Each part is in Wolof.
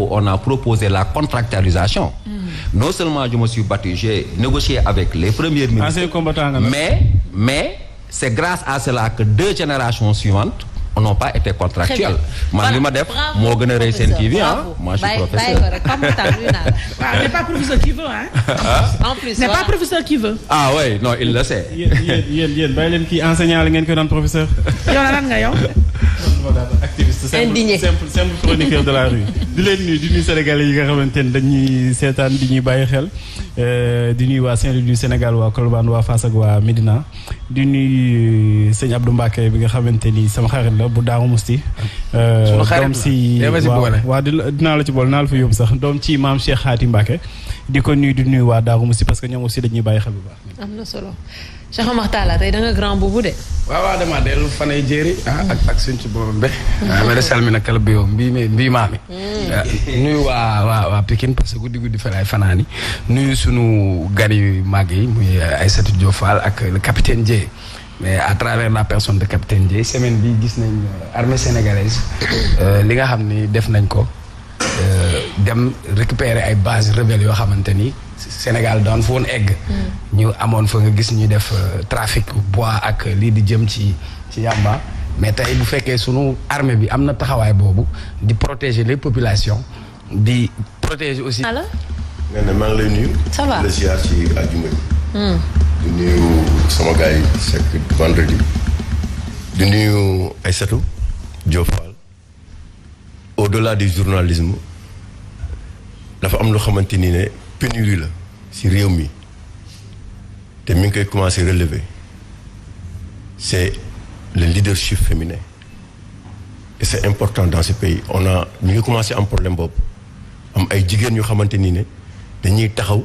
où on a proposé la contractualisation. Non seulement je me suis battu, j'ai négocié avec les premiers ministres, mais c'est grâce à cela que 2 générations suivantes n'ont pas été contractuels. Man li ma def moo gën a rëy Sen TV moi je suis professeur. N'est pas professeur qui veut en plus n'est pas professeur qui veut. Ah ouais, non, il le sait. yéen bàyyi leen kii enseignant la ngeen koy doon professeur. yow lan nga yow. activiste indigné simple chroniqueur de la rue. di leen nuyu di nuyu sénégalais yi nga xamante ne dañuy seetaan di ñuy bàyyi xel di nuyu waa Saint-Louis du Sénégal waa Colobane waa Fass ak waa Médina di nuyu sëñ Abdou Mbacké bi nga xamante ni sama xarit la bu Daaru Musti doom si waa dinaa la ci bool naa la fa yóbbu sax doom ci maam Cheikh Khati Mbacké di ko nuyu di nuyu waa Daaru Musti parce que ñoom aussi dañuy bàyyi xel bu baax. am na solo Cheikh Omar Talla tey da nga grand boubou de. waaw dama dellu fanay jeeri ak suñ ci boobam be mbeɗa salmina kala beyo mbimami nuyu waa Pikine parce que guddi falay fanani nuyu sunu gari mag yi muy Aïssatou Diop Fall ak le capitaine Dieye mais à travers la personne de capitaine Dieye semaine bi gis nañ armée sénégalaise li nga xam ni def nañ ko dem récupérer ay bases rebelles yoo xamante ni Sénégal daan fa woon egg. ñu amoon fa nga gis ñu def trafic bois ak lii di jëm ci yamba mais tey bu fekkee sunu armée bi am na taxawaay boobu di protéger les populations di protéger aussi. allo. nee na maa ngi lay nuyu. ça va la ziar ci àjjuma bi. di nuyu sama gars yi c'est vendredi. di nuyu Aïssatou Diop Fall. au-delà du journalisme dafa am loo xamante ni ne pénurie la ci réew mi te mi ngi koy commencer relever c'est le leadership féminin et c'est important dans ce pays ñu ngi commencer am problème boobu am ay jigéen yoo xamante ni ne dañuy taxaw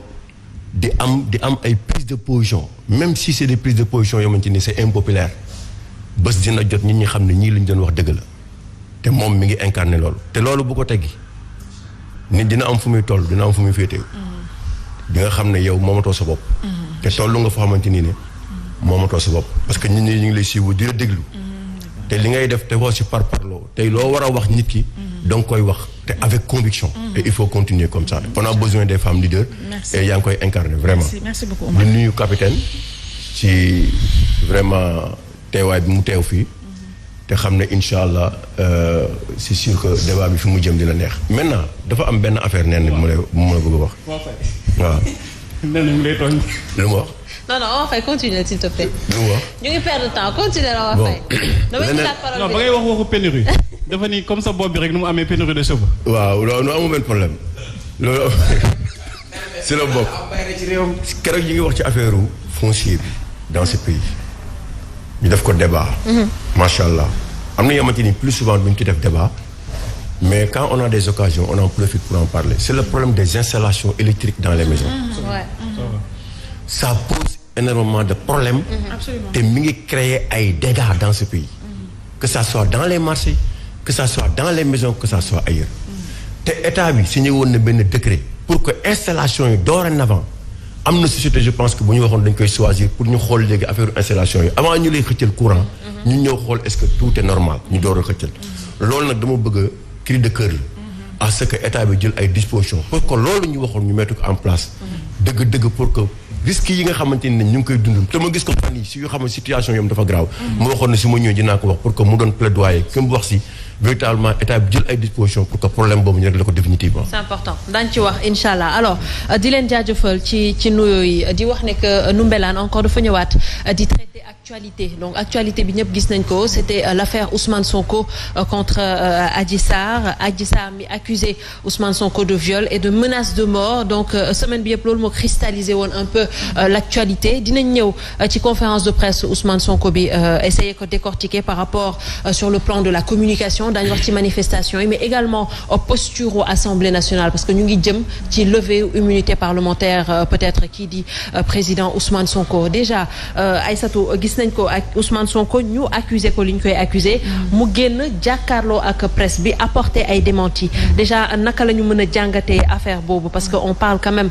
di am ay prise de position même si c'est des prises de position yoo xamante ni c'est impopulaire bés dina jot nit ñi xam ne ñii lañ doon wax dëgg la te moom mi ngi incarné loolu te loolu bu ko teggi nit dina am fu muy toll dina am fu muy féete di nga xam ne yow moomatoo sa bopp te tollu nga foo xamante nii ne moomatoo sa bopp parce que nit ñi ñu ngi lay siiwu di la déglu te li ngay def te woo si parloo tey loo war a wax nit ki danga koy wax te avec conviction et il faut continuer comme ça on a besoin des femmes leaders et yaa ngi koy incarner vraiment merci beaucoup di nuyu capitaine ci vraiment teewaay bi mu teew fii te xam ne incha allah c'est sûr que débat bi fi mu jëm dina neex maintenant dafa am benn affaire nee na bu ma la bëgg a wax. waaw. nee na mu lay tooñ. lu mu wax. non on va continuer s'il te plaît. lu mu wax. ñu ngi perdre temps continuer on va fay. damay jëlaat parole non ba ngay wax waxu pénurie. dafa ni comme ça bopp bi rek nu mu amee pénurie de cheveux. waaw loolu amul benn problème loolu si la bokk. keroog ñu ngi wax ci affaire foncier bi dans ce pays. ñu def ko débat. macha allah am na yamante ni plus souvent duñ ci def débat mais quand on a des occasions on en profite pour en parler c'est le problème des installations électriques dans les maisons. ça pose énormément de problèmes. te mi ngi créer ay dégâts dans ce pays. que ça soit dans les marchés que ça soit dans les maisons que ça soit ailleurs. te état bi signé woon na benn décret pour que installation yi dorénavant am na société je pense que bu ñu waxoon dañ koy choisir pour ñu xool léegi affaire installation yi avant ñu lay xëccal courant. ñu ñëw xool est-ce que tout est normal ñu door a xëccal. loolu nag dama bëgg a cri de cœur la. à ce que état bi jël ay dispositions pour que loolu ñu waxoon ñu mettre ko en place. dëgg-dëgg pour que risques yi nga xamante ne ñu ngi koy dund te ma gis ko fan yi si yoo xam ne situation yom dafa grave. ma waxoon ne si ma ñëwee dinaa ko wax pour que mu doon plaidoyer que mu wax si. véritablement état bi jël ay dispositions pour que problème boobu ñu régler ko définitivement. c'est important daañu ci wax incha allah alors di leen jaajëfal ci nuyoo yi di wax ne que Ndoumbelane encore dafa ñëwaat di traiter actualité donc actualité bi ñëpp gis nañ ko c'était l'affaire Ousmane Sonko contre Adji Sarr mi accusé Ousmane Sonko de viol et de menace de mort donc semaine bi yëpp loolu moo cristallisé woon un peu l'actualité dinañ ñëw ci conférence de presse Ousmane Sonko bi essayer ko décortiquer par rapport sur le plan de la communication. daañu wax ci manifestation yi mais également posture au Assemblée nationale parce que ñu ngi jëm ci levée immunité parlementaire peut-être kii di président Ousmane Sonko déjà Aïssatou gis gis nañ ko ak Ousmane Sonko ñu accusé ko li ñu koy accusé mu génn jàkkaarloo ak presse bi apporter ay démentis déjà naka la ñu mën a jàngatee affaire boobu parce que on parle quand même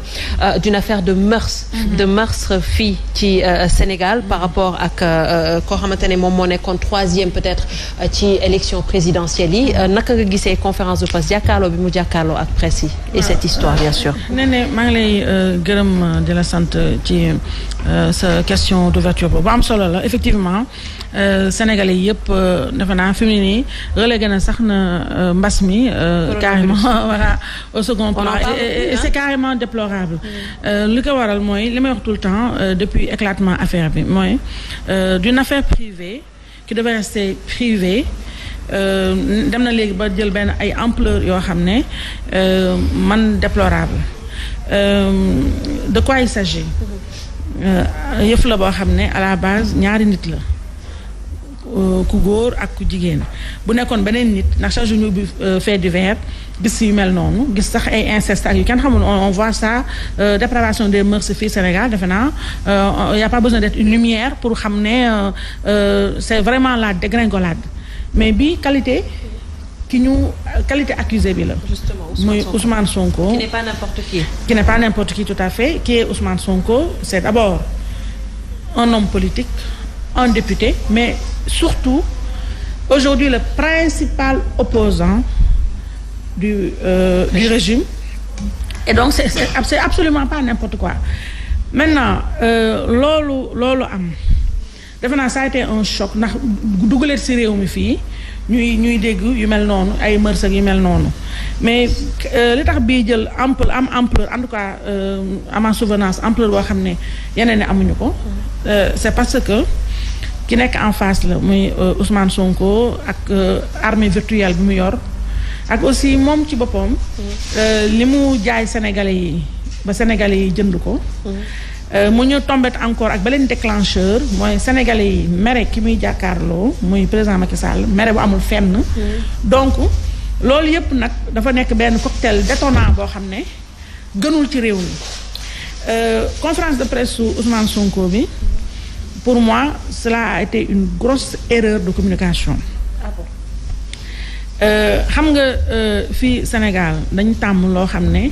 d'une affaire de meurtre fii ci Sénégal par rapport ak koo xamante ne moom moo nekkoon troisième peut-être ci élection présidentielle yi naka nga gisee conférence de presse jàkkaarloo bi mu jàkkaarloo ak presse yi et cette histoire bien sûr. nee maa ngi lay gërëm di la sant ci sa question d'ouverture bu am solo la effectivement sénégalais yëpp defe naa fi mu ne nii relégué na sax na mbas mi carrément voilà au second plan et c'est carrément déplorable li ko waral mooy li may wax tout le temps depuis éclatement affaire bi mooy d'une affaire privée qui devait rester privée dem na léegi ba jël benn ay ampleur yoo xam ne man déplorable de quoi il s'agit yëf la boo xam ne à la base ñaari nit la ku góor ak ku jigéen bu nekkoon beneen nit ndax chaque jour ñu ubbi fait divers gis yu mel noonu gis sax ay inceste ak yu kenn xamul on voit ça dépravation des mœurs fii Sénégal defe naa y a pas besoin d'être une lumière pour xam ne c'est vraiment la dégringolade mais bi qualité accusé bi la. Justement, muy Ousmane Sonko. Qui n'est pas n'importe qui. Qui n'est pas n'importe qui tout à fait. Qui est Ousmane Sonko? C'est d'abord un homme politique, un député, mais surtout aujourd'hui le principal opposant du régime. Et donc c'est absolument pas n'importe quoi. Maintenant loolu am defe naa ça a été un choc ndax dugalee ci réew mi fii ñuy dégg yu mel noonu ay mœurs ak yu mel noonu mais li tax bii jël ampleur en tout cas à ma souvenance ampleur boo xam ne yeneen ne amuñu ko c'est parce que ki nekk en face la muy Ousmane Sonko ak armée virtuelle bi mu yor ak aussi moom ci boppam li mu jaay sénégalais yi ba sénégalais yi jënd ko mu ñu tombé encore ak beneen déclencheur mooy sénégalais yi mere ki muy jàkkaarloo muy président Macky Sall mere bu amul fenn. donc loolu yëpp nag dafa nekk benn cocktail détonnant boo xam ne gënul ci réew mi conférence de presse su Ousmane Sonko bi pour moi cela a été une grosse erreur de communication. Ah bon? xam nga fii Sénégal dañu tàmm loo xam ne.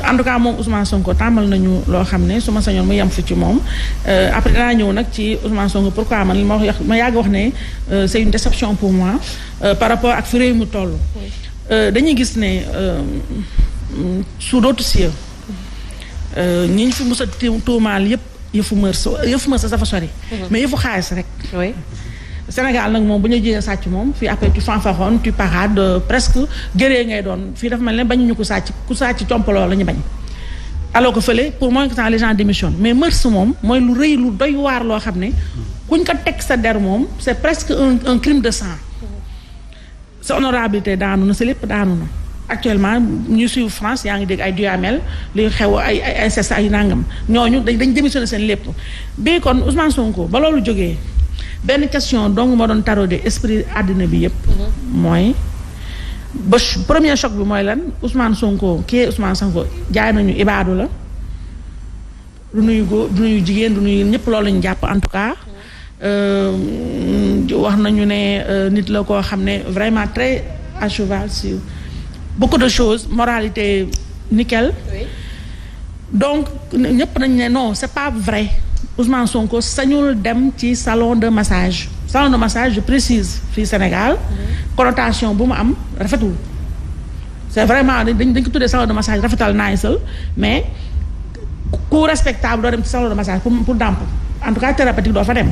En tout cas moom Ousmane Sonko tàmmal nañu loo xam ne su ma sañoon mu yem fi ci moom après danaa ñëw nag ci Ousmane Sonko pourquoi man ma yàgg wax ne c'est une déception pour moi par rapport ak fi réew mu toll. dañuy gis ne sous d'autres cieux ñi ñu fi mos a tuumaal yëpp yëfu mër sa dafa sori. mais yëfu xaalis rek. oui. Sénégal nag moom bu ñu jiyee sàcc moom fii après tu fanfaronnes tu parades presque gëree ngay doon fii dafa mel ne bañuñu ku sàcc compaloo la ñu bañ alors que fële pour moins que ça les gens démissionnent mais mœurs moom mooy lu rëy lu doy waar loo xam ne kuñ ko teg sa der moom c'est presque un crime de sang sa honorabilité daanu na sa lépp daanu na actuellement ñu suivre France yaa ngi dégg ay Duhamel li xew ay inceste ay nangam ñooñu dañ démissionné seen lépp bii kon Ousmane Sonko ba loolu jógee benn question donc moo doon taraudé esprit àddina bi yëpp. mooy ba premier choc bi mooy lan Ousmane Sonko kii Ousmane Sonko jaay nañu ibaadu la du nuyu góor du nuyu jigéen du nuyu ñëpp loolu lañu jàpp en tout cas. wax nañu ne nit la koo xam ne vraiment très à cheval sur beaucoup de choses moralité nickel. Oui. donc ñëpp nañu ne non c'est pas vrai. Ousmane Sonko sañul dem ci salon de massage je précise fii Sénégal connotation bu mu am rafetul c'est vraiment dañ ko tuddee salon de massage rafetal naayisal mais ku respectable doo dem ci salon de massage pour dàmp en tout cas thérapeutique doo fa dem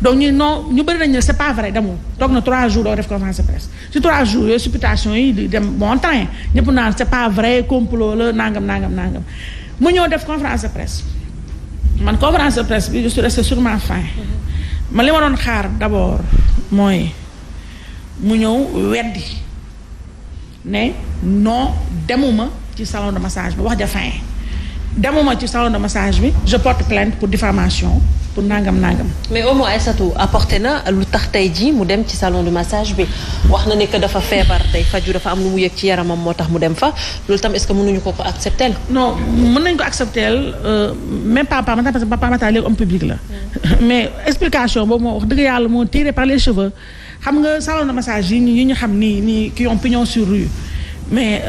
donc ñu bëri nañ ne c'est pas vrai demul toog na 3 jours doo def conférence de presse ci 3 jours yooyu supputation yi di dem bon temps ñëpp naan c'est pas vrai complot la nangam mu ñëw def conférence de presse man conférence de presse bi je suis restée sur ma faim man li ma doon xaar d'abord mooy mu ñëw weddi ne non demuma ci salon de massage bi wax ja fin demuma ci salon de massage bi je porte plainte pour diffamation pour nangam. mais au moins Aïssatou apporté na lu tax tey jii mu dem ci salon de massage bi wax na ne que dafa feebar day faju dafa am lu mu yëg ci yaramam moo tax mu dem fa loolu tam est-ce que mënuñu ko accepter non mën nañu ko accepter même Papa Matar parce que Papa Matar léegi homme public la. mais explication boobu moo wax dëgg yàlla moo tiré par les cheveux xam nga salon de massage yi ñu xam nii qui ont pignon sur rue mais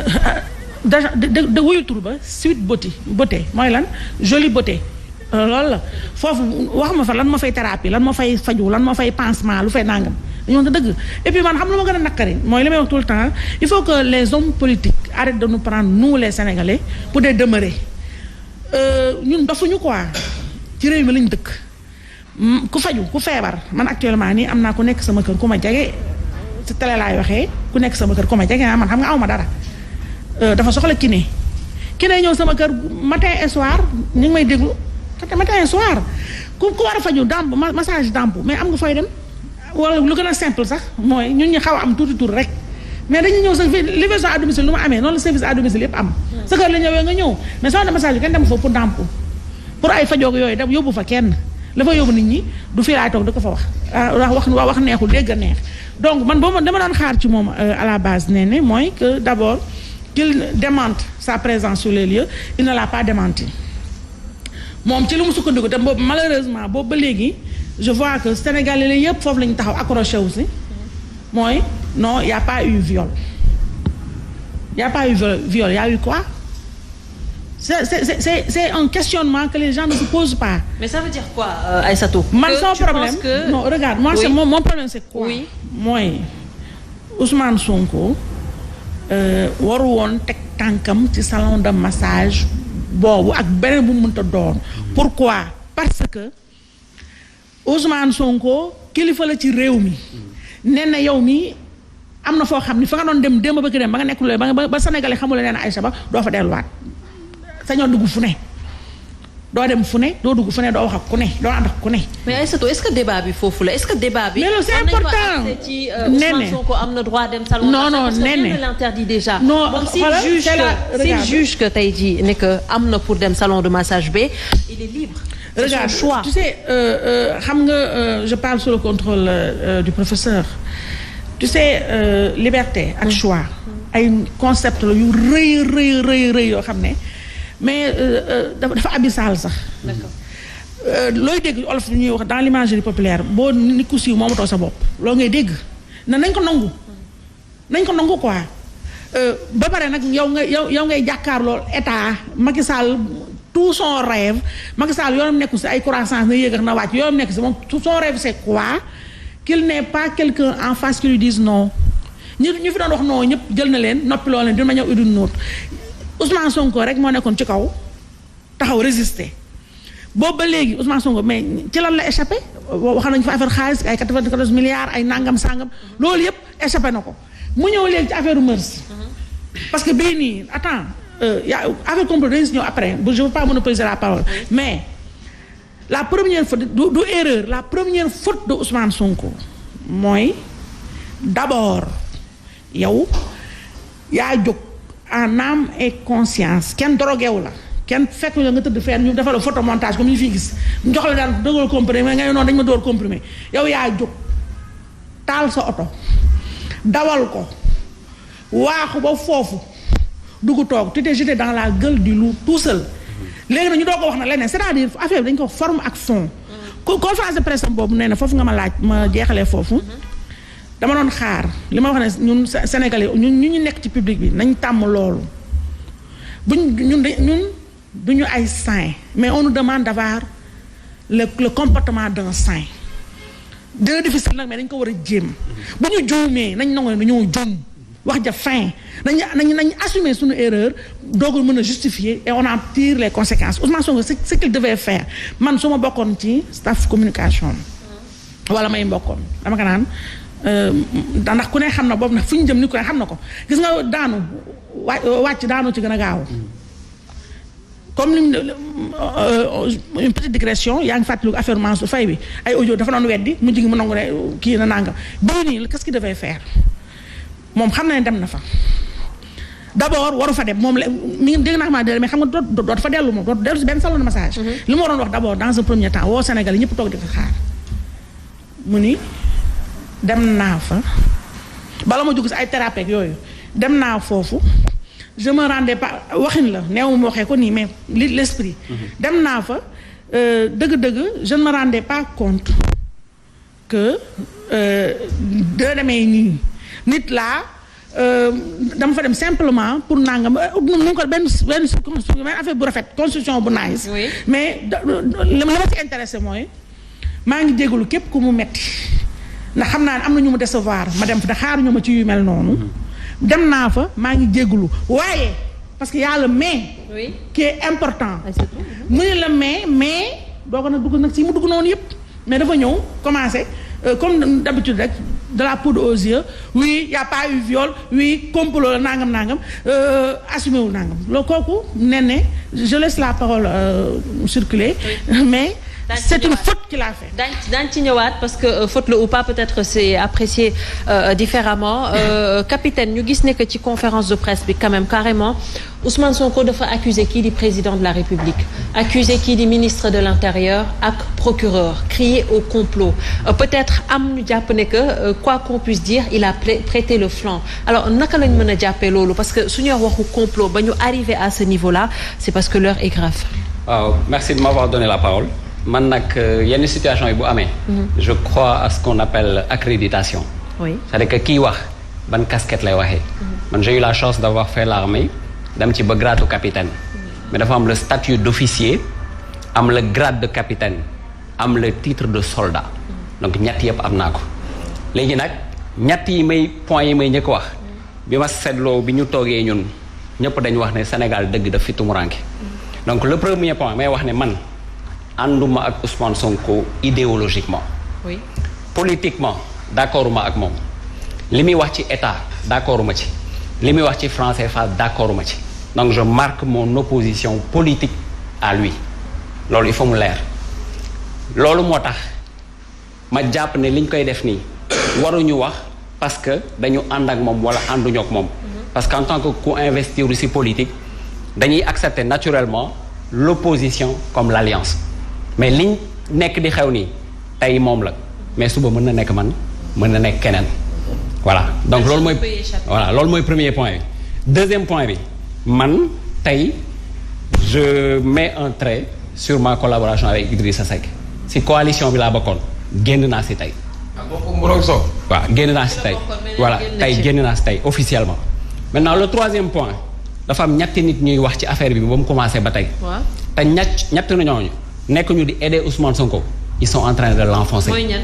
de wuyu tur ba suite beauté mooy lan jolie beauté. loolu la foofu wax ma fa lan moo fay thérapie lan moo fay faju lan moo fay pansement lu fay nangam dañoo nga dëgg et puis man xam lu ma gën a naqari mooy li may wax tout le temps il faut que les hommes politiques arrêtent de nous prendre nous les Sénégalais pour des demeurés ñun dofuñu quoi ci réew mi lañ dëkk ku faju ku feebar man actuellement nii am naa ku nekk sama kër ku ma jege ci télé laay waxee ku nekk sama kër ku ma jege man xam nga aw ma dara dafa soxla kiné ñëw sama kër matin et soir ñu ngi may déglu matin soir ku war a faju damp massage damp mais am nga fooy dem wala lu gën a simple sax mooy ñun ñu xaw a am tuuti tur rek mais dañuy ñëw sa livraison à domicile lu ma amee noonu la service à domicile yëpp am sa kër la ñëwee nga ñëw mais salon de massage yu kenn dem fa pour damp pour ay fajoog yooyu dem yóbbu fa kenn la fa yóbbu nit ñi du fii laay toog da ko fa wax neexul dégg neex donc man boobu dama doon xaar ci moom à la base nee mooy que d'abord qu'il démente sa présence sur les lieux il ne l'a pas démenti moom ci lu mu sukkandiku te boobu malheureusement boobu ba léegi je vois que Sénégalais la yëpp foofu la ñu taxaw accroché aussi mooy non y a pas eu viol y a pas eu viol y a eu quoi c'est un questionnement que les gens ne se posent pas. mais ça veut dire quoi Aïssatou? man son problème non regarde moi c'est mon problème c'est quoi? oui mooy Ousmane Sonko waru woon teg tànkam ci salon de massage. boobu ak beneen bu mu mënta doon pourquoi parce que Ousmane Sonko kilifa la ci réew mi nee na yow mi am na foo xam ni fa nga doon dem démb ba ki dem ba nga nekk lu ba Sénégalais xamula nee na Aïcha Ba doo fa delluwaat sañoo dugg fu ne doo dem fu ne doo dugg fu ne doo wax ak ku ne doo ànd ak ku ne. mais Aïssatou est-ce que débat bi foofu la est-ce que débat bi. mais loolu c'est important ci Ousmane Sonko am na droit dem salon. non nee l'interdit déjà. non s'il juge que tey jii ne que am na pour dem salon de massage B il est libre. c'est son choix. tu sais xam nga je parle sous le contrôle du professeur. tu sais liberté ak choix. ay concept la yu rëy yoo xam ne. mais dafa abyssal sax. d'accord looy dégg olof ñuy wax dans l'imagerie populaire boo nit ku siiw moomatoo sa bopp loolu ngay dégg nañ ko nangu quoi ba pare nag yow ngay jàkkaar lool état Macky Sall tout son rêve Macky Sall yoonam nekku si ay croissance na yéeg ak na wàcc yoonam nekk si moom tout son rêve c'est quoi qu'il n'ait pas quelqu'un en face qui lui dise non ñu fi doon wax non ñëpp jël na leen noppi loo leen d'une manière ou d'une autre Ousmane Sonko rek moo nekkoon ci kaw taxaw résister boobu ba léegi Ousmane Sonko mais ci lan la échappé wax nañu fa affaire xaalis ay 94 milliards ay nangam sangam loolu yëpp échappé na ko mu ñëw léegi ci affaire mœurs parce que bii nii attends affaire complot dañu si ñëw après je veux pas monopoliser la parole mais la première faute du erreur la première faute de Ousmane Sonko mooy d'abord yow yaa jóg en âme et conscience kenn drogué wu la kenn fekk la nga tëdd fenn ñu defal la photomontage comme ñu fi gis ñu jox la daal dëggal comprimé nga noonu dañ ma door comprimé yow yaa jóg taal sa oto dawal ko waaxu ba foofu dugg toog tu t'es jeté dans la gueule du loup tout seul léegi nag ñu doo ko wax na leneen c'est-à-dire affaire bi dañ ko forme ak fond conférence de presse boobu nee na foofu nga ma laaj ma jeexalee foofu dama doon xaar li ma wax ne ñun Sénégalais ñu nekk ci public bi nañ tàmm loolu ñun duñu ay saint mais on nous demande d'avoir le comportement d'un saint dina difficile nag mais dañ ko war a jéem bu ñu juumee nañ nangu ne dañoo juum wax ja fin nañ assumer suñu erreur doogul mën a justifier et on en tire les conséquences Ousmane Sonko ce qu'il devait faire man su ma bokkoon ci staff communication wala may mbokkoon dama ko naan ndax ku ne xam na boobu nag fu ñu jëm ni ku ne xam na ko gis nga daanu wàcc daanu ci gën a gaaw comme une petite digression yaa ngi fàttaliku affaire Mansour Faye bi ay audio dafa doon weddi mu jigi mu nangu ne kii na nangam bii nii qu'est-ce qu'il devait faire moom xam na ne dem na fa d'abord waru fa dem moom la mi dégg naa mais xam nga dootu fa dellu moom dootu dellu si benn salon de massage. li ma waroon wax d'abord dans un premier temps woo Sénégal yi ñëpp toog di ko xaar mu ni dem naa fa bala ma dugg si ay thérapeute yooyu dem naa foofu je me rendais pas waxin la neew ma waxee ko nii mais l'esprit dem naa fa dëgg-dëgg je ne me rendais pas compte que de demee nii nit laa dama fa dem simplement pour nangam nu ko benn affaire bu rafet construction bu nice mais li ma ci intéressé mooy maa ngi jégalu képp ku mu metti ndax xam naa ne am na ñu mu décevoir ma dem fa da xaaruñu ma ci yu mel noonu dem naa fa maa ngi jégalu waaye parce que y a le mais qui est important mu ne la mais doo ko nag dugg nag si mu dugg noonu yëpp mais dafa ñëw commencé comme d'habitude rek de la poudre aux yeux oui y a pas eu viol oui complot la nangam assumé wu nangam loolu kooku ne je laisse la parole circuler mais c'est une faute qu'il a fait. daañu ci ñëwaat parce que faute la ou pas peut-être c'est apprécié différemment capitaine ñu gis ne que ci conférence de presse bi quand même carrément Ousmane Sonko dafa accuser kii di président de la République accuser kii di ministre de l'Intérieur ak procureur crier au complot peut-être am ñu jàpp ne que quoi qu'on puisse dire il a prêté le flanc alors naka lañ mën a jàppee loolu parce que suñu waxu complot ba ñu arrivé à ce niveau-là c'est parce que l'heure est grave. waaw merci de m'avoir donné la parole. man nag yenn situation yi bu amee. je crois à ce qu'on appelle accréditation. oui c'est-à-dire que kii wax ban casquette lay waxee. man j'ai eu la chance d'avoir fait l'armée dem ci ba grade de capitaine. mais dafa am le statut d'officier am le grade de capitaine am le titre de soldat. donc ñett yëpp am naa ko. léegi nag ñett yi may points yi may njëkk wax. bi ma seetloo bi ñu toogee ñun ñëpp dañu wax ne Sénégal dëgg daf fi tumuranke. donc le premier point may wax ne man. ànduma ak Ousmane Sonko idéologiquement. oui politiquement d'accorduma ak moom. li muy wax ci état d'accorduma ci. li muy wax ci franc CFA d'accorduma ci. donc je marque mon opposition politique à lui. loolu il faut mu leer. loolu moo tax ma jàpp ne liñ koy def nii waruñu wax parce que dañu ànd ak moom wala ànduñu ak moom. parce qu'en tant que ku investir ci politique dañuy accepter naturellement l'opposition comme l'alliance. mais liñ nekk di xew nii tey moom la mais suba mën na nekk man mën na nekk keneen voilà donc loolu mooy premier point bi. deuxième point bi man tey je mets un trait sur ma collaboration avec Idrissa Seck si coalition bi laa bokkoon génn naa si tey. waaw génn naa si tey. voilà tey génn naa si tey officiellement. maintenant le troisième point dafa am ñetti nit ñuy wax ci affaire bi ba mu commencé ba tey. te ñett na ñooñu. nekk ñu di aider Ousmane Sonko ils sont en train de l'enfoncer. mooy ñan.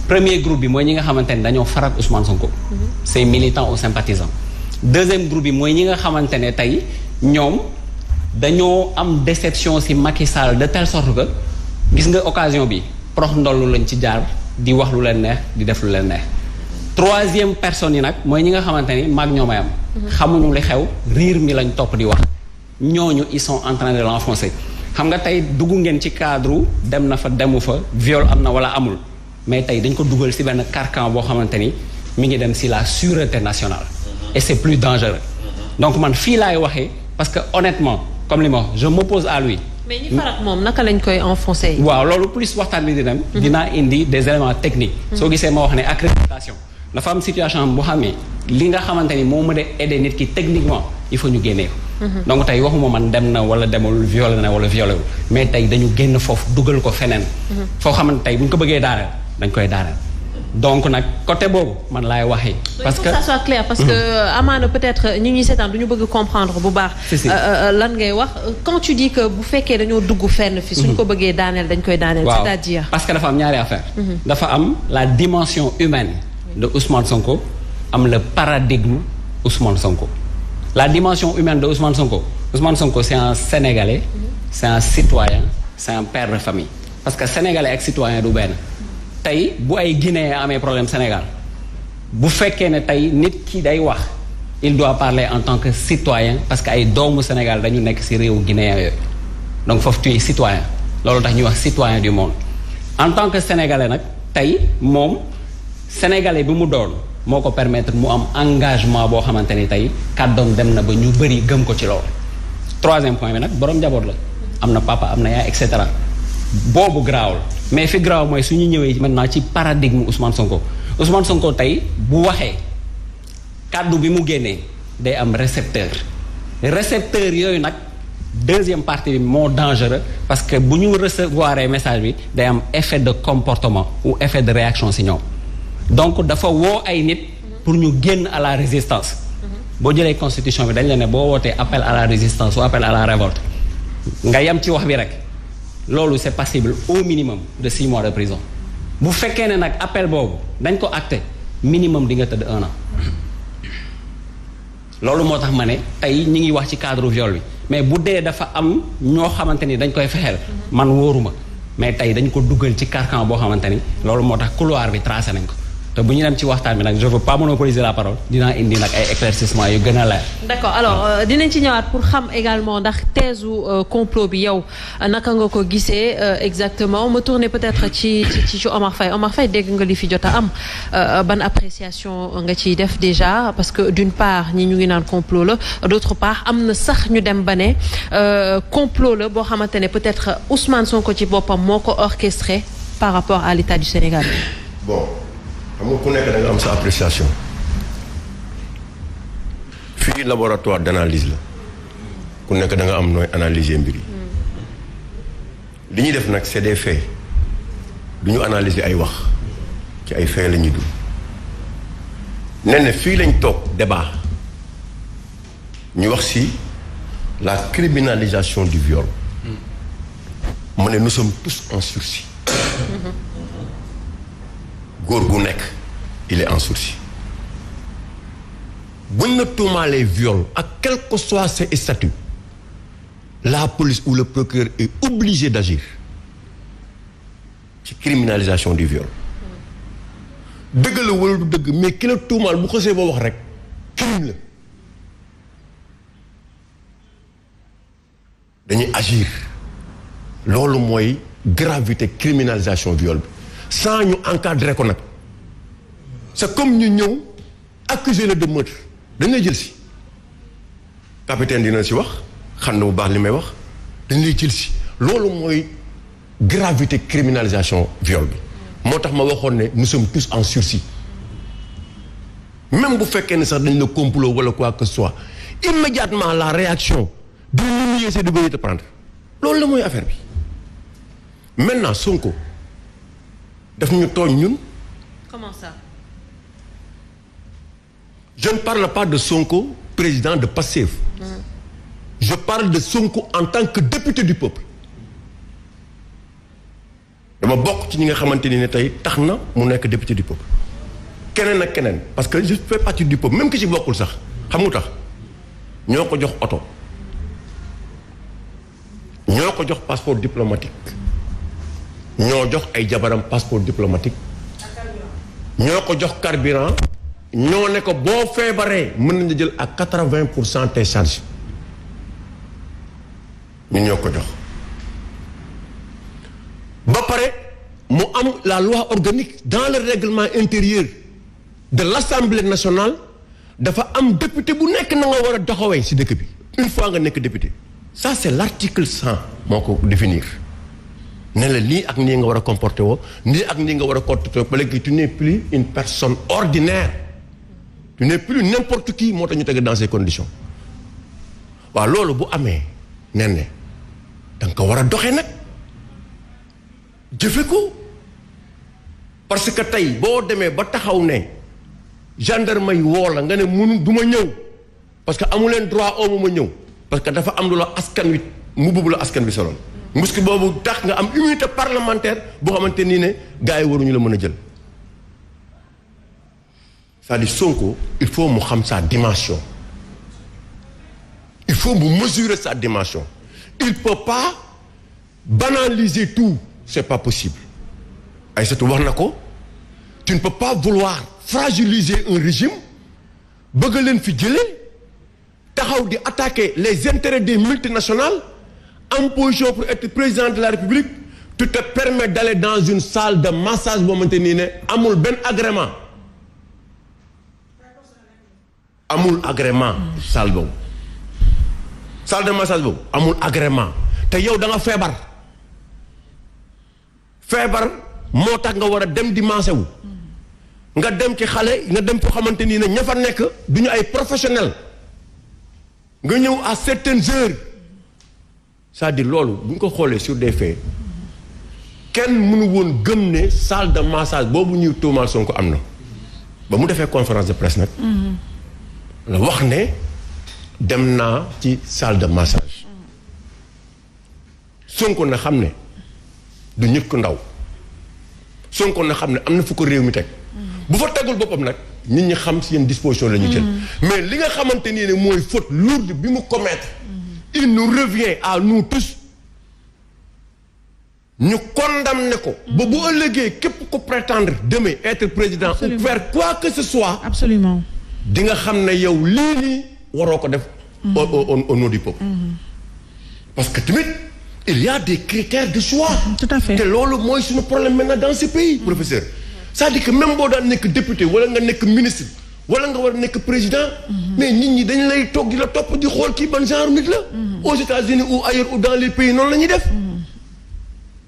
premier groupe bi mooy ñi nga xamante ne dañoo farak Ousmane Sonko. c'est militants ou sympathisants. deuxième groupe bi mooy ñi nga xamante ne tey ñoom dañoo am déception ci Macky Sall de telle sorte que gis nga occasion bi prox ndollu lañ ci jaar di wax lu leen neex di def lu leen neex. troisième personne yi nag mooy ñi nga xamante ni maag ñoo may am. xamuñu li xew riir mi lañ topp di wax ñooñu ils sont en train de l'enfoncer. xam nga tey dugg ngeen ci cadre dem na fa demu fa viol am na wala amul mais tey dañ ko dugal ci benn carcan boo xamante ni mi ngi dem ci la sûreté nationale. et c'est plus dangereux. donc man fii laay waxee parce que honnêtement comme li ma wax je m'oppose à lui. mais ñi farak moom naka lañ koy enfoncer. waaw loolu plus waxtaan bi di dem. dinaa indi des éléments techniques. soo gisee ma wax ne accréditation dafa am situation boo xam ne li nga xamante ni moo mën a aider nit ki techniquement il faut ñu génnee ko. donc tey waxuma man dem na wala demul violé na wala violé wu mais tey dañu génn foofu dugal ko feneen. foo xamante tey bu ñu ko bëggee daaneel dañ koy daaneel. donc nag côté boobu man laay waxee. parce que il faut que ça soit clair parce que amaana peut-être ñi ñuy seetaan du ñu bëgg comprendre bu baax. lan ngay wax quand tu dis que bu fekkee dañoo dugg fenn fi. suñ ko bëggee daaneel dañ koy daaneel. c'est-à-dire parce que dafa am ñaari affaire dafa am la dimension humaine de Ousmane Sonko am le paradigme Ousmane Sonko. la dimension humaine de Ousmane Sonko c'est un Sénégalais c'est un citoyen c'est un père de famille parce que Sénégalais ak citoyen du benn tey bu ay Guinéen amee problème Sénégal bu fekkee ne tey nit ki day wax il doit parler en tant que citoyen parce que ay doomu Sénégal dañu nekk ci réewu Guinéen yooyu donc foofu tu es citoyen loolu tax ñuy wax citoyen du monde en tant que Sénégalais nag tey moom Sénégalais bi mu doon moo ko permettre mu am engagement boo xamante ni tey kàddoom dem na ba ñu bëri gëm ko ci loolu. troisième point bi nag borom njaboot la am na papa am na yaay et cetera boobu garaawul mais fi garaaw mooy su ñu ñëwee maintenant ci paradigme Ousmane Sonko tey bu waxee kàddu bi mu génnee day am récepteur yooyu nag deuxième partie bi moo dangereux parce que bu ñu recevoir message bi day am effet de comportement ou effet de réaction si ñoom donc dafa woo ay nit pour ñu génn à la résistance boo jëlee constitution bi dañ la ne boo wootee appel à la résistance ou appel à la révolte nga yem ci wax bi rek loolu c'est passible au minimum de 6 mois de prison bu fekkee ne nag appel boobu dañ ko acté minimum di nga tëdd 1 an loolu moo tax ma ne tey ñi ngi wax ci cadre viol bi mais bu dee dafa am ñoo xamante ni dañ koy fexeel man wóoruma mais tey dañ ko duggal ci carcan boo xamante ni loolu moo tax couloir bi tracé nañ ko te bu ñu dem ci waxtaan bi nag je veux pas monopoliser la parole dinaa indi nag ay éclaircissement yu gën a leer. d'accord alors dinañ ci ñëwaat pour xam également ndax thèse complot bi yow naka nga ko gisee exactement ma tourner peut-être ci Omar Faye dégg nga li fi jot a am ban appréciation nga ciy def déjà parce que d'une part ñi ñu ngi naan complot la d'autre part am na sax ñu dem ba ne complot la boo xamante ne peut-être Ousmane Sonko ci boppam moo ko orchestré par rapport à l'État du Sénégal. Bon. xam nga ku nekk da nga am sa appréciation fii laboratoire d'analyse la ku nekk da nga am nooy analyser mbir yi li ñuy def nag c'est des faits du ñu analyser ay wax ci ay faits la ñuy dugg nee na fii lañ toog débat ñu wax ci la criminalisation du viol mu ne nous sommes tous en sursis góor gu nekk il est en sursis buñ na tuumaalee viol ak quel que soit ses statuts la police ou le procureur est obligé d'agir ci criminalisation du viol dëgg la wala du dëgg mais ki la tuumaal bu xasee ba wax rek crime la dañuy agir loolu mooy gravité criminalisation viol bi sans ñu encadrer ko nag c'est comme ñu ñëw accuser le de meurtre dañ lay jël si capitaine dina si wax xam na bu baax li may wax dañ lay jël si loolu mooy gravité criminalisation viol bi moo tax ma waxoon ne nous sommes tous en sursis même bu fekkee ne sax dañ la complot wala quoi que ce soit immédiatement la réaction de l'humilier c'est de venir te prendre loolu la mooy affaire bi maintenant Sonko daf ñu tooñ ñun. Comment ça? Je ne parle pas de Sonko président de Pastef. Je parle de Sonko en tant que député du peuple. dama bokk ci ñi nga xamante ni ne tey tax na mu nekk député du peuple. keneen ak keneen parce que je fais partie du peuple même ki ci bokkul sax xam nga tax ñoo ko jox oto ñoo ko jox passeport diplomatique. ñoo jox ay jabaram passeport diplomatique ñoo ko jox carburant ñoo ne ko boo feebaree mën nañu jël ak 80% tes charges ñun ñoo ko jox ba pare mu am la loi organique dans le règlement intérieur de l'Assemblée nationale dafa am député bu nekk na nga war a doxawee ci dëkk bi une fois nga nekk député ça c'est l'article 100 moo ko définir ne la lii ak nii nga war a comporter woo nii ak nii nga war a comporter woo ba léegi tu n'es plus une personne ordinaire tu n'es plus n'importe qui moo tax ñu teg dans ces conditions waaw loolu bu amee nen ne da nga ko war a doxee nag jëfe ko parce que tey boo demee ba taxaw ne gendarme yi woo la nga ne mënu du ma ñëw parce que amu leen droit oo ma ñëw parce que dafa am lu la askan wi mu bugg la askan wi soloon muski boobu tax nga am immunité parlementaire boo xamante nii ne gars yi waruñu la mën a jël c'est-à-dire Sonko il faut mu xam sa dimension il faut mu mesurer sa dimension il peut pas banaliser tout c'est pas possible Aïssatou wax na ko tu ne peux pas vouloir fragiliser un régime bëgg leen fi jëlee taxaw di attaquer les intérêts des multinationales en position pour être président de la République tu te permets d'aller dans une salle de massage boo xamante nii ne amul benn agrément amul agrément salle boobu salle de massage boobu amul agrément te yow da nga feebar moo tax nga war a dem di massé wu nga dem ci xale nga dem foo xamante nii ne ña fa nekk du ñu ay professionnel nga ñëw à certaines heures c'est-à-dire loolu bu ñu ko xoolee sur des faits kenn mënu woon gëm ne salle de massage boobu ñuy tuumaal Sonko am na ba mu defee conférence de presse nag la wax ne dem naa ci salle de massage Sonko na xam ne du nit ku ndaw Sonko na xam ne am na fu ko réew mi teg bu fa tegul boppam nag nit ñi xam si yenn disposition la ñu jël mais li nga xamante nii ne mooy faute lourde bi mu commettre il nous revient à nous tous ñu condamné ko ba bu ëllëgee képp ko prétendre demain être président ou faire quoi que ce soit absolument di nga xam ne yow lii nii waroo ko def au nom du peuple parce que tamit il y a des critères de choix tout à fait te loolu mooy suñu problème maintenant dans ce pays professeur c'est-à-dire que même boo daan nekk député wala nga nekk ministre wala nga war a nekk président mais nit ñi dañ lay toog di la topp di xool kii ban genre nit la aux États-Unis ou ailleurs ou dans les pays noonu la ñuy def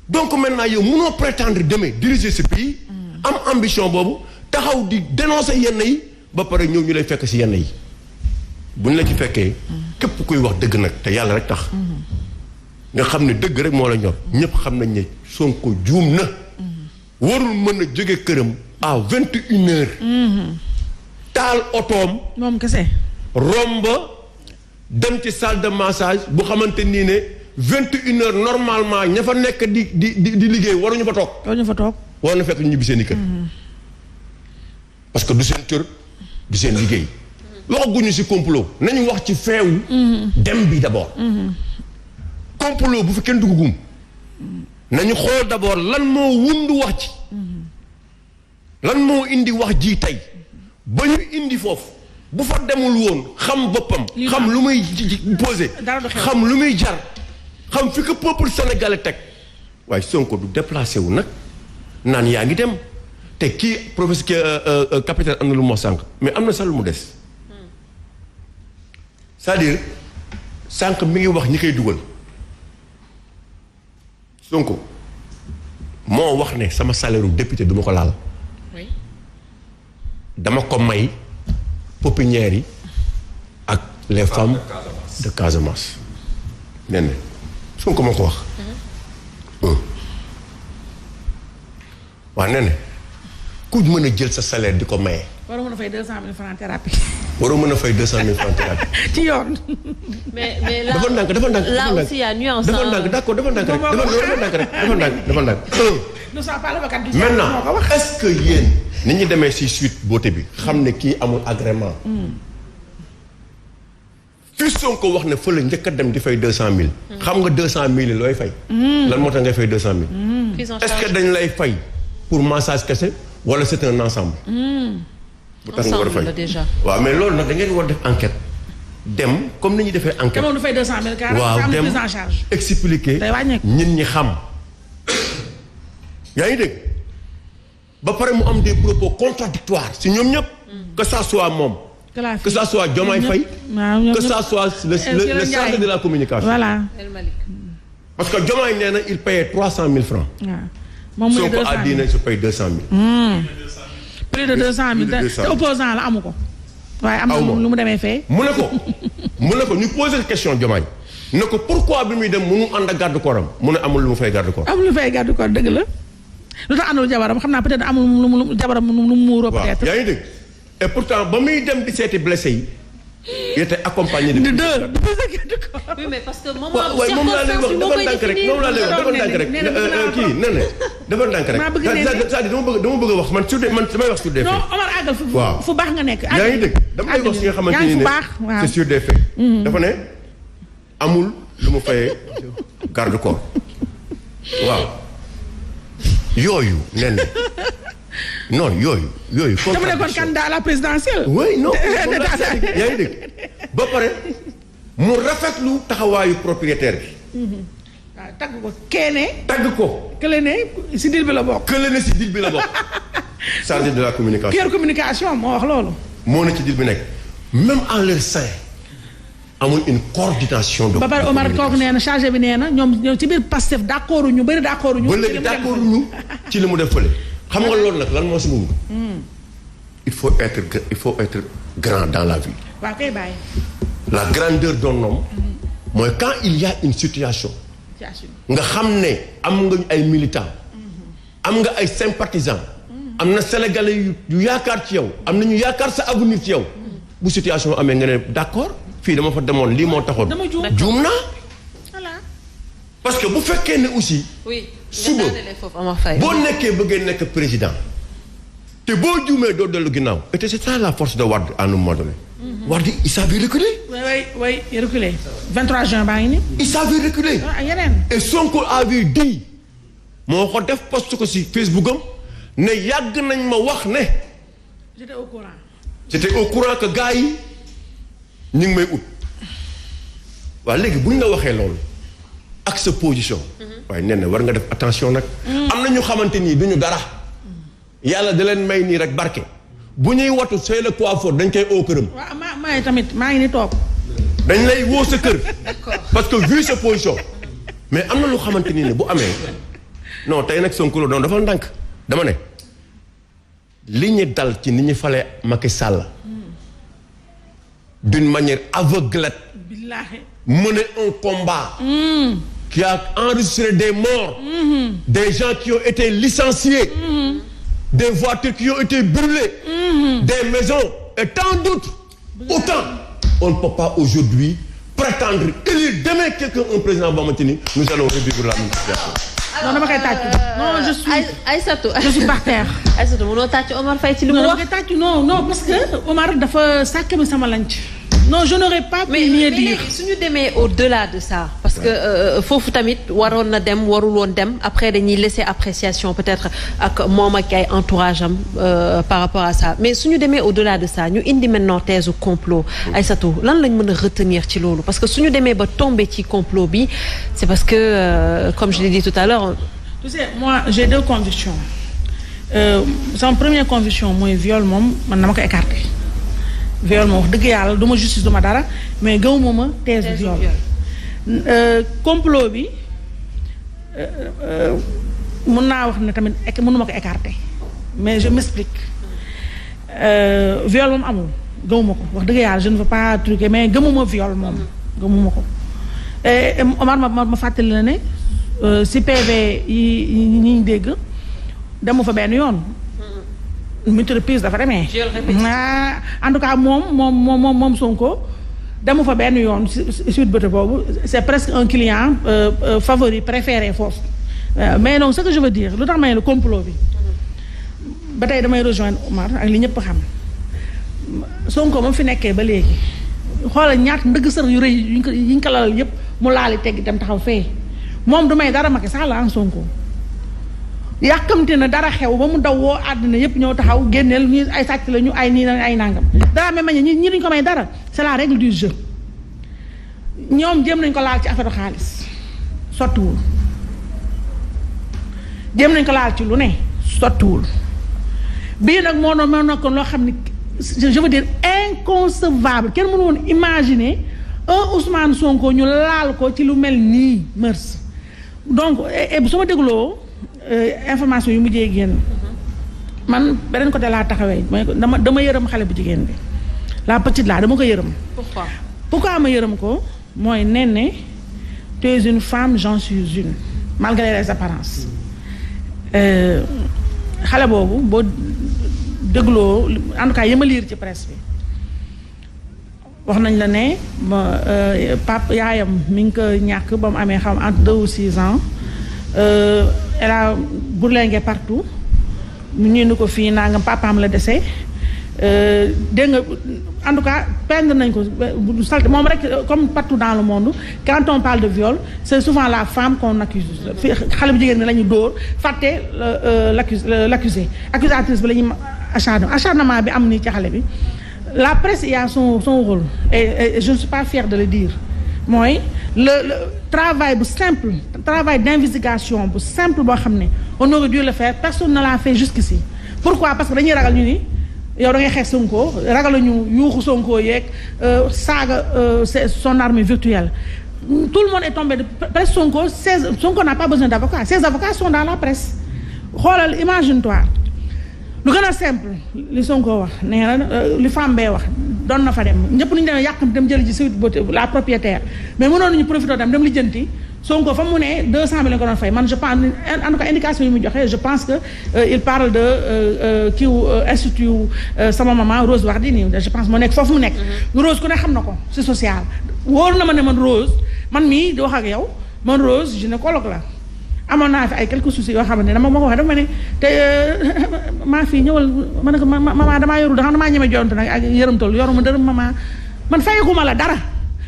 donc maintenant yow mënoo prétendre demain diriger ce pays am ambition boobu taxaw di dénoncer yenn yi ba pare ñëw ñu lay fekk ci yenn yi bu ñu la ci fekkee képp kuy wax dëgg nag te yàlla rek tax nga xam ne dëgg rek moo la ñor ñëpp xam nañ ne Sonko juum na warul mën a jóge këram à 21h taal otoom moom kese romba dem ci salle de massage bu xamante nii ne 21h normalement ña fa nekk di liggéey waruñu fa toog war na fekk ñu ñibbi seen i kër parce que du seen kër du seen liggéey waxaguñu ci complot nañu wax ci feewu dem bi d'abord complot bu fi kenn duggugum nañu xool d'abord lan moo wundu wax ci lan moo indi wax ji tey ba ñu indi foofu bu fa demul woon xam boppam xam lu muy posé xam lu muy jar xam fi ko peuple sénégalais teg waaye Sonko du déplacé wu nag naan yaa ngi dem te kii professeur capitaine am na lu mu wax sànq mais am na sax lu mu des c'est-à-dire sànq mi ngi wax ñi koy dugal Sonko moo wax ne sama salaire u député du ma ko laal dama ko may pépinières yi ak les femmes de Casamance nee na Sonko moo ko wax waaw nee na ku mën a jël sa salaire di ko maye. waroo mën a fay 200 000 francs thérapie. waroo mën a fay 200 000 francs thérapie. ci yoon. mais là dafa ndànk là aussi y a nuance. dafa ndànk d'accord dafa ndànk rek. maintenant est-ce que yéen ni ñu demee ci suite beauté bi xam ne kii amul agrément. fi Sonko wax ne fa la njëkk a dem di fay 200 000. xam nga 200 000 looy fay. lan moo tax ngay fay 200 000. est-ce que dañ lay fay pour massage kese wala c'est un ensemble. bu tax nga war a fay déjà. waaw mais loolu nag da ngeen war def enquête dem comme ni ñuy defee enquête. te moom du fay 200 000 carrément. waaw dem prise en charge. expliquer day wàññeeku ñin ñi xam. yaa ngi dégg ba pare mu am des propos contradictoires si ñoom ñëpp. que ça soit moom. que ça soit Diomaye Faye. que ça soit le centre de la communication. voilà. parce que Diomaye nee na il payait 300 000 francs. waaw moom mu ne 200 000 Sonko a dit ne je paye 200 000. plus de 200 000 te opposant la amu ko. waaye am na lu mu demee fee. mu ne ko ñu poser question Diomaye ne ko pourquoi bi muy dem mënu ànd ak garde corps am mu ne amul lu mu fay garde corps. amul lu fay garde corps dëgg la. lu tax àndul jabaram xam naa peut-être amul lu jabaram lu mu muuroo peut-être. yaa ngi dégg et pourtant ba muy dem di seeti blessé yi. il était accompagné de deux. oui mais parce que moom laa lay wax dafa ndànk rek moom laa lay wax dafa ndànk rek kii nee na dafa ndànk rek. c'est-à-dire dama bëgg a wax man sur des man damay wax sur des faits. non Omar àggal fu baax nga nekk. yaa ngi dégg damay wax si nga xamante ni ne c'est sur des faits. dafa ne amul lu mu fayee garde corps waaw yooyu nee na non yooyu. dama nekkoon candidat à la présidentielle. oui non yaa ngi dégg ba pare mu rafetlu taxawaayu propriétaire bi. waaw tagg ko keene. tagg ko. kële ne si dil bi la bokk. si dil bi la bokk. chargé de la communication. Pierre communication moo wax loolu. moo na ci dil bi nekk même en leur sein amul une coordination de. ba pare Omar kooku nee na chargé bi nee na ñoom ci biir Pastef d'accord ñu bëri d'accord ñu. ba léegi d'accord ñu ci li mu def fële. xam nga loolu nag lan moo si mun. il faut être grand dans la vie. waaw kay bàyyi. la grandeur d'un homme. mooy quand il y a une situation. nga xam ne am nga ay militants. am nga ay sympathisants. am na sénégalais yu yaakaar ci yow am na ñu yaakaar sa avenir ci yow. bu situation amee nga ne d'accord fii dama fa demoon lii moo taxoon. juum naa. voilà. parce que bu fekkee ne aussi. oui suba boo nekkee bëggee nekk président. te boo juumee doo dellu ginnaaw. et c'est ça la force de Wade à un moment donné. Wade il savait reculer. oui reculer. 23 juin baa ngi nii. il savait reculer. yeneen. et Sonko avait dit moo ko def post ko si Facebook am ne yàgg nañ ma wax ne. j'étais au courant. j'étais au courant que gars yi ñu ngi may ut. waaw léegi bu ñu la waxee loolu ak sa position. waaye nee na war nga def attention nag. am na ñu xamante ni du ñu dara. yàlla da leen may nii rek barke. bu ñuy watu c'est le coiffeur dañ koy oo këram. waaw maa tamit maa ngi ni toog. dañ lay woo sa kër. parce que vu sa position. mais am na lu xamante ni ne bu amee. non tey nag Sonko doon dafa ndànk dama ne. li ñu dal ci ni ñu falee Macky Sall. d'une manière aveuglette. mener un combat. qui a enregistré des morts. des gens qui ont été licenciés. des voitures qui ont été brûlées. des maisons et tant d'autres. Autant on ne peut pas aujourd'hui prétendre élire demain quelqu'un un président boo xamante ni nous allons revivre la même situation. non dama koy tàccu. non je suis Aïssatou. je suis par terre. Aïssatou mënoo tàccu Omar Faye ci li mu wax. non dama koy tàccu non parce que Omar dafa sàkk mi sama lanc. non je n'aurais pas pu mieux dire. mais suñu demee au-delà de ça. parce que foofu tamit waroon na dem warul woon dem après dañuy laisser appréciation peut-être ak moom ak ay entourage am par rapport à ça mais suñu demee au-delà de ça ñu indi maintenant thèse au complot. Aïssatou lan lañ mën a retenir ci loolu parce que suñu demee ba tomber ci complot bi c'est parce que comme je l'ai dit tout à l'heure. tu sais moi j'ai deux convictions sama première conviction mooy viol moom man dama ko écarter. viol ma wax dëgg yàlla du ma justice du ma dara mais gëwuma ma thèse viol complot bi mun naa wax ne tamit mënuma ko écarter mais je m'explique viol moom amul gëwuma ko wax dëgg yàlla je ne veux pas truquer mais gëmuma viol moom gëmuma ko Omar ma fàttali la ne si PV yi ñuy dégg demu fa benn yoon multiprise dafa demee. en tout cas moom Sonko demu fa benn yoon suite bëte boobu c'est presque un client favori préféré foofu mais donc ce que je veux dire lu tax may le complot bi ba tey damay rejoindre Omar ak li ñëpp xam Sonko moom fi nekkee ba léegi xoolal ñaat ndëgg sër yu rëy yi ñu ko lalal yëpp mu laali tegg dem taxaw fee moom du may dara Macky Sall an Sonko yàkkamte na dara xew ba mu daw woo àddina yëpp ñëw taxaw génneel ñi ay sàcc la ñu ay nii ay nangam dara même ñi duñ ko may dara c'est la règle du jeu ñoom jéem nañ ko laal ci affaire xaalis sottiwul jéem nañ ko laal ci lu ne sottiwul bii nag moo nekkoon loo xam ne je veux dire inconcevable kenn mënu woon imaginer un Ousmane Sonko ñu laal ko ci lu mel nii mœurs donc su ma dégloo information yu mujjee génn man beneen côté laa taxawee mooy dama yërëm xale bu jigéen bi la petite là dama ko yërëm. pourquoi ma yërëm ko mooy ne tu es une femme j'en suis une malgré les apparences xale boobu boo dégloo en tout cas yi ma liir ci presse bi wax nañ la ne pap yaayam mi ngi ko ñàkk ba mu amee xam entre 2 ou 6 ans. elle a bourlingué partout ñu ni ko fii nangam papaam la dese dégg nga en tout cas peindre nañ ko salte moom rek comme partout dans le monde quand on parle de viol c'est souvent la femme qu'on accuse xale bu jigéen ni la ñu dóor fàtte l'accusé accusatrice bi la ñuy acharnement bi am nii ci xale bi la presse y a son rôle et je ne suis pas fière de le dire mooy le travail bu simple travail d'investigation bu simple boo xam ne on aurait dû le faire personne ne l'a fait jusqu'ici pourquoi parce que dañuy ragal ñu ni yow da ngay xeex Sonko ragaluñu yuuxu Sonko yeeg saaga son arme virtuelle tout le monde est tombé de presse Sonko Sonko n'a pas besoin d'avocats ses avocats sont dans la presse xoolal imagine-toi lu gën a simple li Sonko wax nee na li femme bee wax doon na fa dem ñëpp nañu demee yàq dem jëli ji Sweet Beauté la propriétaire mais mënoon nañu profité dem lijjanti Sonko fa mu ne 200 000 la ko doon fay man je pense en tout cas indication yi mu joxe je pense que il parle de institut sama maman Rose Wardini je pense moo nekk foofu mu nekk. Rose ku ne xam na ko c'est social. wóor na ma ne man Rose man mii di wax ak yow man Rose gynécologue la amoon naa fi ay quelques soucis yoo xamante ne dama ma ko waxee dafa ma ne te maa fii ñëwal ma ne ko maman damaa yoru da xam damaa ñeme jonte nag ak yërëmtal yoruma dërëm maman man fayaguma la dara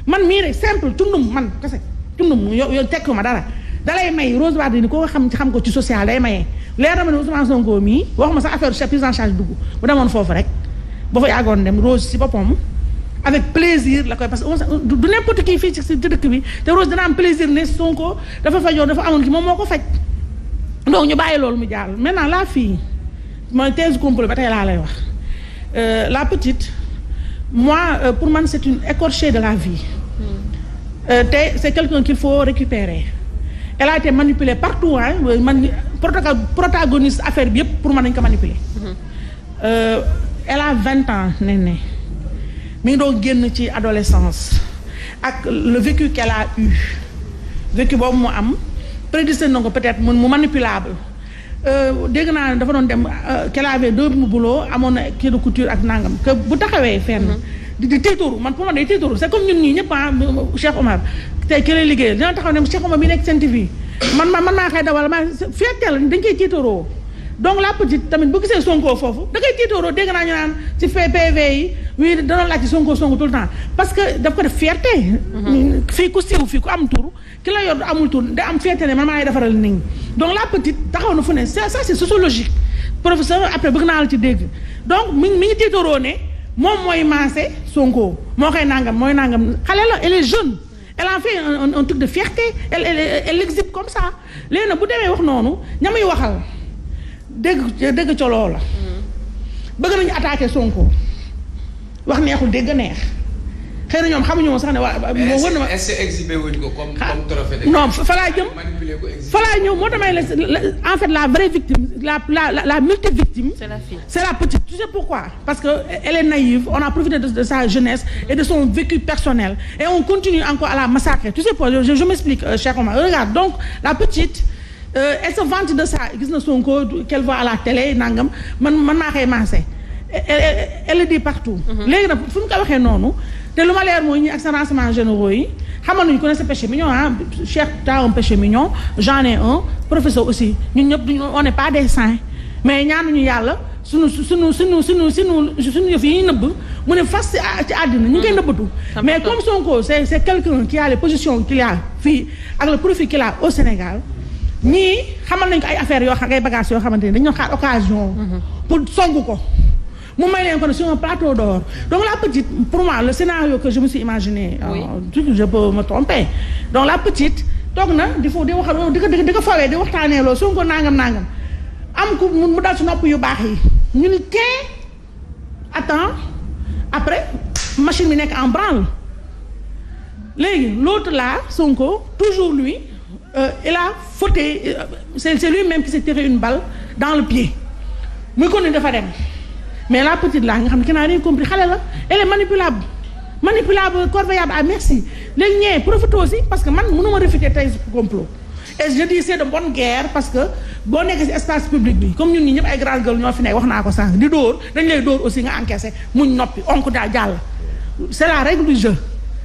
man mii rek simple tundum man kese. tundum yow tekk ma dara dalay may Rose Wardini koo xam ko ci social day mayee leer na ma ne Ousmane Sonko mii waxuma sax affaire prise en charge dugg bu demoon foofu rek ba fa yàggoon dem Rose si boppam avec plaisir la koy parce que du n'importe qui fii ci dëkk bi te Rose dina am plaisir ne Sonko dafa fajoon dafa amoon ki moom moo ko faj donc ñu bàyyi loolu mu jàll maintenant la fille mooy thèse complot ba tey laa lay wax la petite moi pour man c'est une écorchée de la vie c'est quelqu'un qu'il faut récupérer elle a été manipulée partout protagoniste affaire bi yëpp pour man dañ ko manipuler elle a 20 ans ne mi ngi doon génn ci adolescence ak le vécu qu'elle a eu vécu boobu mu am prédestiné na ko peut-être mu manipulable dégg naa ne dafa doon dem qu'elle avait 2 boulots amoon na kii de couture ak nangam que bu taxawee fenn di tiituru man pour man day tiituru c'est comme ñun ñii ñëpp Cheikh Omar tey ki lay liggéeyal dina taxaw ne Cheikh Omar bi nekk Sen TV man maa xëy dawal ma fekkeel dañ koy tiitaroo donc la petite tamit bu gisee Sonko foofu da koy tiitaroo dégg naa ñu naan ci PV yi oui danoon laaj ci Sonko tout le temps parce que daf ko def fierté fii ku siiw fii ku am tur ki la yor amul tur da am fierté ne man maa ngi defaral nit ñi donc la petite taxaw na fu ne ça c'est sociologique professeur après bëgg naa la ci dégg donc mi ngi tiitaroo ne moom mooy maase Sonko moo koy nangam mooy nangam xale la elle est jeune elle a fait un truc de fierté elle exhibe comme ça léegi nag bu demee wax noonu ñamuy waxal dégg ca loola bëgg nañu attaquer Sonko wax neexul dégg neex xëy na ñoom xamuñu woon sax ne waa moo wër na ma est-ce que exhibé wuñ ko comme trophée non fa laa jëm fa laa ñëw moo damay en fait la vraie victime la multi-victime c'est la petite tu sais pourquoi parce que elle est naïve on a profité de sa jeunesse et de son vécu personnel et on continue encore à la massacrer tu sais pourquoi je m'explique cher Omar regarde donc la petite elle se vante de ça gis na Sonko qu'elle voit à la télé nangam man maa koy maase elle le dit partout léegi nag fu ñu ko waxee noonu te lu ma leer mooy ñi ak sa renseignements généraux yi xamoon nañu ko ne c'est péché mignon Cheikh t'as un péché mignon j'en ai un professeur aussi ñun ñëpp on n'est pas des saints mais ñaanuñu yàlla suñu yëf yi ñuy nëbb mu ne fas ci àddina ñu ngi koy nëbbatu mais comme Sonko c'est quelqu'un qui a les positions qu'il a fii ak le profil qu'il a au Sénégal ñii xamal nañ ko ay affaires yoo xam ngay bagages yoo xamante ne dañu xaar occasion pour songu ko mu may leen ko ne sur un plateau d'or donc la petite pour moi le scénario que je me suis imaginé je peux me tromper donc la petite toog na di wax di ko fawee di waxtaanee loolu Sonko nangam am ku mu dal ci nopp yu baax yi ñu ni kee attends après machine bi nekk en branle léegi l'autre là Sonko toujours lui il a fauté c'est lui-même qui s'est tiré une balle dans le pied muy kon ni dafa dem mais la petite là nga xam ne kenn n'a rien compris xale la elle est manipulable corvéable à merci léegi ñee profité aussi parce que man mënuma réfuter tey complot et je dis c'est de bonne guerre parce que boo nekkee ci espace public bi comme ñun ñi ñëpp ay grande gueule ñoo fi nekk wax naa ko sànq di dóor dañ lay dóor aussi nga encaissé muñ noppi onk daa jàll c'est la règle du jeu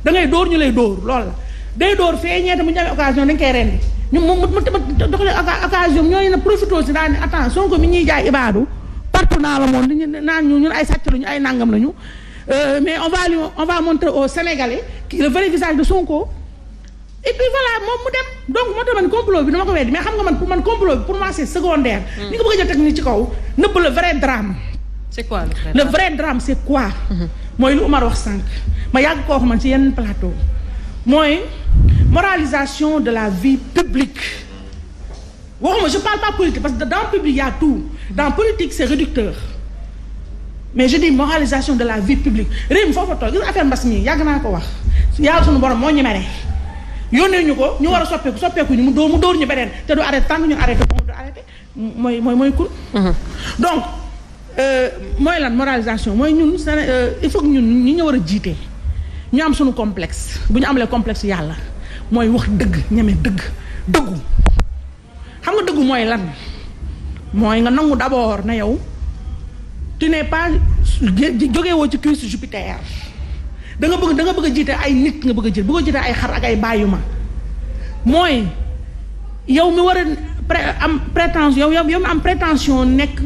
da ngay dóor ñu lay dóor loolu la day dóor fee ñeete mu ñu amee occasion dañ koy rendi ñu mu doxalee occasion ñooñu ne profité aussi daal ne attention Sonko mi ñuy jaay ibaadu partout dans le monde naan ñun ay sàcc lañu ay nangam lañu mais on va montrer aux Sénégalais le vrai visage de Sonko et puis voilà moom mu dem donc moo tax man complot bi dama ko weddi mais xam nga man complot bi pour moi c'est secondaire. ni nga bëgg a jël teg ni ci kaw nëbb le vrai drame. c'est quoi le vrai drame c'est quoi. mooy lu Umar wax sànq ma yàgg koo xam man ci yenn plateau mooy moralisation de la vie publique. waxuma je parle pas politique parce que dans le public il y a tout dans politique c'est réducteur mais je dis moralisation de la vie publique réew mi foofa toog gis affaire mbas mi yàgg naa ko wax yàlla suñu borom moo ñu mere yónnee ñu ko ñu war a soppeeku ñu mu dóor ñu beneen te du arrêté tant que ñu arrêté moom du arrêté mooy kun donc mooy lan moralisation mooy ñun il faut que ñun ñi ñu war a jiite ñu am suñu complexe bu ñu amalee complexe yàlla mooy wax dëgg ñeme dëggu xam nga dëggu mooy lan mooy nga nangu d'abord na yow tu n'es pas jógewoo ci cuisse Jupiter da nga bëgg a jiite ay nit nga bëgg a jiite ay xar ak ay bàyyuma mooy yow mi war a am prétention yow mi am prétention nekk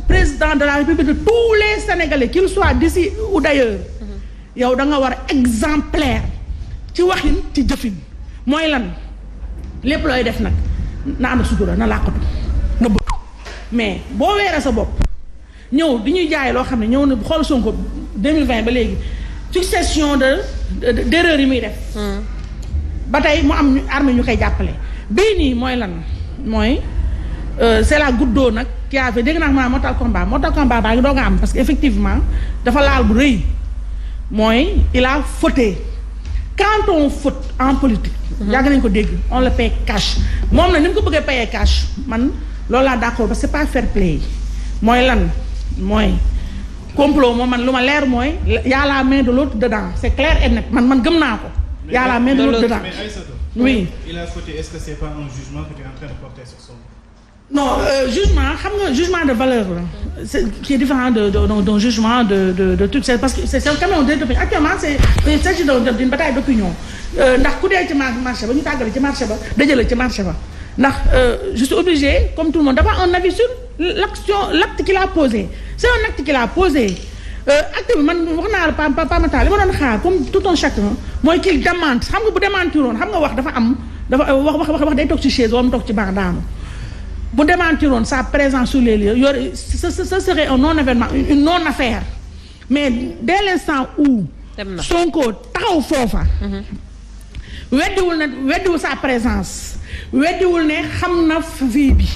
président de la République de tous les Sénégalais qu'ils soient d'ici ou d'ailleurs yow da nga war a exemplaire ci waxin ci jëfin mooy lan lépp looy def nag na am sutura na làqatu na bëgg mais boo weeree sa bopp ñëw di ñuy jaay loo xam ne ñëw na xool Sonko 2020 ba léegi succession d'erreurs yi muy def ba tey mu am armée ñu koy jàppale bii nii mooy lan mooy c'est la goutte d'eau nag qui a fait dégg naa ma Mortal Kombat baa ngi doog a am parce que effectivement dafa laal bu rëy mooy il a fauté quand on faute en politique yàgg nañ ko dégg on le paye cash moom na ni mu ko bëggee payer cash man loolu laa d'accord parce que c'est pas fair play mooy lan mooy complot moom man lu ma leer mooy y a la main de l'autre dedans c'est clair et net man gëm naa ko y a la main de l'autre dedans. Mais Aïssatou, oui il a fauté, est-ce que c'est pas un jugement que tu es en train de porter sur son non jugement xam nga jugement de valeur la c'est qui est différent d'un jugement de tout c'est parce que c'est quand même un délit d'opinion actuellement il s'agit d'une bataille d'opinion ndax ku dee ci marché ba ñu tàggale ci marché ba dajale ci marché ba ndax je suis obligé comme tout le monde d'avoir un avis sur l'acte qu'il a posé c'est un acte qu'il a posé acte bi man wax naa la Pa Matar li ma doon xaar comme tout un chacun mooy qu'il démente xam nga bu démentiroon xam nga wax dafa wax day toog ci chaise wala mu toog ci banc daanu bu démentiroon sa présence sur les lieux ce serait un non-événement une non-affaire mais dès l'instant où Sonko taxaw foofa weddiwul sa présence weddiwul ne xam na vie bi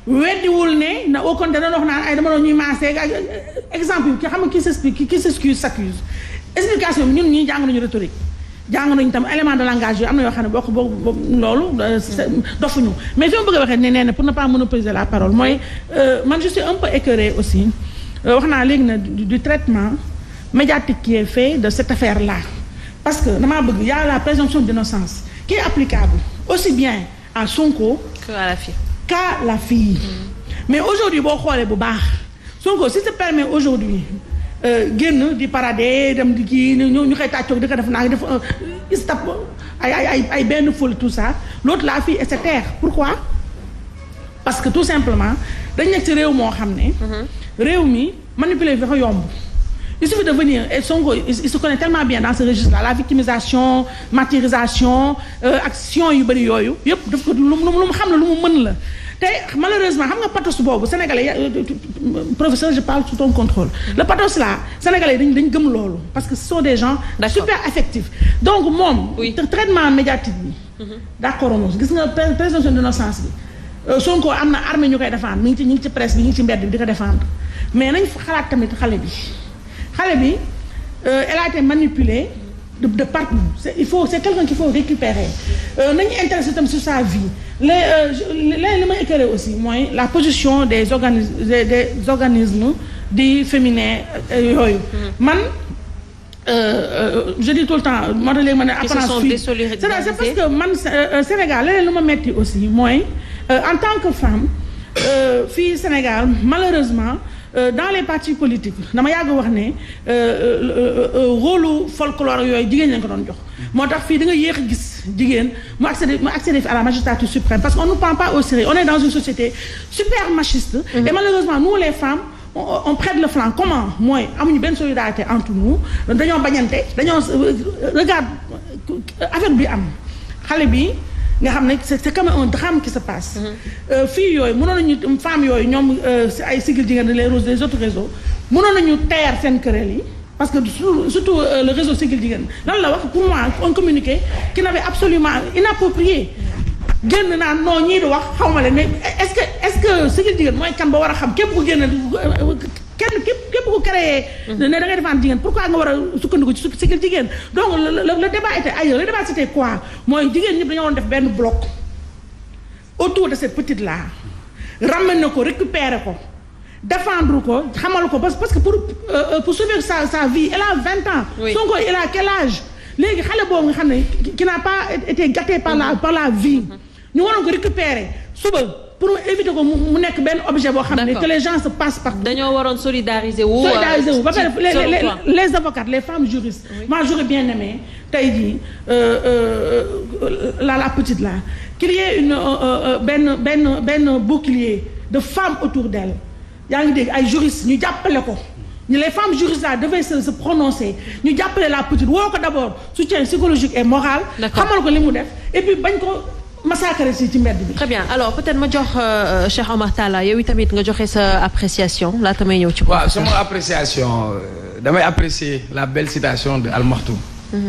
weddiwul ne na au contraire dana wax naan ay dama doon ñuy maasee exemple yi ki xam nga qui s'explique qui s'excuse s'accuse explication bi ñun ñii jàng nañu rhétorique jàng nañu tam élément de langage yooyu am na yoo xam ne boo loolu dofuñu mais fi ma bëgg a waxee nee na pour ne pas monopoliser la parole mooy man je suis un peu écœurée aussi wax naa léegi na du traitement médiatique qui est fait de cette affaire là parce que damaa bëgg y a la présomption d'innocence qui est applicable aussi bien à Sonko qu'à la fille mais aujourd'hui boo xoolee bu baax Sonko si te permet aujourd'hui génn di parader dem di kii ñu koy tàccoog di ko def naa def istap ay benn foule tout ça l'autre la fille et se taire pourquoi parce que tout simplement dañ nekk ci réew moo xam ne réew mi manipuler dafa yomb il suffit de venir et Sonko il se connaît tellement bien dans ce registre là la victimisation martyrisation action yu bëri yooyu yëpp daf ko lu mu xam ne lu mu mën la te malheureusement xam nga pathos boobu sénégalais professeur je parle sous ton contrôle le pathos là sénégalais dañ gëm loolu parce que ce sont des gens super affectifs donc moom traitement médiatique bi d'accord moom gis nga présomption d'innocence bi Sonko am na armée ñu koy défendre ñu ngi ci presse bi ñu ngi ci mbedd bi di ko défendre mais nañ xalaat tamit xale bi elle a été manipulée de partout c'est quelqu'un qu'il faut récupérer nañu intéressé tam sur sa vie li ma éclairé aussi mooy la position des organismes dits féminins yooyu man je dis tout le temps moo tax léegi ma ne apparence fii c'est parce que man Sénégal leneen lu ma metti aussi mooy en tant que femme fii Sénégal malheureusement dans les partis politiques dama yàgg wax ne rôle folklore yooyu jigéen lañ ko doon jox moo tax fii da nga yéex a gis jigéen mu accéder à la magistrature suprême parce qu'on ne nous prend pas au sérieux on est dans une société super machiste et malheureusement nous les femmes on prête le flanc comment mooy amuñu benn solidarité entre nous dañoo bañante dañoo regarde affaire bi am xale bi nga xam ne c'est comme un drame qui se passe fii yooyu mënoon nañu femmes yooyu ñoom ay sigil jigéen les autres réseaux mënoon nañu teer seen querelle yi parce que surtout le réseau sigil jigéen lan la wax pour moi un communiqué qui n'avait absolument inapproprié génn naa non ñii di wax xaw ma leen mais est-ce que sigil jigéen mooy kan ba war a xam képp ku génn képp ku créé ne da ngay défendre jigéen pourquoi nga war a sukkandiku ci sigil jigéen donc le débat était ailleurs. Le débat c'était quoi mooy jigéen ñëpp dañoo waroon def benn bloc autour de cette petite là ramener ko récupérer ko défendre ko xamal ko parce que pour sauver sa vie elle a 20 ans. Sonko il a quel âge léegi xale boobu nga xam ne qui n'a pas été gâté par la vie ñu waroon ko récupérer suba pour éviter ko mu nekk benn objet boo xam ne que les gens se passent par dañoo waroon solidariser wu ba pare les avocates les femmes juristes moi j'aurais bien aimé tey jii la petite là qu'il y ait benn bouclier de femmes autour d'elle yaa ngi dégg ay juristes ñu jàppale ko les femmes juristes là devaient se prononcer ñu jàppale la petite woo ko d'abord soutien psychologique et moral xamal ko li mu def et puis bañ ko massacrer ci mbedd bi. Très bien alors peut-être ma jox Cheikh Omar Talla yow tamit nga joxe sa appréciation laata may ñëw ci. waaw sama appréciation damay apprécier la belle citation de Al Maktoum.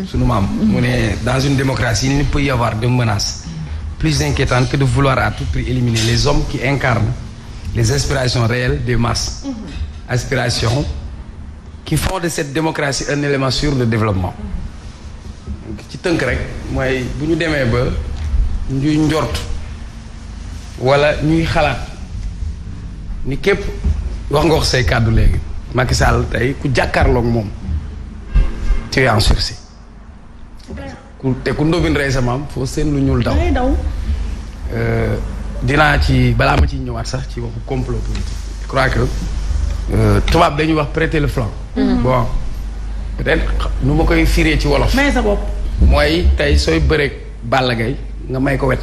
sunu maam. mu ne dans une démocratie il ne peut y avoir de menace plus inquiétante que de vouloir à tout prix éliminer les hommes qui incarnent les aspirations réelles des masses. Aspirations qui font de cette démocratie un élément sûr de développement. ci tënk rek mooy bu ñu demee ba. ñuy njort wala ñuy xalaat ni képp wax nga wax say kàddu léegi Macky Sall tey ku jàkkaarloog moom tu es en sursis ku ndóbin rey sa maam foo seen lu ñuul daw dinaa ci balaa ma ciy ñëwaat sax ci waxu complot politique je crois que tubaab dañuy wax prêter le flanc bon peut-être nu ma koy firee ci wolof may sa bopp mooy tey sooy bëreeg Balla Gaye nga may ko wet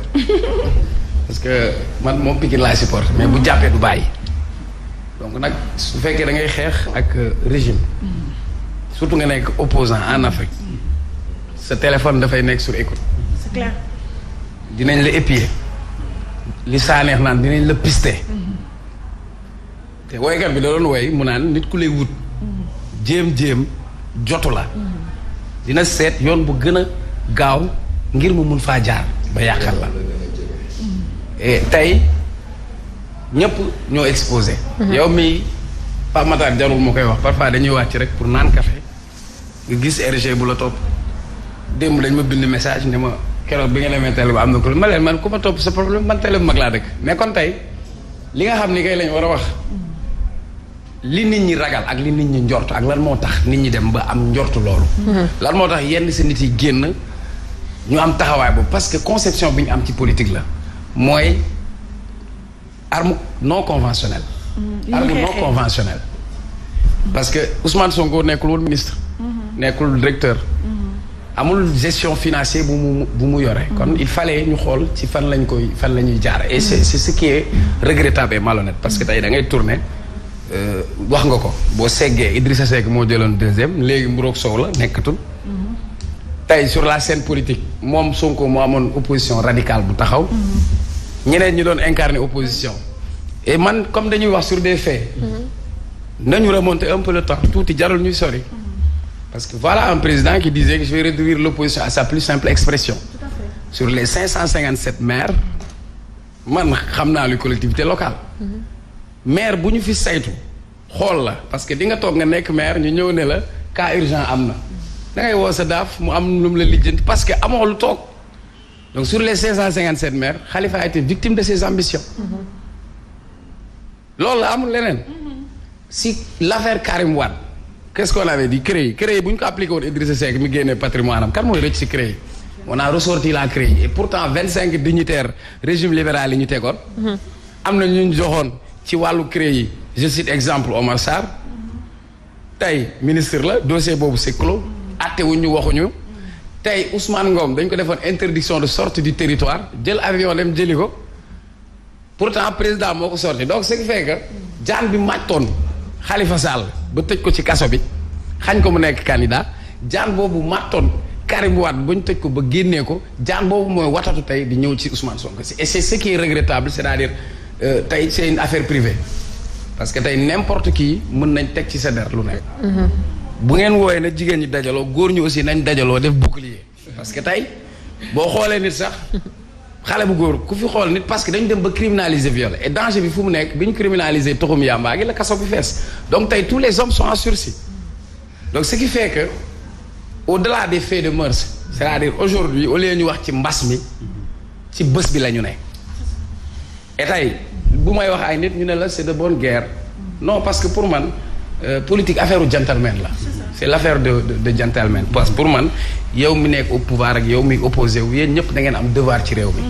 parce que man moom Pikine laay support mais bu jàppee du bàyyi donc nag su fekkee da ngay xeex ak régime surtout nga nekk opposant en Afrique sa téléphone dafay nekk sur écoute. C'est clair. dinañ la épier li saaneex naan dinañ la pister te woykat bi da doon woy mu naan nit ku lay wut jéem jotu la dina seet yoon bu gën a gaaw ngir mu mun faa jaar ba yàqal la et tey ñëpp ñoo exposé yow mi Pape Matar jarul moo koy wax parfois dañuy wàcc rek pour naan café nga gis RG bu la topp démb dañ ma bind message ne ma keroog bi nga demee télé ba am na ko ma leen man ku ma topp sa problème man télé bu mag laa dëkk mais kon tey li nga xam ni kay lañ war a wax li nit ñi ragal ak li nit ñi njort ak lan moo tax nit ñi dem ba am njort loolu lan moo tax yenn si nit yi génn ñu am taxawaay boobu parce que conception bi ñu am ci politique la mooy arme non conventionnelle. arme non conventionnelle. parce que Ousmane Sonko nekkul woon ministre. nekkul directeur. amul gestion financière bu mu yore. kon il fallait ñu xool ci fan la ñuy jaar et c'est ce qui est regrettable et malhonnête parce que tey da ngay tourner wax nga ko boo seggee Idrissa Seck moo jëloon deuxième léegi mburoog soow la nekkatul. tey sur la scène politique moom Sonko moo amoon opposition radicale bu taxaw ñeneen ñi doon incarner opposition et man comme dañuy wax sur des faits nañu remonter un peu le temps tuuti jarul ñuy sori parce que voilà un président qui disait que je vais réduire l'opposition à sa plus simple expression. Tout à fait. Sur les 557 maires man xam naa lu collectivité locale maire bu ñu fi saytu xool la parce que di nga toog nga nekk maire ñu ñëw ne la cas urgent am na da ngay woo sa daaf mu am lu mu la lijjanti parce que amoo lu toog donc sur les 557 maires Khalifa a été victime de ses ambitions loolu la amul leneen si l'affaire Karim Wade qu'est-ce qu'on avait dit CREI bu ñu ko appliqué woon Idrissa Seck mi génnee patrimoine am kan mooy rëcc si CREI on a ressorti la CREI et pourtant 25 dignitaires régime libéral yi ñu tegoon am na ñu joxoon ci wàllu CREI je cite exemple Omar Sarr tey ministre la dossier boobu c'est clos atte wuñ ñu waxuñu tey Ousmane Ngom dañ ko defoon interdiction de sortie du territoire jël avion dem jëli ko pourtant président moo ko sorti donc ce qui fait que jaan bi màctoon Khalifa Sall ba tëj ko ci kaso bi xañ ko mu nekk candidat jaan boobu màttoon Karim Wade ba ñu tëj ko ba génnee ko jaan boobu mooy watatu tey di ñëw ci Ousmane Sonko et c'est ce qui est regrettable c'est-à-dire tey c'est une affaire privée parce que tey n'importe qui mën nañ teg ci sa der lu nekk bu ngeen wooyee na jigéen ñi dajaloo góor ñu aussi nañ dajaloo def bouclier parce que tey boo xoolee nit sax xale bu góor ku fi xool nit parce que dañu dem ba criminaliser viol et danger bi fu mu nekk bi ñu criminaliser toxum yàmbaa gi la kaso bi fees donc tey tous les hommes sont en sursis donc ce qui fait que au-delà des faits de mœurs c'est-à-dire aujourd'hui au lieu ñu wax ci mbas mi ci bés bi la ñu ne et tey bu may wax ay nit ñu ne la c'est de bonne guerre non parce que pour man politique affaire u gentleman la c'est l'affaire de gentleman parce que pour man yow mi nekk au pouvoir ak yow mi opposé wu yéen ñëpp da ngeen am devoir ci réew mi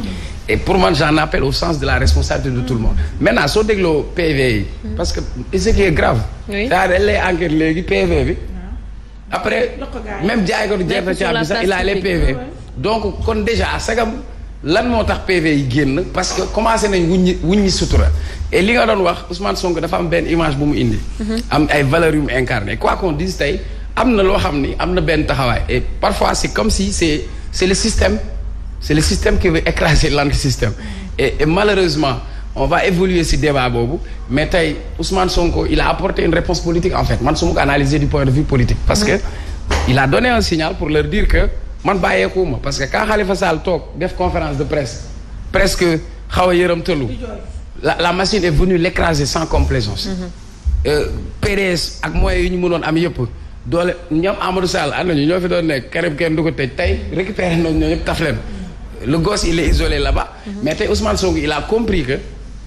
et pour man j'en appelle au sens de la responsabilité de tout le monde maintenant soo dégloo PV yi parce que ce qui est grave c'est-à-dire dañ lay enquête léegi PV bi après même jaay ko du gerte caab bi sax il a les PV donc kon déjà sagam lan moo tax PV yi génn parce que commencé nañ wuññi sutura et li nga doon wax Ousmane Sonko dafa am benn image bu mu indi am ay valeurs yu mu incarné quoi qu'on dise tey am na loo xam ni am na benn taxawaay et parfois c'est comme si c'est le système qui veut écraser l'antisystème et malheureusement on va évoluer ci débat boobu mais tey Ousmane Sonko il a apporté une réponse politique en fait man su ma ko analyser du point de vue politique parce que il a donné un signal pour leur dire que man bàyyeekuwuma parce que quand Khalifa Sall toog def conférence de presse presque xaw a yërëm tëlu la machine est venue l'écraser sans complaisance PDS ak moyens yu ñu mënoon am yëpp doole ñoom Amadou Sall ànd nañu ñoo fi doon nekk Karim kenn du ko tëj tey récupéré nañ ñoo ñëpp taf leen le gosse il est isolé là-bas mais tey Ousmane Sonko il a compris que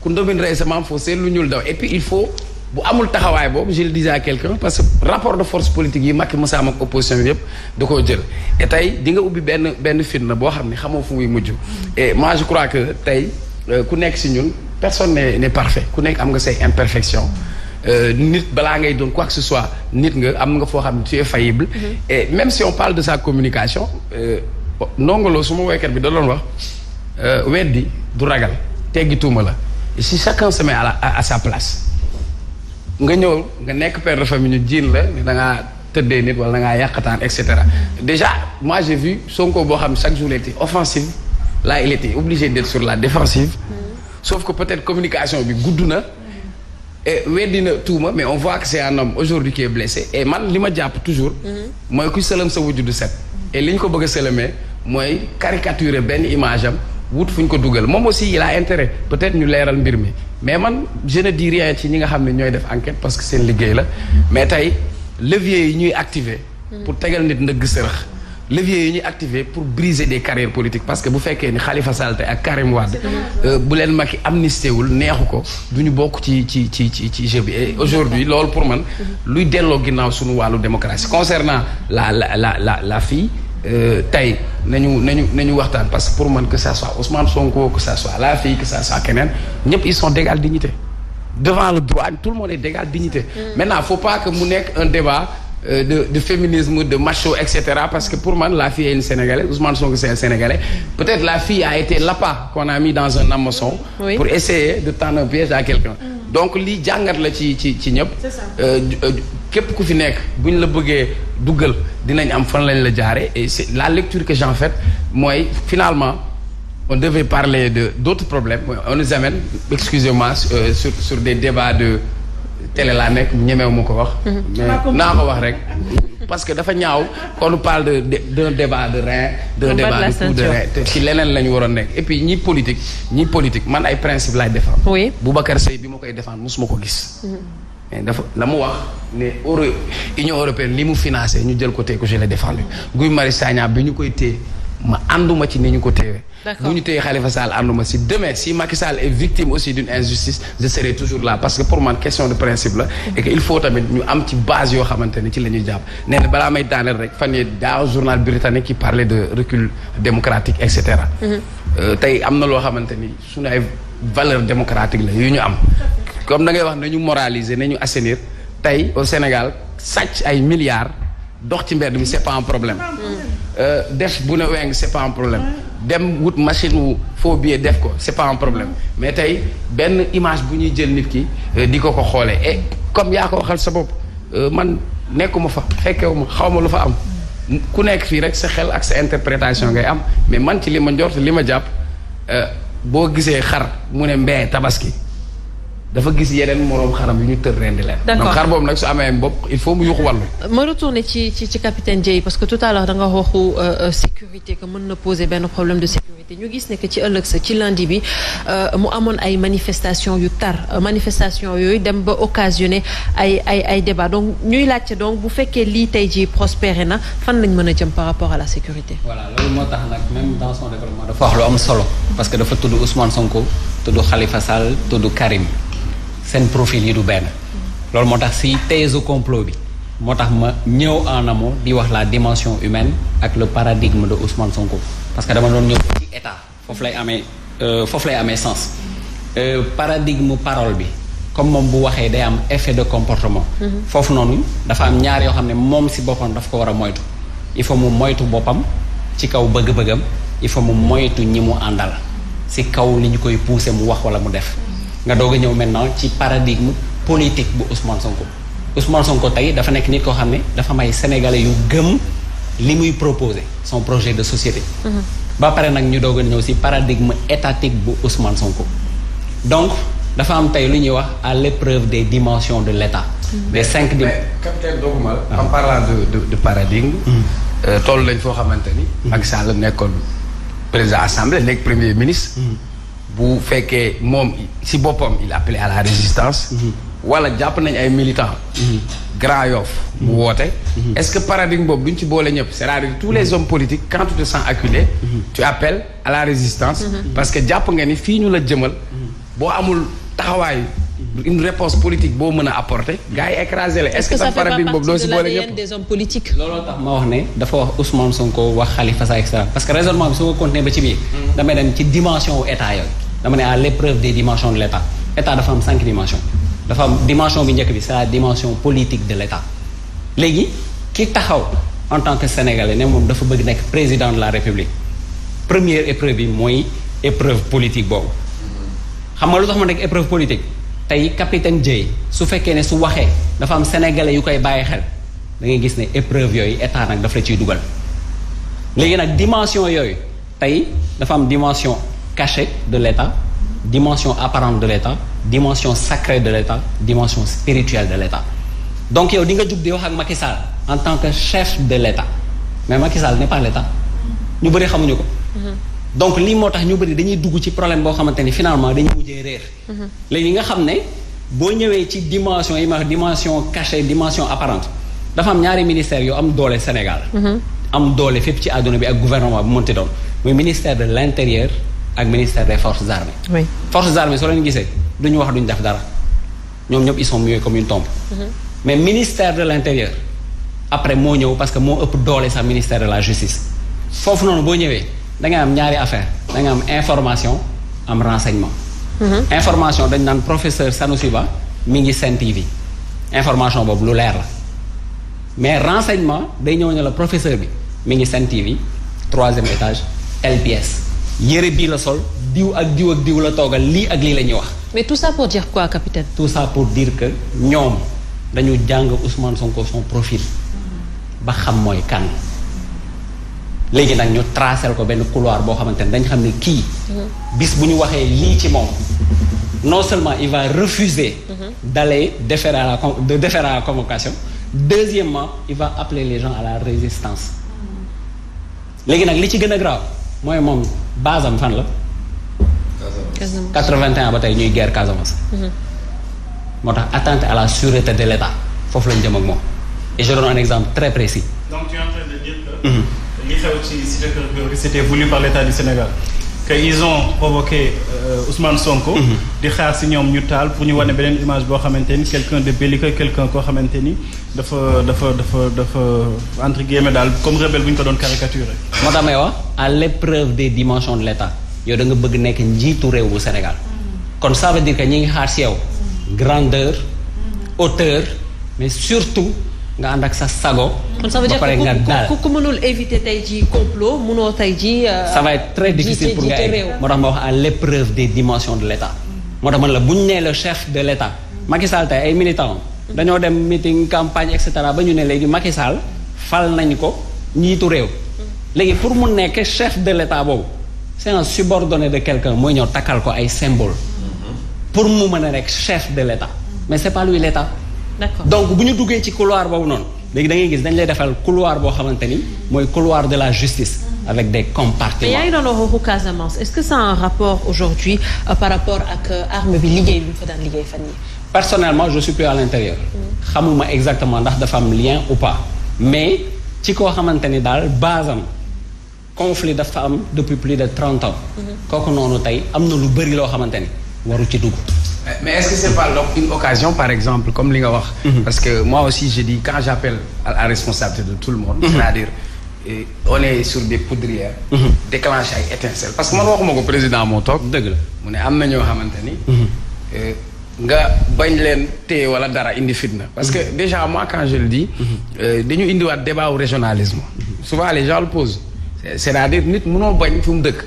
ku ndóbin rey sa maam foo seen lu ñuul daw et puis il faut bu amul taxawaay boobu je le disais à quelqu'un parce que rapport de force politique yi Macky Moussa ak opposition bi yëpp da koo jël et tey di nga ubbi benn fitna boo xam ne xamoo fu muy mujj et moi je crois que tey ku nekk si ñun personne n'est parfait ku nekk am nga say imperfections nit balaa ngay doon quoi que ce soit nit nga am nga foo xam ne tu es faillible et même si on parle de sa communication ndongoloo su ma woykat bi da doon wax weddi du ragal teggi tuuma la et si chacun se met à sa place nga ñëw nga nekk père de famille ñu jiin la ne da ngaa tëddee nit wala da ngaa yàqataan et cetera déjà moi j'ai vu Sonko boo xam ne chaque jour il était offensif là il était obligé d'être sur la défensive sauf que peut-être communication bi gudd na et weddi na tuuma mais on voit que c'est un homme aujourd'hui qui est blessé et man li ma jàpp toujours mooy ku sëlëm sa wujju du set et li ñu ko bëgg a sëlëmee mooy caricaturer benn image am wut fu ñu ko dugal moom aussi il a intérêt peut-être ñu leeral mbir mi mais man je ne dis rien ci ñi nga xam ne ñooy def enquête parce que seen liggéey la mais tey levier yi ñuy activer pour tegal nit ndëgg sërëx levier yi ñuy activer pour briser des carrières politiques parce que bu fekkee ni Khalifa Sall ak Karim Wade bu leen Macky amnisté wul neexu ko du ñu bokk ci jeu bi et aujourd'hui loolu pour man luy delloo ginnaaw suñu wàllu démocratie concernant la fille tey nañu waxtaan parce que pour man que ça soit Ousmane Sonko que ça soit la fille que ça soit keneen ñëpp ils sont d'égale dignité devant le droit tout le monde est d'égale dignité maintenant faut pas que mu nekk un débat de féminisme de macho etc parce que pour man la fille est une Sénégalaise Ousmane Sonko c'est un Sénégalais peut-être la fille a été l'appât qu'on a mis dans un hameçon pour essayer de tendre un piège à quelqu'un donc lii jàngat la ci ñëpp képp ku fi nekk bu ñu la bëggee duggal dinañ am fan lañ la jaare et c'est la lecture que j'en fais mooy finalement on devait parler d'autres problèmes on nous amène excusez-moi sur des débats de télé laa nekk ñemewu ma ko wax mais naa ko wax rek parce que dafa ñaaw quand on parle d'un débat de rein d'un débat de coup de rein te ci leneen la ñu waroon nekk et puis ñi politique man ay principe laay défendre Boubacar Seye bi ma koy défendre mosuma ko gis mais dafa la mu wax ne Union européenne li mu financé ñu jël ko téye ko je l'ai défendu Guy Marius Sagna bi ñu koy téye ma ànduma ci ni ñu ko téye bu ñu téye Khalifa Sall ànduma si demain si Macky Sall est victime aussi d'une injustice je serai toujours là parce que pour man question de principe la et que il faut tamit ñu am ci base yoo xamante ne ci la ñuy jàpp nee na balaa may daaneel rek fan yii daa journal britannique qui parlait de recul démocratique et cetera tey am na loo xamante ni suñu ay valeur démocratique la yu ñu am comme da ngay wax nañu moraliser nañu assainir tey au Sénégal sàcc ay milliards dox ci mbedd mi c'est pas un problème def bu ne weng c'est pas un problème dem wut machine wu faux billet def ko c'est pas un problème mais tey benn image bu ñuy jël nit ki di ko xoolee et comme yaa ko waxal sa bopp man nekkuma fa fekkewuma xawma lu fa am ku nekk fii rek sa xel ak sa interprétation ngay am mais man ci li ma njort li ma jàpp boo gisee xar mu ne mbee tabaski dafa gis yeneen moroom xaram yu ñu tër rendi leen. d'accord donc xar boobu nag su amee bopp il faut mu yuxu wàllu. ma retourné ci capitaine Dièye parce que tout à l'heure da nga waxu sécurité que mën na poser benn problème de sécurité ñu gis ne que ci ëllëg sa ci lundi bi mu amoon ay manifestations yu tar manifestation yooyu dem ba occasionné ay débat donc ñuy laajte donc bu fekkee lii tey jii prospéré na fan lañ mën a jëm par rapport à la sécurité. voilà loolu moo tax nag même dans son développement dafa wax lu am solo parce que dafa tudd Ousmane Sonko tudd Khalifa Sall tudd Karim. seen profil yi du benn loolu moo tax si thèse complot bi moo tax ma ñëw en amont di wax la dimension humaine ak le paradigme de Ousmane Sonko parce que dama doon ñëw ci état foofu lay amee sens paradigme parole bi comme moom bu waxee day am effet de comportement foofu noonu dafa am ñaar yoo xam ne moom si boppam daf ko war a moytu il faut mu moytu boppam ci kaw bëgg-bëggam il faut mu moytu ñi mu àndal si kaw li ñu koy pousser mu wax wala mu def nga doog a ñëw maintenant ci paradigme politique bu Ousmane Sonko tey dafa nekk nit koo xam ne dafa may sénégalais yu gëm li muy proposer son projet de société. ba pare nag ñu doog a ñëw ci paradigme étatique bu Ousmane Sonko. donc dafa am tey lu ñuy wax à l'épreuve des dimensions de l'État. des 5 dimensions. capitaine Dogumal en parlant de paradigme. toll lañ foo xamante ni. Macky Sall nekkoon président assemblée nekk premier ministre. bu fekkee moom si boppam il appelé à la résistance. wala jàpp nañ ay militants. Grand Yoff mu woote. est-ce que paradigme boobu duñ ci boole ñëpp c'est-à-dire tous les hommes politiques quand tu te sens acculé. tu appelles à la résistance. parce que jàpp nga ni fii ñu la jëmal. boo amul taxawaay une réponse politique boo mën a apporter. gars yi écrasé la est-ce que ça paradigme boobu doo si boole ñëpp des hommes politiques. looloo tax ma wax ne dafa wax Ousmane Sonko wax Khalifa Sall et cetera parce que raisonnement bi su ma continuer ba ci biir. damay dem ci dimension wu état yooyu. dama ne à l'épreuve des dimensions de l'état état dafa am 5 dimensions dafa am dimension bi njëkk bi c'est la dimension politique de l'état léegi ki taxaw en tant que sénégalais ne moom dafa bëgg nekk président de la république première épreuve bi mooy épreuve politique boobu xam nga lu tax ma nekk épreuve politique tey capitaine Dièye su fekkee ne su waxee dafa am sénégalais yu koy bàyyi xel da ngay gis ne épreuve yooyu état nag daf la ciy dugal léegi nag dimension yooyu tey dafa am dimension cachée de l'État, dimension apparente de l'État, dimension sacrée de l'État, dimension spirituelle de l'État. Donc yow di nga jug di wax ak Macky Sall en tant que chef de l'État mais Macky Sall n'est pas l'État ñu bëri xamuñu ko. donc lii moo tax ñu bëri dañuy dugg ci problème boo xamante ni finalement dañuy mujjee réer. léegi nga xam ne boo ñëwee ci dimension yi ma dimension cachée dimension apparente dafa am ñaari ministères yu am doole Sénégal. am doole fépp ci àdduna bi ak gouvernement bu mënti doon muy ministère de l'intérieur. ak ministère des forces armées. oui forces armées soo leen gisee duñu wax duñu def dara ñoom ñëpp ils sont muets comme une tombe. mais ministère de l'intérieur après moo ñëw parce que moo ëpp doole sax ministère de la justice. foofu noonu boo ñëwee da ngay am ñaari affaire da ngay am information am renseignement. information dañ naan professeur Sanoussi Ba mi ngi Sen TV information boobu lu leer la mais renseignement day ñëw ne la professeur bi mi ngi Sen TV 3e étage LPS. yére bii la sol diw ak diw ak diw la toogal lii ak lii la ñuy wax. mais tout ça pour dire quoi capitaine. tout ça pour dire que ñoom dañu jàng Ousmane Sonko son profil ba xam mooy kan léegi nag ñu tracé ko benn couloir boo xamante ne dañ xam ne kii. bis bu ñu waxee lii ci moom non seulement il va refuser. d'aller déférer à la convocation. deuxièmement il va appeler les gens à la résistance léegi nag li ci gën a grave mooy moom. base am fan la. Casamance 81 ba tey ñuy guerre Casamance. moo tax atteinte à la sûreté de l'État foofu lañ jëm ak moom. et je donne un exemple très précis. donc tu es en train de dire que. li xew ci cité Keur Gorgui c'était voulu par l'État du Sénégal. que ils ont provoqué Ousmane Sonko. di xaar si ñoom ñu taal pour ñu wane beneen image boo xamante ni quelqu'un de belliqueux quelqu'un koo xamante ni dafa entre guillemets daal comme rebelle bu ñu ko doon caricaturer. moo tax may wax à l'épreuve des dimensions de l'État yow da nga bëgg nekk njiitu réew bu Sénégal kon ça veut dire que ñi ngi xaar si yow grandeur hauteur mais surtout nga ànd ak sa sago. kon ça veut dire que ku mënul éviter tey jii complot mënoo tey jii. ça va être très difficile pour nga egg moo tax ma wax à l'épreuve des dimensions de l'État. moo tax man la bu ñu nee le chef de l'État Macky Sall tey ay militants dañoo dem meeting campagne et cetera ba ñu ne léegi Macky Sall fal nañ ko njiitu réew. léegi pour mu nekk chef de l'État boobu c'est un subordonné de quelqu'un mooy ñëw takkal ko ay symbole pour mu mën a nekk chef de l'État mais c'est pas lui l'État. D'accord. Donc bu ñu duggee ci couloir boobu noonu léegi da ngay gis dañ lay defal couloir boo xamante ni mooy couloir de la justice avec des compartiments. mais yaa ngi doon wax waxu Casamance est-ce que ça a un rapport aujourd'hui par rapport ak arme bi liggéey bi ñu fa daan liggéey fan yi. Personnellement je suis plus à l'intérieur. xamuma exactement ndax dafa am lien ou pas mais ci koo xamante ni daal base am conflit dafa am depuis plus de 30 ans. kooku noonu tey am na lu bëri loo xamante ni waru ci dugg. Mais est-ce que c'est pas une occasion par exemple comme li nga wax. Parce que moi aussi je dis quand j'appelle à la responsabilité de tout le monde. C'est-à-dire on est sur des poudrières. déclencher ay étincelles parce que man waxuma ko président moo toog. dëgg la mu ne am na ñoo xamante ni. nga bañ leen téye wala dara indi fitna. parce que déjà moi quand je le dis. dañu indiwaat débat au régionalisme. souvent les gens le posent. c'est-à-dire nit mënoo bañ fu mu dëkk.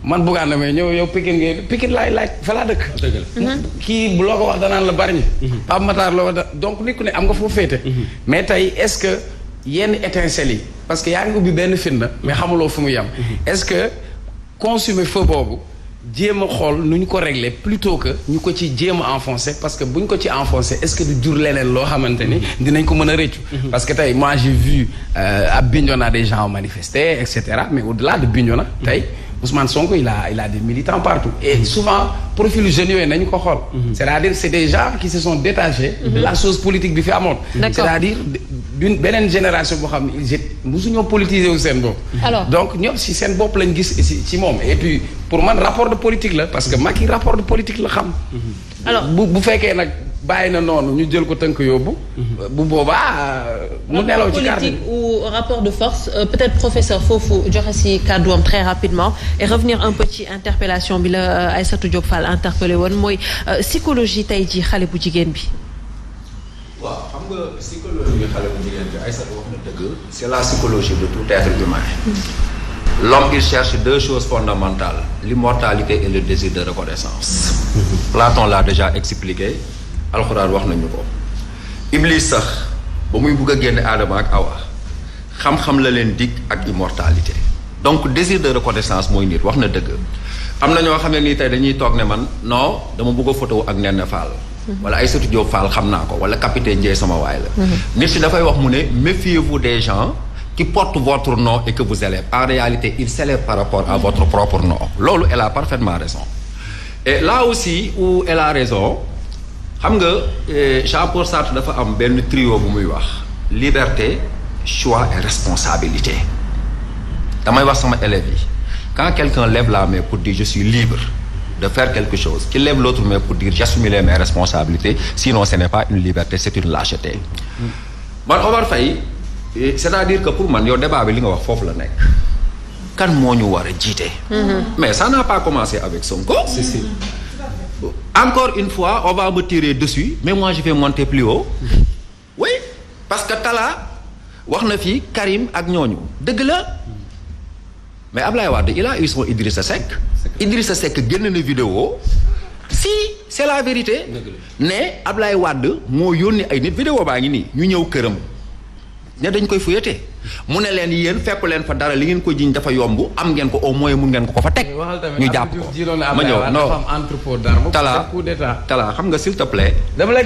man buggaan na may ñëw yow Pikine ngay Pikine laay laaj fa laa dëkk. dëgg la kii bu loo ko wax danaan la bari ñi. Pape Matar la wax donc nit ku ne am nga foo féete. mais tey est-ce que yenn étincelles yi parce que yaa ngi ubbi benn fitna mais xamuloo fu mu yem. est-ce que consommer feu boobu jéem a xool nu ñu ko régler plutôt que ñu ko ci jéem a enfoncer parce que bu ñu ko ci enfoncer est-ce que du jur leneen loo xamante ni dinañ ko mën a rëccu. parce que tey moi j'ai vu à Bignona des gens manifester et cetera mais au-delà de Bignona tey Ousmane Sonko il a des militants partout et souvent profil jeunes yooyu nañu ko xool. c'est-à-dire c'est des gens qui se sont détachés. de la chose politique bi fi amoon. c'est-à-dire d'une beneen génération boo xam ne mosuñoo politiser wu seen bopp. alors donc ñoom si seen bopp lañ gis ci moom et puis pour man rapport de politique la parce que Macky rapport de politique la xam. alors bu fekkee nag bàyyi na noonu ñu jël ko tënk yóbbu. bu boobaa mu nelaw ci carte politique ou rapport de force peut-être professeur foofu joxe ci kàdduwam très rapidement et revenir un peu ci interpellation bi la Aïssatou Diop Fall interpellé woon mooy psychologie tey ji xale bu jigéen bi. waaw xam nga psychologie bi xale bu jigéen bi Aïssatou wax na dëgg c'est la psychologie de tout être humain. L'homme il cherche deux choses fondamentales l'immortalité et le désir de reconnaissance. Platon l'a déjà expliqué alxuraan wax nañu ko. Iblis sax ba muy bugg a génne Aadama ak Awa xam-xam la leen dig ak immortalité donc désir de reconnaissance mooy nit wax na dëgg am na ñoo xam ne nii tey dañuy toog ne man non dama bugg a photo ak Néné Fall. wala Aïssatou Diop Fall xam naa ko wala capitaine Ndiaye sama waay la. nit si dafay wax mu ne méfiez-vous des gens qui portent votre nom et que vous élèvent en réalité ils s'élèvent par rapport à votre propre nom loolu elle a parfaitement raison et là aussi où elle a raison xam nga Jean-Paul Sartre dafa am benn trio bu muy wax liberté choix et responsabilité damay wax sama élèves yi quand quelqu'un lève la main pour dire je suis libre de faire quelque chose qu'il lève l'autre main pour dire j'assume mes responsabilités sinon ce n'est pas une liberté c'est une lâcheté man Omar Faye c'est-à-dire que pour man yow débat bi li nga wax foofu la nekk kan moo ñu war a jiite mais ça n'a pas commencé avec Sonko si. Encore une fois on va me tirer dessus mais moi je vais monter plus haut oui parce que Talla wax na fi Karim ak ñooñu dëgg la mais Ablaye Wade il a eu son Idrissa Seck génn na vidéo si c'est la vérité ne Ablaye Wade moo yónni ay nit vidéo baa ngi nii ñu ñëw këram ne dañ koy fuyate mu ne leen yéen fekk leen fa dara li ngeen ko jiñ dafa yomb am ngeen ko au moins mun ngeen ko fa teg ñu jàpp ko ma ñëw non Talla xam nga s'il te plaît dama lay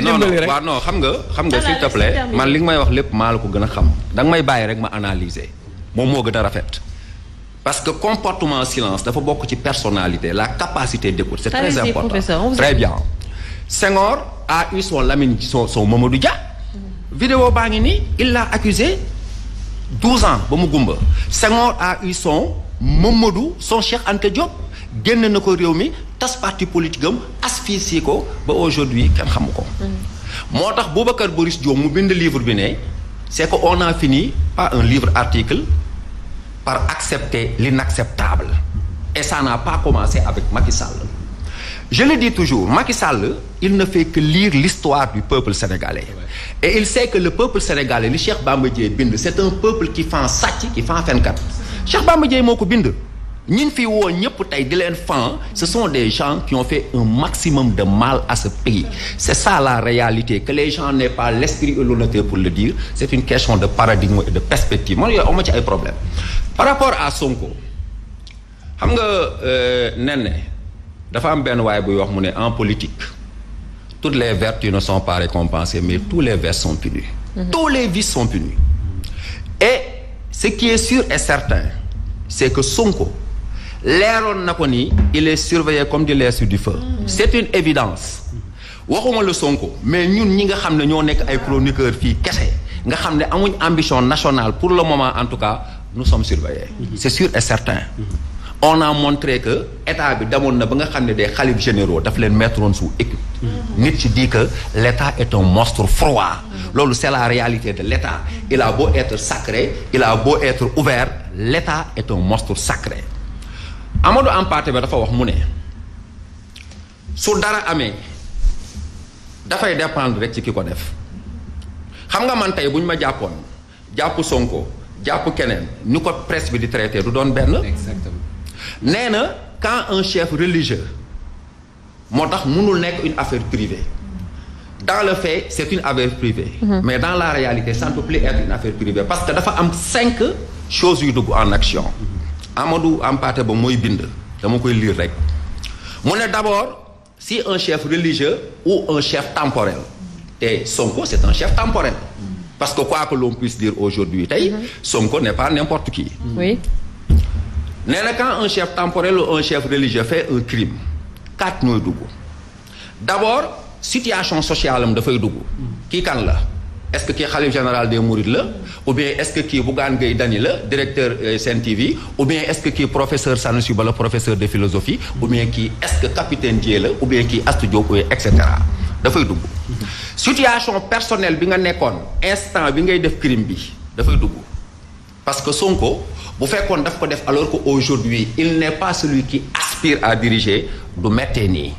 dimbali rek waaw non xam nga s'il te plaît man li nga may wax lépp maa la ko gën a xam da nga may bàyyi rek ma analyser moom moo gën a rafet parce que comportement silence dafa bokk ci personnalité la capacité d'écoute c'est très important très bien Senghor a eu son Lamine son Mamadou Dia vidéo baa ngi nii il l'a accusé 12 ans ba mu gumba Senghor a eu son Mamadou son Cheikh Anta Diop génn na ko réew mi tas parti politique am asphyxié ko ba aujourd'hui kenn xamu ko moo tax Boubacar Boris Diop mu bind livre bi ne c'est que on a fini pas un livre article par accepter l'inacceptable et ça n'a pas commencé avec Macky Sall je le dis toujours Macky Sall il ne fait que lire l'histoire du peuple sénégalais et il sait que le peuple sénégalais li Cheikh Bamba Dièye bind c'est un peuple qui fan sàcc qui fan fenkat Cheikh Bamba Dièye moo ko bind ñin fi woo ñëpp tey di leen fan ce sont des gens qui ont fait un maximum de mal à ce pays c'est ça la réalité que les gens n'aient pas l'esprit et l'honnêteté pour le dire c'est une question de paradigme et de perspective man yooyu am ma ci ay problème par rapport à Sonko xam nga Néné dafa am benn waay buy wax mu ne en politique toutes les vertus ne sont pas récompensées mais tous les vices sont punis. Tous les vices sont punis. Et ce qui est sûr et certain c'est que Sonko leeroon na ko ni il est surveillé comme du lait sur du feu. C'est une évidence. waxuma la Sonko mais ñun ñi nga xam ne ñoo nekk ay chroniqueurs fii kese nga xam ne amuñ ambition nationale pour le moment en tout cas nous sommes surveillés. C'est sûr et certain. On a montré que état bi demoon na ba nga xam ne des khalifes généraux daf leen mettre woon sous écoute. nit ci dit que l'état est un monstre froid. loolu c'est la réalité de l'état. Il a beau être sacré il a beau être ouvert l'état est un monstre sacré. Amadou Hampâté Bâ dafa wax mu ne su dara amee dafay dépendre rek ci ki ko def xam nga man tey bu ñu ma jàppoon jàpp Sonko jàpp keneen ñu ko presse bi di traité du doon benn. Exactement. nee na quand un chef religieux moo tax mënul nekk une affaire privée dans le fait c'est une affaire privée. Mais dans la réalité ça ne peut plus être une affaire privée parce que dafa am 5 choses yu dugg en action. Amadou Hampâté Bâ mooy bind dama koy lire rek mu ne d'abord si un chef religieux ou un chef temporel et Sonko c'est un chef temporel parce que quoi que l'on puisse dire aujourd'hui tey Sonko n'est pas n'importe qui. Oui. nee na quand un chef temporel ou un chef religieux fait un crime 4 ñooy dugg d'abord situation sociale am dafay dugg kii kan la est-ce que kii khalife général des Mourides la ou bien est-ce que kii Bougane Gueye Dany la directeur Sen TV ou bien est-ce que kii professeur Sanusi Ba la professeur de philosophie ou bien kii est-ce que capitaine Dièye la ou bien kii Astou Diop et cetera dafay dugg situation personnelle bi nga nekkoon instant bi ngay def crime bi dafay dugg parce que Sonko bu fekkoon daf ko def alors que aujourd'hui il n'est pas celui qui aspire à diriger du mettee nii.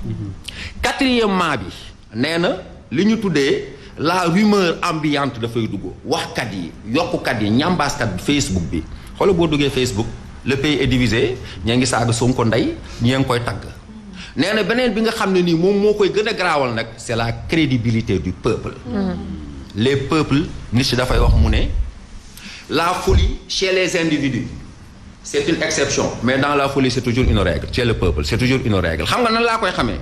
Quatrièmement bi nee na li ñu tuddee la rumeur ambiante dafay dugg waxkat yi yokkukat yi ñambaaskat Facebook bi xoolal boo duggee Facebook le pays est divisé ñee ngi saaga Sonko ndey ñee ngi koy tagg. nee na beneen bi nga xam ne nii moom moo koy gën a garaawal nag c'est la crédibilité du peuple. Les peuples nit si dafay wax mu ne. La folie chez les individus c'est une exception mais dans la folie c'est toujours une règle chez le peuple c'est toujours une règle xam nga nan laa koy xamee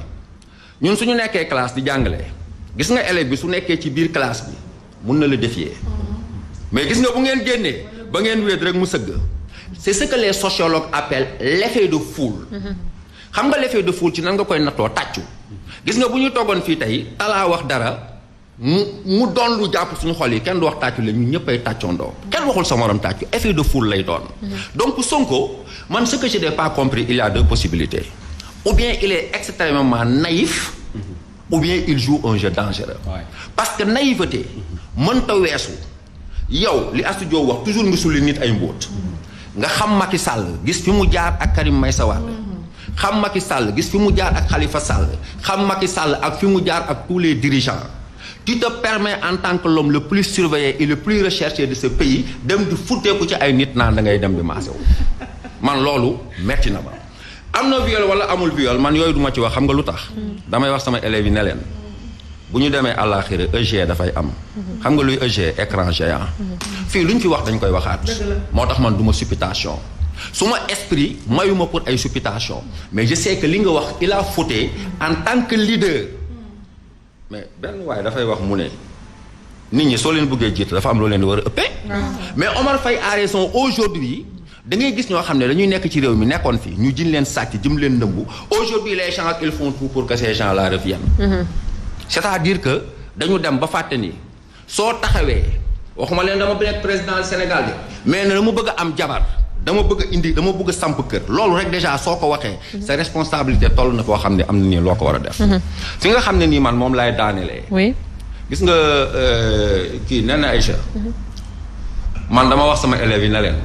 ñun suñu nekkee classe di jàngale gis nga élève bi su nekkee ci biir classe bi mun na la défier mais gis nga bu ngeen génnee ba ngeen wéet rek mu sëgg c'est ce que les sociologues appellent l'effet de foule. xam nga l'effet de foule ci nan nga koy nattoo tàccu gis nga bu ñu toogoon fii tey talaa wax dara mu doon lu jàpp suñu xol yi kenn du wax tàccu la ñu ñëpp ay tàccoondoo kenn waxul sa morom tàccu effet de foule lay doon. Donc Sonko man ce que je n'ai pas compris il y a 2 possibilités ou bien il est extrêmement naïf ou bien il joue un jeu dangereux. Parce que naïveté mënta weesu yow li Astou Diop wax toujours nga sulli nit ay mbóot nga xam Macky Sall gis fi mu jaar ak Karim Meïssa Wade xam Macky Sall gis fi mu jaar ak Khalifa Sall xam Macky Sall ak fi mu jaar ak tous les dirigeants. Tu te permets en tant que l'homme le plus surveillé et le plus recherché de ce pays dem di futteeku ci ay nit naan da ngay dem di maase wu man loolu metti na ma am na viol wala amul viol man yooyu duma ci wax xam nga lu tax damay wax sama élèves yi ne leen bu ñu demee àllaaxira EG dafay am xam nga luy EG écran géant fii lu ñu fi wax dañ koy waxaat moo tax man du ma supputation suma esprit mayuma pour ay supputation mais je sais que li nga wax il a fauté en tant que leader. Mais benn waaye dafay wax mu ne nit ñi soo leen bëggee jiite dafa am loo leen di war a ëppee. mais Omar Faye a raison aujourd'hui da ngay gis ñoo xam ne dañuy nekk ci réew mi nekkoon fi ñu jiñ leen sàcc jëm leen ndëmbu aujourd'hui les gens ils font tout pour que ces gens là reviennent. C'est-à-dire que dañu dem ba fàtte ni soo taxawee waxuma leen dama nekk président du Sénégal bi mais ne dama bëgg a am jabar dama bëgg a samp kër loolu rek déjà soo ko waxee sa responsabilité toll na foo xam ne am na nii loo ko war a def. fi nga xam ne nii man moom laay daanelee. oui. gis nga kii nee na Aïcha. man dama wax sama élèves yi ne leen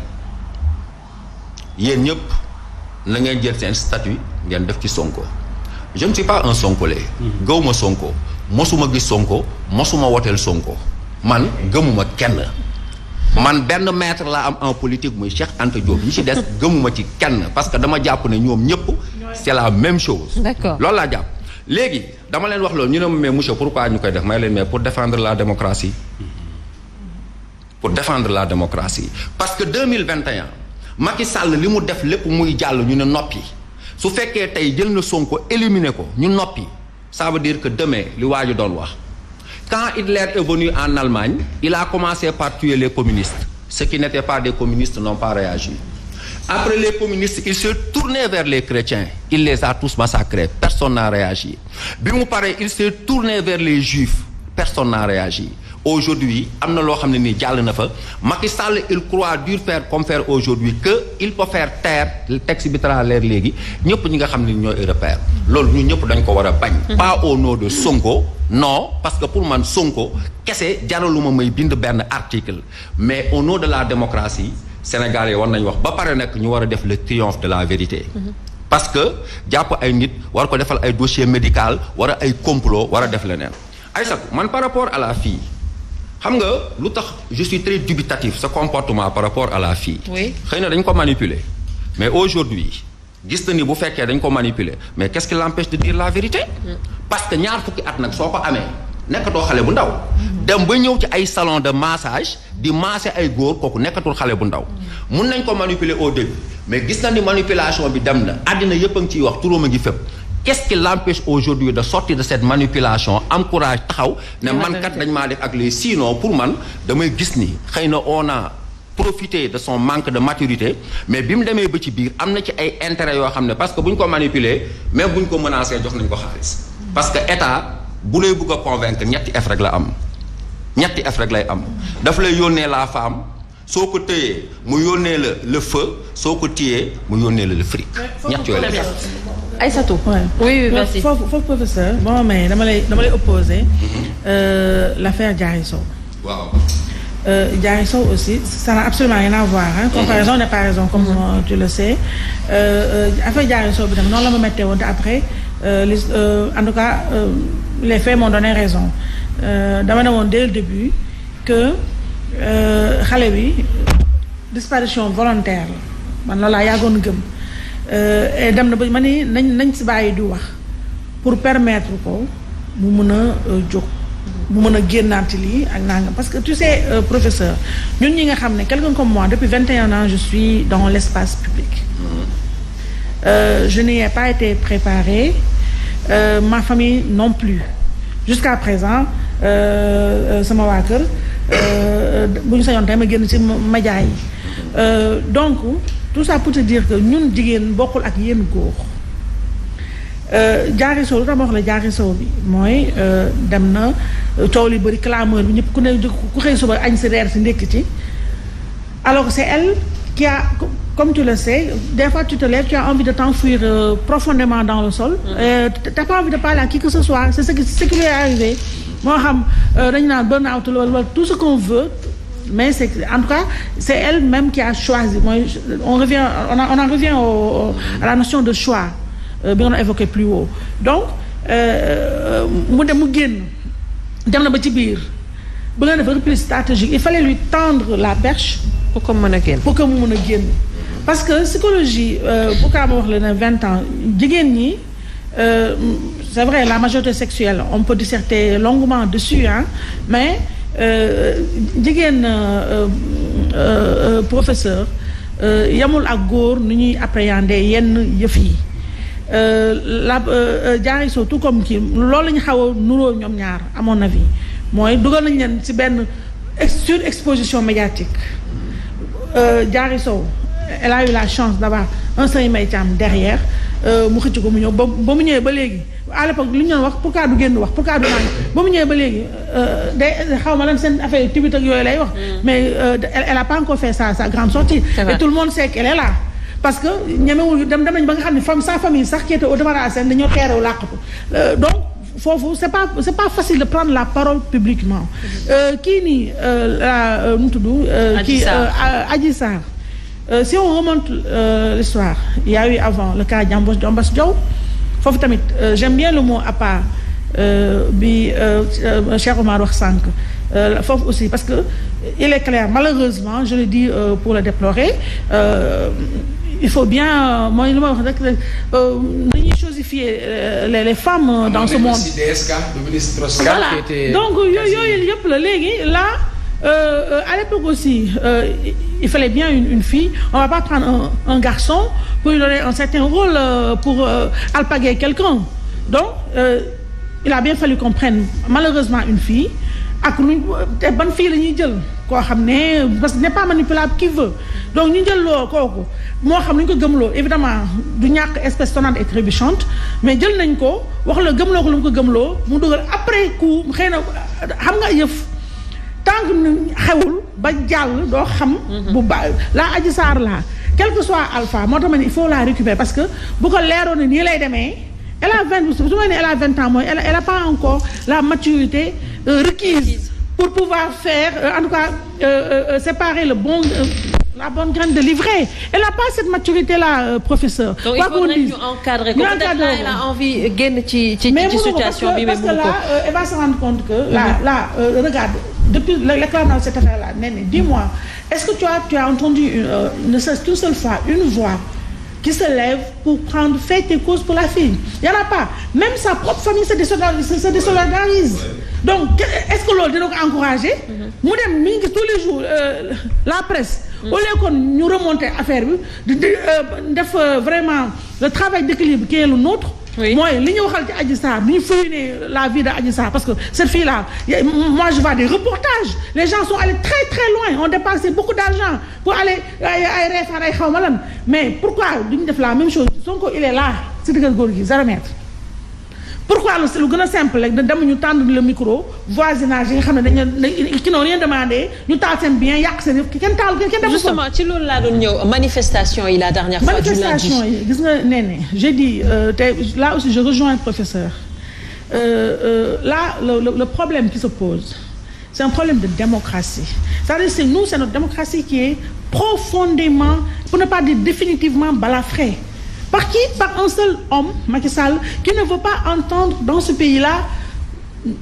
yéen ñëpp na ngeen jël seen statut ngeen def ci Sonko je ne suis pas un Sonkolé. gëwuma Sonko mosuma gis Sonko mosuma woteel Sonko man gëmuma kenn. man benn maître laa am en politique muy Cheikh Anta Diop ñi ci des gëmuma ci kenn parce que dama jàpp ne ñoom ñëpp c'est la même chose. D'accord. loolu laa jàpp léegi dama leen wax loolu ñu ne mais monsieur pourquoi ñu koy def may leen mais pour défendre la démocratie. pour défendre la démocratie parce que 2021 Macky Sall li mu def lépp muy jàll ñu ne noppi su fekkee tey jël na Sonko éliminer ko ñu noppi ça veut dire que demain li waa ji doon wax quand Hitler est venu en Allemagne il a commencé par tuer les communistes ceux qui n'étaient pas des communistes n'ont pas réagi. Après les communistes il s'est tourné vers les chrétiens il les a tous massacrés personne n'a réagi bi mu paree il s'est tourné vers les juifs personne n'a réagi. Aujourd'hui am na loo xam ne nii jàll na fa Macky Sall il croit dur faire comme faire aujourd'hui que il peut faire taire le texte bi tra leer léegi ñëpp ñi nga xam ne ñooy repère loolu ñun ñëpp dañ ko war a bañ. Pas au nom de Sonko non parce que pour man Sonko kese jaraluma may bind benn article mais au nom de la démocratie sénégalais war nañ wax ba pare nag ñu war a def le triomphe de la vérité. Parce que jàpp ay nit war ko defal ay dossier médical war a ay complot war a def leneen Aïssatou man par rapport à la fille. xam nga lu tax je suis très dubitatif ce comportement par rapport à la fille. Oui. Xëy na dañ ko manipuler mais aujourd'hui gis na ni bu fekkee dañ ko manipuler mais qu'est-ce qui l'empêche de dire la vérité. Parce que ñaar fukki at nag soo ko amee nekkatoo xale bu ndaw. dem ba ñëw ci ay salon de massage di masser ay góor kooku nekkatul xale bu ndaw. mun nañ ko manipuler au début mais gis na ni manipulation bi dem na àddina yëpp a ngi ciy wax turam a ngi fépp. Qu'est-ce qui l'empêche aujourd'hui de sortir de cette manipulation am courage taxaw ne man kat dañ maa def ak les sinon pour man damay gis ni xëy na on a profité de son manque de maturité mais bi mu demee ba ci biir am na ci ay intérêts yoo xam ne parce que bu ñu ko manipuler même bu ñu ko menacé jox nañ ko xaalis parce que état bu lay bëgg a convaincre ñetti F rek la am ñetti F rek lay am daf lay yónnee la femme soo ko téyee mu yónnee la le feu soo ko téyee mu yónnee la le fric ñett yooyu la Aïssatou. Oui, merci. Foofu professeur bon mais dama lay opposer l'affaire Diary Sow. Waaw. Diary Sow aussi ça n'a absolument rien à voir hein. Comparaison n'est pas raison comme tu le sais. Affaire Diary Sow bi tam noonu la ma mettee woon te après en tout cas les faits m'ont donné raison dama ne woon dès le début que xale bi disparition volontaire la man loolu laa yàggoon gëm. dem na ba ma ni nañ si bàyyi di wax pour permettre ko mu mën a jóg mu mën a génnaati lii ak nangam parce que tu sais professeur ñun ñi nga xam ne quelqu'un comme moi depuis 21 ans je suis dans l'espace public je n'y ai pas été préparée ma famille non plus jusqu'à présent sama waa kër bu ñu sañoon tey ma génn ci média yi donc tout ça pour te dire que ñun jigéen bokkul ak yéen góor Diary Sow lu tax ma wax la Diary Sow bi mooy dem na coow li bëri clameur bi ñëpp ku ne ku xëy suba añ si reer si ndékki ci alors que c'est elle qui a comme tu le sais des fois tu te lèves tu as envie de t'enfuir profondément dans le sol t'as pas envie de parler à qui que ce soit c'est ce qui lui est arrivé moo xam dañu naan burn-out wala tout ce qu'on veut mais c'est en tout cas c'est elle-même qui a choisi mooy on en revient à la notion de choix bi nga évoqué plus haut donc mu génn dem na ba ci biir ba nga def repli stratégique il fallait lui tendre la perche pour que mu mën a génn parce que psychologie pourquoi ma wax la ne 20 ans jigéen ñi c'est vrai la majorité sexuelle on peut disserter longuement dessus hein mais jigéen professeur yamul ak góor nu ñuy appréhender yenn yëf yi Diary Sow tout comme kii loolu la ñu xaw a nuróo ñoom ñaar à mon avis mooy dugal nañ leen ci benn surexposition médiatique Diary Sow elle a eu la chance d'avoir un Sëñ Mbaye Thiam derrière mu xëcc ko mu ñëw ba mu ñëwee ba léegi à l'époque li ñu doon wax pourquoi du génn wax pourquoi du naan ba mu ñëwee ba léegi day xaw ma lan seen affaire tibit ak yooyu lay wax mais elle a pas encore fait sa grande sortie et tout le monde sait qu'elle est là parce que ñemewul dem nañ ba nga xam ne sa famille sax qui était au devant de la scène dañoo teerew làqatu donc foofu c'est pas facile de prendre la parole publiquement kii nii la nu mu tudd kii Adji Sarr si on remonte l'histoire il y a eu avant le cas Diambos Diaw foofu tamit j'aime bien le mot à part bi Cheikh Omar wax sànq foofu aussi parce que il est clair malheureusement je le dis pour le déplorer il faut bien mooy li ma wax rek nañuy chosifier les femmes dans ce monde voilà donc yooyu yëpp la léegi là à l'époque aussi il fallait bien une fille. On va pas prendre un garçon pour lui donner un certain rôle pour alpaguer quelqu'un. Donc il a bien fallu qu'on prenne malheureusement une fille ak luñ te ban fille la ñuy jël koo xam ne parce que n'est pas manipulable qui veut donc ñu jël loo kooku moo xam nañ ko gëmloo évidemment du ñàkk espèce sonnante et trébuchante mais jël nañ ko wax la gëmloo ko lu mu ko gëmloo mu dugal après coup xëy na xam nga yëf tant que xewul ba jàll doo xam bu ba la Adji Sarr la quel que soit alpha moo tax ma ne il faut la récupérer parce que bu ko leeroon ne nii lay demee elle a 20 su ma nee elle a 20 ans mooy elle a pas encore la maturité requise pour pouvoir faire en tout cas séparer la bonne graine de l'ivraie. Elle n'a pas cette maturité là professeur. Donc il faudrait ñu encadrer ko peut-être là elle a envie génn ci situation bi mais parce que là elle va se rendre compte que là regarde depuis l'éclatement de cette affaire là Néné dis-moi est-ce que tu as entendu ne serait-ce qu'une seule fois une voix qui se lève pour prendre fait et cause pour la fille? Il y en a pas. Même sa propre famille se désolidarise. Donc est-ce que loolu dina ko encourager? mu dem mi ngi tous les jours la presse. au lieu que ñu remonter affaire bi def vraiment le travail d'équilibre qui est le nôtre. mooy li ñu waxal ci Adji Sarr bi ñu fouiner la vie de Adji Sarr parce que cette fille là moi je vois des reportages les gens sont allés très très loin on dépensé beaucoup d'argent pour aller ay reefaan ay xaw ma lan mais pourquoi duñu def la même chose Sonko il est là si diggal góor gi 0 mètre. Pourquoi lu gën a simple rek dem ñu tànn le micro voisinage yi nga xam ne dañu qui n'ont rien demandé ñu taal seen bien yàq seen yëf kenn taal kenn def justement ci loolu laa doon ñëw manifestation yi la dernière fois du lundi manifestation yi gis nga Néné j'ai dit là aussi je rejoins le professeur là le problème qui se pose c'est un problème de démocratie c'est-à-dire c'est notre démocratie qui est profondément pour ne pas dire définitivement balafrée. Par qui? Par un seul homme, Macky Sall, qui ne veut pas entendre dans ce pays-là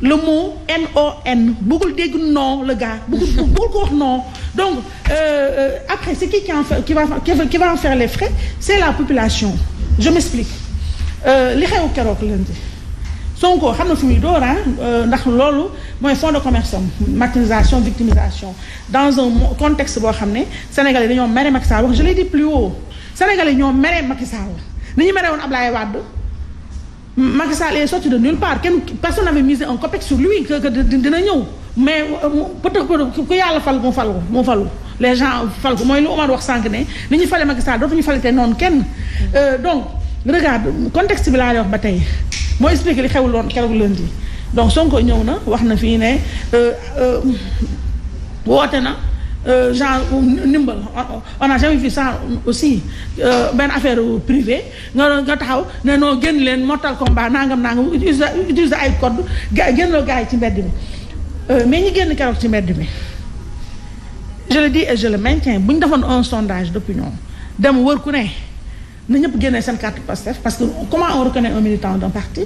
le mot N-O-N. Beaucoup disent non, le gars. Beaucoup non. Donc, après, c'est qui va en faire les frais? C'est la population. Je m'explique. Li xew keroog lundi Sonko xam na fu muy door ndax loolu mooy fonds de commerce maximisation victimisation dans un contexte boo xam ne Sénégalais dañoo mere Macky Sall wax je l'ai dit plus haut Sénégalais ñoo mere Macky Sall ni ñu mere woon Ablaye Wade Macky Sall est sorti de nulle part personne n'avait misé un copec sur lui que dina ñëw mais peut-être ku yàlla fal moo falu les gens fal ko mooy lu Omar wax sànq ne ni ñu fale Macky Sall dootuñu falete noonu kenn donc regarde contexte bi laa lay wax ba tey moo expliqué li xewul woon keroog lundi donc Sonko ñëw na wax na fii ne woote na genre ndimbal on n'a jamais vu ça aussi benn affaire privée nga taxaw ne noo génn leen mortal combat nangam utiliser ay code génnloo gars yi ci mbedd mi mais ñi génn keroog ci mbedd mi je le dis et je le maintiens bu ñu defoon un sondage d'opinion dem wër ku ne na ñëpp génnee seen carte Pastef parce que comment on reconnaît un militant d'un parti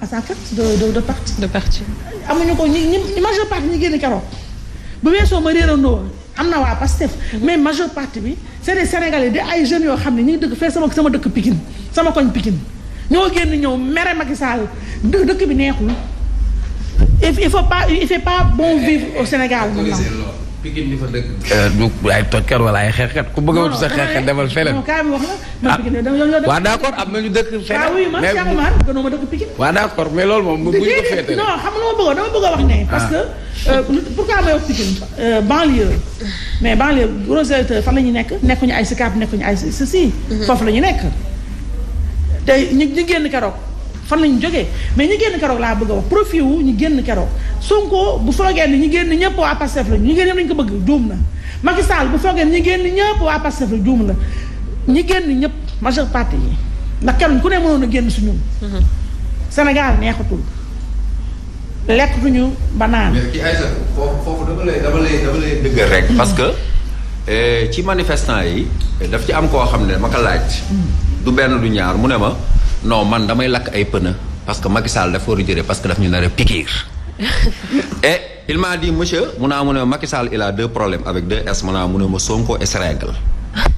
à sa carte de parti amuñu ko ñi majeure partie ñi génn keroog bu weesoo ma réerandoo am na waa Pastef mais majeure partie bi c'est des Sénégalais di ay jeunes yoo xam ne ñu ngi dëkk fee sama dëkk Pikine sama koñ Pikine ñoo génn ñëw mere Macky Sall dëkk bi neexul il fait pas bon vivre au Sénégal maintenant. Pikine ni fa dëkk du ay tojkat wala ay xeexkat ku bëgg a wut sa xeexkat demal feneen. non kaay mi wax la man Pikine dëkk. waaw d'accord am na ñu dëkk feneen. oui man Cheikh Oumar gënoo ma dëkk Pikine. waaw d'accord mais loolu moom bu ñu ko féetee. non xam nga dama bëgg a wax ne. parce que pourquoi may wax Pikine banlieue mais banlieue gros électeurs fan la ñu nekkuñu ay Sicap nekkuñu ay si foofu la ñu nekk te ñu génn keroog fan la ñu jógee mais ñu génn keroog laa bëgg a wax profit wu ñu génn keroog Sonko bu foogee ni ñu génn ñëpp waa Pastef la ñu génn ñëpp lañu ko bëgg juum na Macky Sall bu foogee ni ñu génn ñëpp waa Pastef la juum la ñi génn ñëpp majeure partie yi ndax kenn ku ne mënoon a génn su ñun Sénégal neexatul lekkatuñu ba naan. mais kii Aïssa foofu dama lay dëggal rek. parce que ci manifestant yi daf ci am koo xam ne ma ko laaj. du benn du ñaar mu ne ma non man damay lakk ay pneu parce que Macky Sall dafa war a jëlee parce que daf ñu nar a piquer. et il m'a dit monsieur mu ne Macky Sall il a 2 problèmes avec 2 S mu ne ma Sonko et Sénégal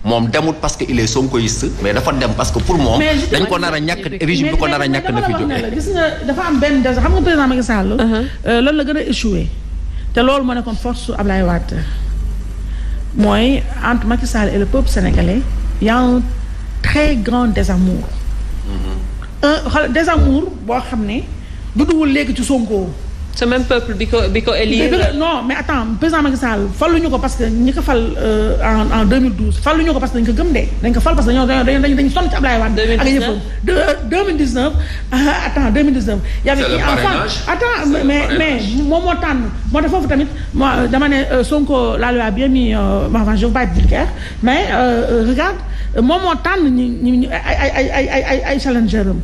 moom demut parce que il est sonkoïste mais dafa dem parce que pour moom. dañ ko nar a ñàkk régime bi ko nar a ñàkk na fi jógee. gis nga dafa am benn xam nga président Macky Sall. loolu la gën a échoué te loolu moo nekkoon force Ablaye Wade mooy entre Macky Sall et le peuple sénégalais y a un très grand désamour. Désamour boo xam ne duduwul léegi ci Sonko. ce même peuple bi ko élire. non mais attends président Macky Sall faluñu ko parce que ñi ko fal en 2012 faluñu ko parce que dañ ko gëm de dañ ko fal parce que dañu sonn ci Ablaye Wade. 2019 attends 2019. y avait qui enfant attends mais moom moo tànn moo def foofu tamit moi dama ne Sonko la lui a bien mis je veux pas être vulgaire mais regarde moom moo tànn ñi ay challenger am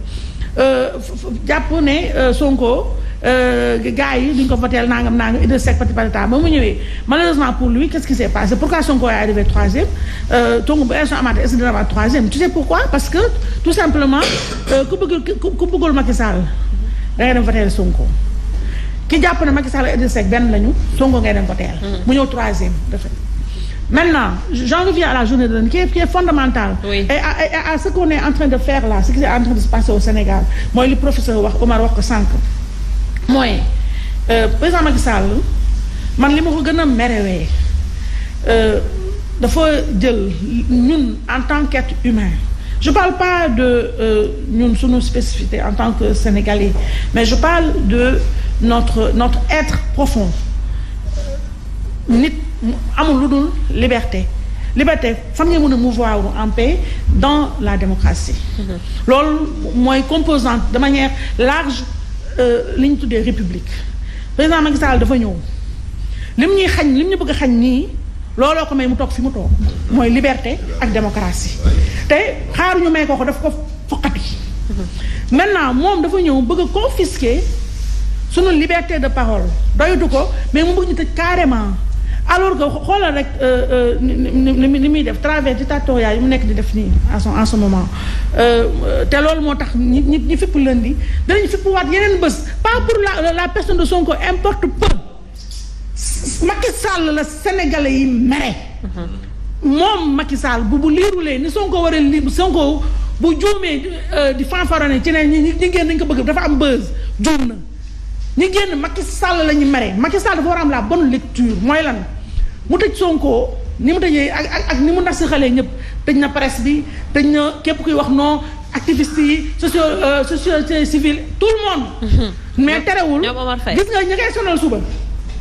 jàpp ne Sonko. Gars yi duñ ko voteel nangam Idrissa Seck pati patata ba mu ñëwee malheureusement pour lui qu'est-ce qui s'est passé pourquoi Sonko est arrivé troisième Tongu bu élection amaatee est-ce que dina amaat troisième tu sais pourquoi parce que tout simplement ku bëggul Macky Sall da ngay dem voteel Sonko ki jàpp ne Macky Sall et Idrissa Seck benn lañu Sonko ngay dem voteel mu ñëw troisième de fait. Maintenant j'en reviens à la journée de lundi qui est fondamentale. Oui. et à ce qu'on est en train de faire là ce qui est en train de se passer au Sénégal mooy li professeur Omar wax ko sànq. mooy président Macky Sall man li ma ko gën a merewee dafa jël ñun en tant qu'être humain je parle pas de ñun sunu spécificité en tant que Sénégalais mais je parle de notre être profond nit amul lu dul liberté fan nga mën a mouvoir en paix dans la démocratie loolu mooy composante de manière large li ñu tuddee république président Macky Sall dafa ñëw lim ñu bëgg a xañ nii looloo ko may mu toog fi mu toog mooy liberté ak démocratie te xaaruñu may ko daf ko foqati maintenant moom dafa ñëw bëgg a confisquer sunu liberté de parole doyatu ko mais mu bëgg ñu tëj carrément alors que xoolal rek ni muy def travers dictatorial yi mu nekk di def nii en ce moment te loolu moo tax ñi fipp lundi danañ fipp waat yeneen bés pas pour la personne de Sonko importe peu Macky Sall la Sénégalais yi mere moom Macky Sall bu liirulee ni Sonko war a lii Sonko bu juumee di fanfarone ci ne ñi génn dañ ko bëgg dafa am buzz juum na ñi génn Macky Sall la ñu mere Macky Sall dafa war a am la bonne lecture mooy lan mu tëj Sonko ni mu tëjee ak ni mu ndax si xale ñëpp tëj na presse bi tëj na képp kuy wax non activiste yi société civile tout le monde mais terewul gis nga ñi koy sonal suba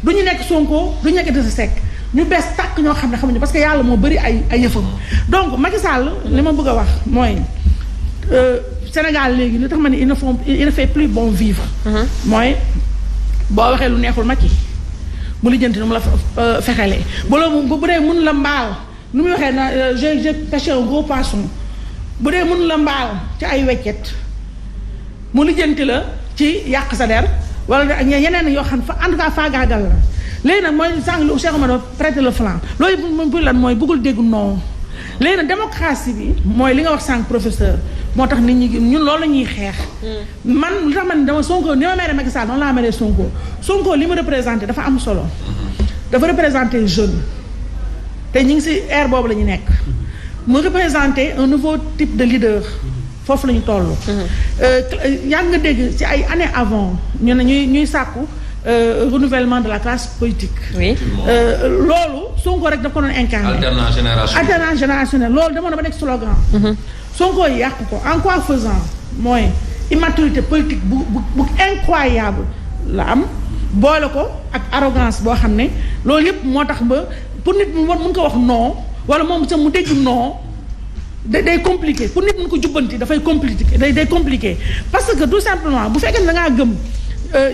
du ñu nekk Sonko du ñu nekk Idrissa Seck ñu bees tàkk ñoo xam ne xamuñu parce que yàlla moo bëri ay yëfam donc Macky Sall li ma bëgg a wax mooy Sénégal léegi li tax ma ne il ne fait plus bon vivre mooy boo waxee lu neexul Macky mu lijjanti nu mu la fexelee bu dee mun la mbaal nu muy waxee na j'ai pêché un gros poisson bu dee mun la mbaal ci ay weccet mu lijjanti la ci yàq sa der wala yeneen yoo xam fa en tout cas faagaagal la léegi nag mooy sànq lu Cheikh Omar prêter le flanc loolu pour lan mooy bëggul dégg non léegi nag démocratie bi mooy li nga wax sànq professeur moo tax nit ñi ñun loolu la ñuy xeex man lu tax man dama Sonko ni ma mere Macky Sall noonu laa meree Sonko li mu représenté dafa am solo dafa représenté jeune te ñu ngi ci ère boobu la ñu nekk mu représenté un nouveau type de leader foofu la ñu toll yaa nga dégg ci ay années avant ñu ne ñuy sàkku renouvellement de la classe politique. Oui. loolu Sonko rek daf ko doon incarné. alternance générationnelle loolu dama na ba nekk slogan. Sonko yàq ko en quoi faisant mooy immaturité politique bu incroyable la am boole ko ak arrogance boo xam ne loolu yëpp moo tax ba pour nit mu mun ko wax non wala moom sax mu dégg non day compliqué pour nit mun ko jubbanti dafay compliqué day compliqué parce que tout simplement bu fekkee ne da ngaa gëm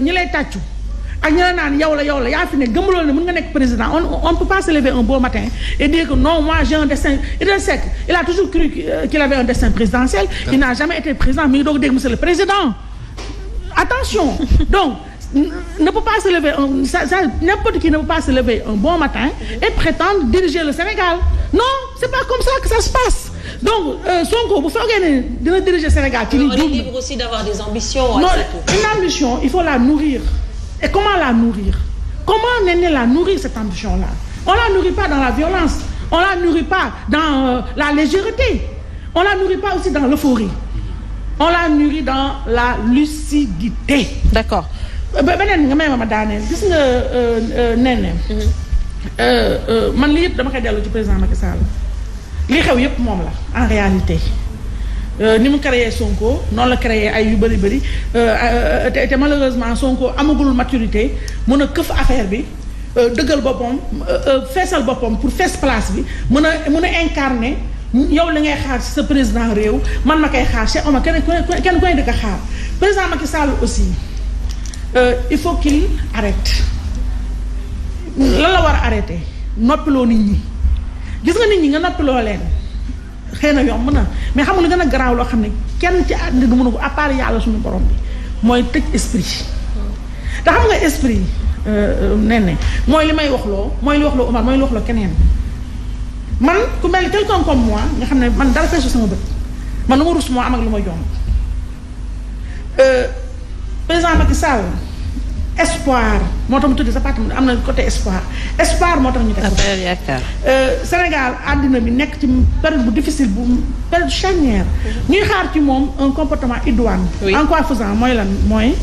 ñi lay tàccu. ak ñu la naan yow la yaa fi ne gëmuloo ne mën nga nekk président on ne peut pas se lever un beau matin et dire que non moi j'ai un destin Idrissa Seck il a toujours cru qu'il avait un destin présidentiel il n'a jamais été président mi ngi doog dégg monsieur le président attention donc ne peut pas se lever n'importe qui ne peut pas se lever un bon matin et prétendre diriger le Sénégal non c'est pas comme ça que ça se passe donc Sonko bu fekkee ne dina diriger Sénégal ci li on est libre aussi d'avoir des ambitions non une ambition il faut la nourrir. Et comment la nourrir? Comment la nourrir cette ambition-là? On la nourrit pas dans la violence, on la nourrit pas dans la légèreté, on la nourrit pas aussi dans l'euphorie, on la nourrit dans la lucidité. D'accord. beneen nga may ma daaneel gis nga Néné. man lii yëpp dama koy dellu ci président Macky Sall lii xew yëpp moom la en réalité. ni mu créé Sonko noonu la créé ay yu bëri bëri te malheureusement Sonko amagul maturité mën a këf affaire bi dëggal boppam feesal boppam pour fees place bi mën a incarner yow li ngay xaar ci sa président réew man ma koy xaar Cheikh Omar kenn koy di ko xaar président Macky Sall aussi il faut qu'il arrête lan la war a arrêter noppiloo nit ñi gis nga nit ñi nga noppiloo leen xëy na yomb na mais xam nga lu gën a garaaw loo xam ne kenn ci àddina du mën a ko à part yàlla suñu borom bi mooy tëj esprit te xam nga esprit Néné mooy li may waxloo mooy li waxloo Omar mooy li waxloo keneen man ku mel quelqu'un comme moi nga xam ne man dara feesu sama bët man lu ma rus moo am ak lu ma jomb président Macky Sall espoir moo tax mu tudd sa parti am na côté espoir moo tax ñu teg Sénégal àddina bi nekk ci période bu difficile bu période charnière ñuy xaar ci moom un comportement idoine en quoi faisant mooy lan mooy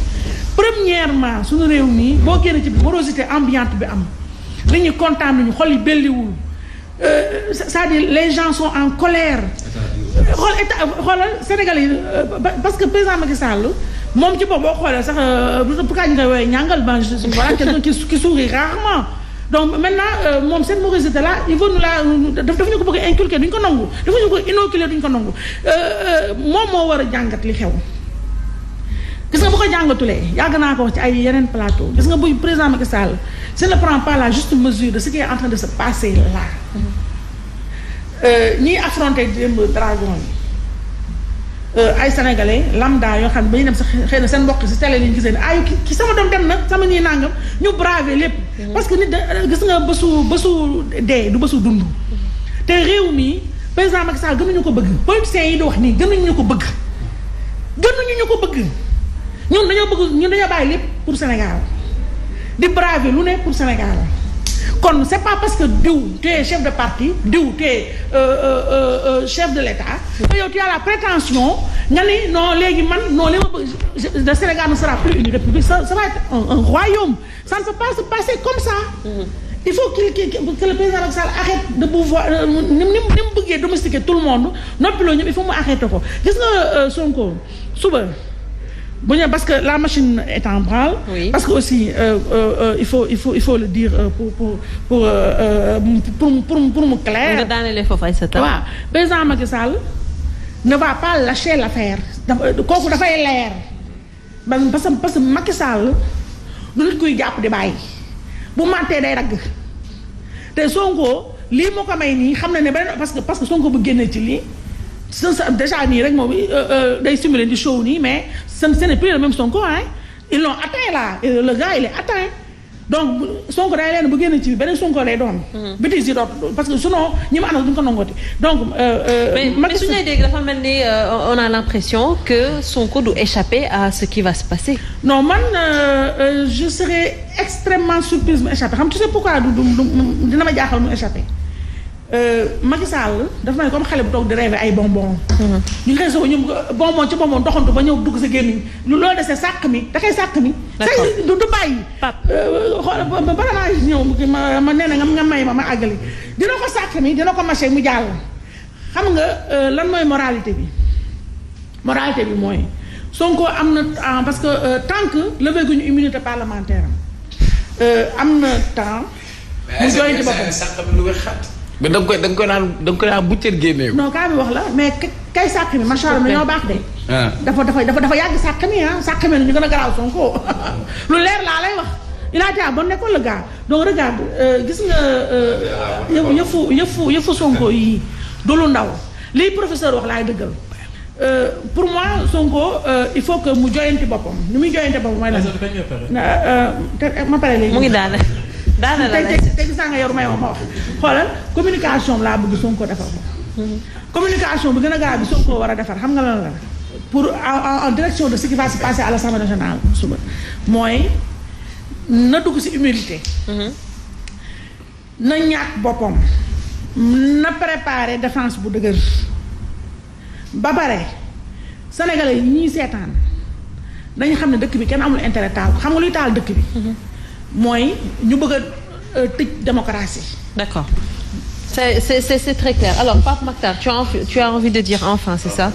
premièrement suñu réew mi boo génne ci morosité ambiante bi am nit ñi kontaan nañu xol yi belliwul c'est-à-dire les gens sont en colère xoolal Sénégal yi parce que président Macky Sall moom ci bopp boo xoolee sax pourquoi ñu koy woowee ñàngal ben voilà quelqu'un qui sourit rarement donc maintenant moom cette morosité là il faut nous la dafa ñu ko bëgg a inculquer duñ ko nangu dafa ñu ko inoculer duñ ko nangu moom moo war a jàngat li xew gis nga bu ko jàngatulee yàgg naa ko wax ci ay yeneen plateau gis nga buy président Macky Sall s'il ne prend pas la juste mesure de ce qui est en train de se passer là ñiy affronter démb dragon yi ay sénégalais lambda yoo xam ne ba ñu dem sax xëy na seen mbokk si télé li ñu gisee ne ay ki sama doom dem na sama ñuy nangam ñu braver lépp parce que nit gis nga bésu dee du bésu dund te réew mi président Macky Sall gënuñu ko bëgg politiciens yi di wax nii gënuñu ñu ko bëgg ñun dañoo bàyyi lépp pour Sénégal di braver lu ne pour Sénégal kon c'est pas parce que diw tu es chef de parti diw tu es chef de l'État que yow tu as la prétention nga ni non léegi man non li ma bëgg le Sénégal ne sera plus une république ça va être un royaume ça ne peut pas se passer comme ça il faut que le président Macky Sall arrête de pouvoir ni mu bëggee domestiquer tout le monde noppi loo ñëpp il faut mu arrêter ko gis nga Sonko suba bu ñu parce que la machine est en branle. Oui. Parce que aussi il faut le dire pour mu clair. nga daanelee foofu ay sa taw. waaw président Macky Sall ne va pas lâcher l'affaire kooku dafay leer parce que Macky Sall du nit kuy jàpp di bàyyi bu màttee day ragg te Sonko lii moo ko may nii xam na ne beneen parce que Sonko bu génnee ci lii. déjà nii rek moom day simuler di show nii mais ce n'est plus le même Sonko hein ils l'ont atteint là le gars il est atteint donc Sonko day leen bu génn ci beneen Sonko lay doon. bêtise yi doon parce que sinon ñi ma àndal duñ ko nangooti donc. mais su ñu lay dégg dafa mel ni on a l'impression que Sonko du échapper à ce qui va se passer. non man je serais extrêmement surprise mu échapper xam tu sais pourquoi dina ma jaaxal mu échapper. Macky Sall dafa mel comme xale bu toog di rêver ay bonbon. ñu ngi xëy soo ñu bonbon ci bonbon doxantu ba ñëw dugg sa gémmiñ lu loolu desee sàq mi da koy sàq mi. d'accord du bàyyi. xool bala maa ñëw ma nee na nga may ma àggali dina ko sàq mi dina ko mâché mu jàll. xam nga lan mooy moralité bi mooy Sonko am na parce que tant que levé guñu immunité parlementaire am na temps. mu jooy ci boppam mais da nga koy naan buccet génne ko. non kaa bi wax la mais kay sàq mi macha allah ñoo baax de. dafa yàgg sàq mi sàq mi ñu gën a garaaw Sonko lu leer laa lay wax il a été à bonne école le gars donc regarde gis nga yëfu Sonko yi du lu ndaw lii professeur wax laay dëggal pour moi Sonko il faut que mu joyanti boppam ni muy joyante boppam mooy lan. ma pare léegi mu ngi daal. te gis nga yow may ma wax xoolal communication laa bëgg Sonko defar ko communication bi gën a gaaw bi Sonko war a defar xam nga lan la pour en direction de ce qui va se passer à l'Assemblée nationale suba mooy na dugg ci humilité na ñàkk boppam na préparer défense bu dëgër ba pare sénégalais yi ñuy seetaan dañu xam ne dëkk bi kenn amul intérêt taal ko xam nga luy taal dëkk bi. mooy ñu bëgg a tëj démocratie. D'accord. C'est très clair. Alors Pape Makhtar, tu as envie de dire enfin, c'est ça?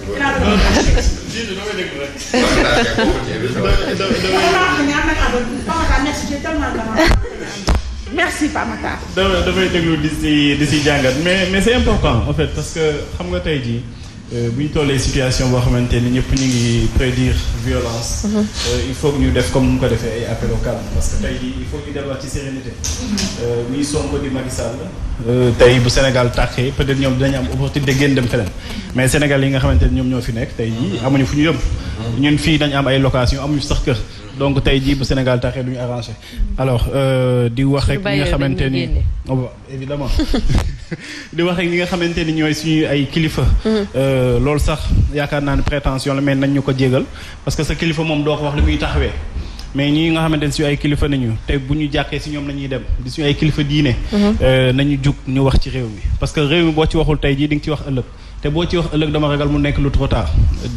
Merci Pape Makhtar. dafay déglu di si jàngat mais c'est important en fait parce que xam nga tey jii bu ñu tollee situation boo xamante ni ñëpp ñu ngi prédire violence. il faut que ñu def comme mu ko defee ay appel au calme parce que tey jii il faut que ñu delluwaat ci sérénité. muy Sonko di Macky Sall. tey bu Sénégal tàkkee peut-être ñoom dinañ am opportunité génn dem feneen mais Sénégal yi nga xamante ni ñoom ñoo fi nekk tey jii amuñu fu ñu yóbbu. ñun fii dañ am ay location amuñu sax kër. donc tey jii bu Sénégal taxee du ñu arrangé alors di wax rek ñi nga xamante ni évidemment di wax rek ñi nga xamante ni ñooy suñu ay kilifa. loolu sax yaakaar naa ne prétention la mais nañ ñu ko jégal parce que sa kilifa moom doo ko wax li muy taxawee mais ñi nga xamante ni suñu ay kilifa nañu te bu ñu jàkkee si ñoom la ñuy dem di suñu ay kilifa diine. nañu jug ñu wax ci réew mi parce que réew mi boo ci waxul tey jii di nga ci wax ëllëg. te boo ci wax ëllëg dama ragal mu nekk lu trop tard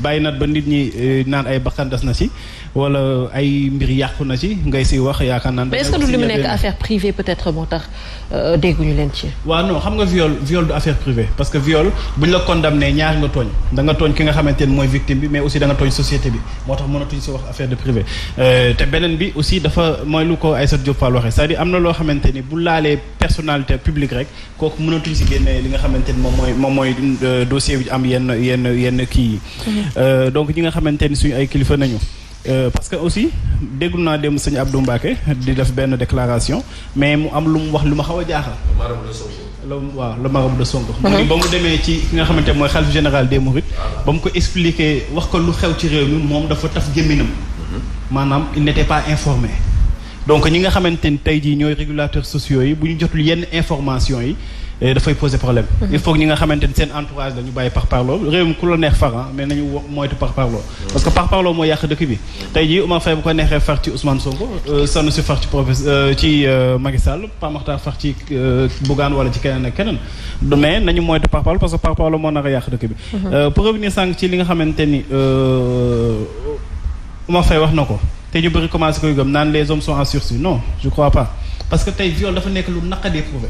bàyyi nat ba nit ñi naan ay bakkan des na ci wala ay mbir yàqu na ci ngay si wax yaakaar naan. mais est-ce que du li mu nekk affaire privée peut-être moo tax dégguñu leen ci. waaw non xam nga viol du affaire privée parce que viol bu ñu la condamné ñaar nga tooñ da nga tooñ ki nga xamante ni mooy victime bi mais aussi da nga tooñ société bi moo tax mënatuñ si wax affaire de privé te beneen bi aussi dafa mooy lu ko Aïssatou Diop Fall waxee c'est-à-dire am na loo xamante ni bu laalee personnalité publique rek kooku mënatuñ si génne li nga xamante ni moom mooy dossier bi am yenn kii yi donc ñi nga xamante ni suñu ay kilifa nañu parce que aussi déglu naa dem sëñ Abdou Mbacké di def benn déclaration mais mu am lu mu wax lu ma xaw a jaaxal le marabout de Sonko ba mu demee ci ki nga xamante mooy xalif général des Mourides ba mu ko expliquer wax ko lu xew ci réew mi moom dafa taf gémminam maanaam il n'était pas informé donc ñi nga xamante ni tey jii ñooy régulateurs sociaux yi bu ñu jotul yenn information yi dafay poser problème. il faut que ñi nga xamante ni seen entourage la ñu bàyyi par parloo réew mi ku la neex far mais nañu moytu par parloo. parce que par parloo moo yàq dëkk bi. tey jii Oumar Faye bu ko neexee far ci Ousmane Sonko Sanusi far ci ci Macky Sall Pape Makhtar far ci Bougane wala ci keneen ak keneen mais nañu moytu par parloo parce que par parloo moo nar a yàq dëkk bi. pour revenir sànq ci li nga xamante ni Oumar Faye wax na ko. te ñu bëri commencé koy gëm naan les hommes sont en sursis non je crois pas parce que tey viol dafa nekk lu naqadee prouvé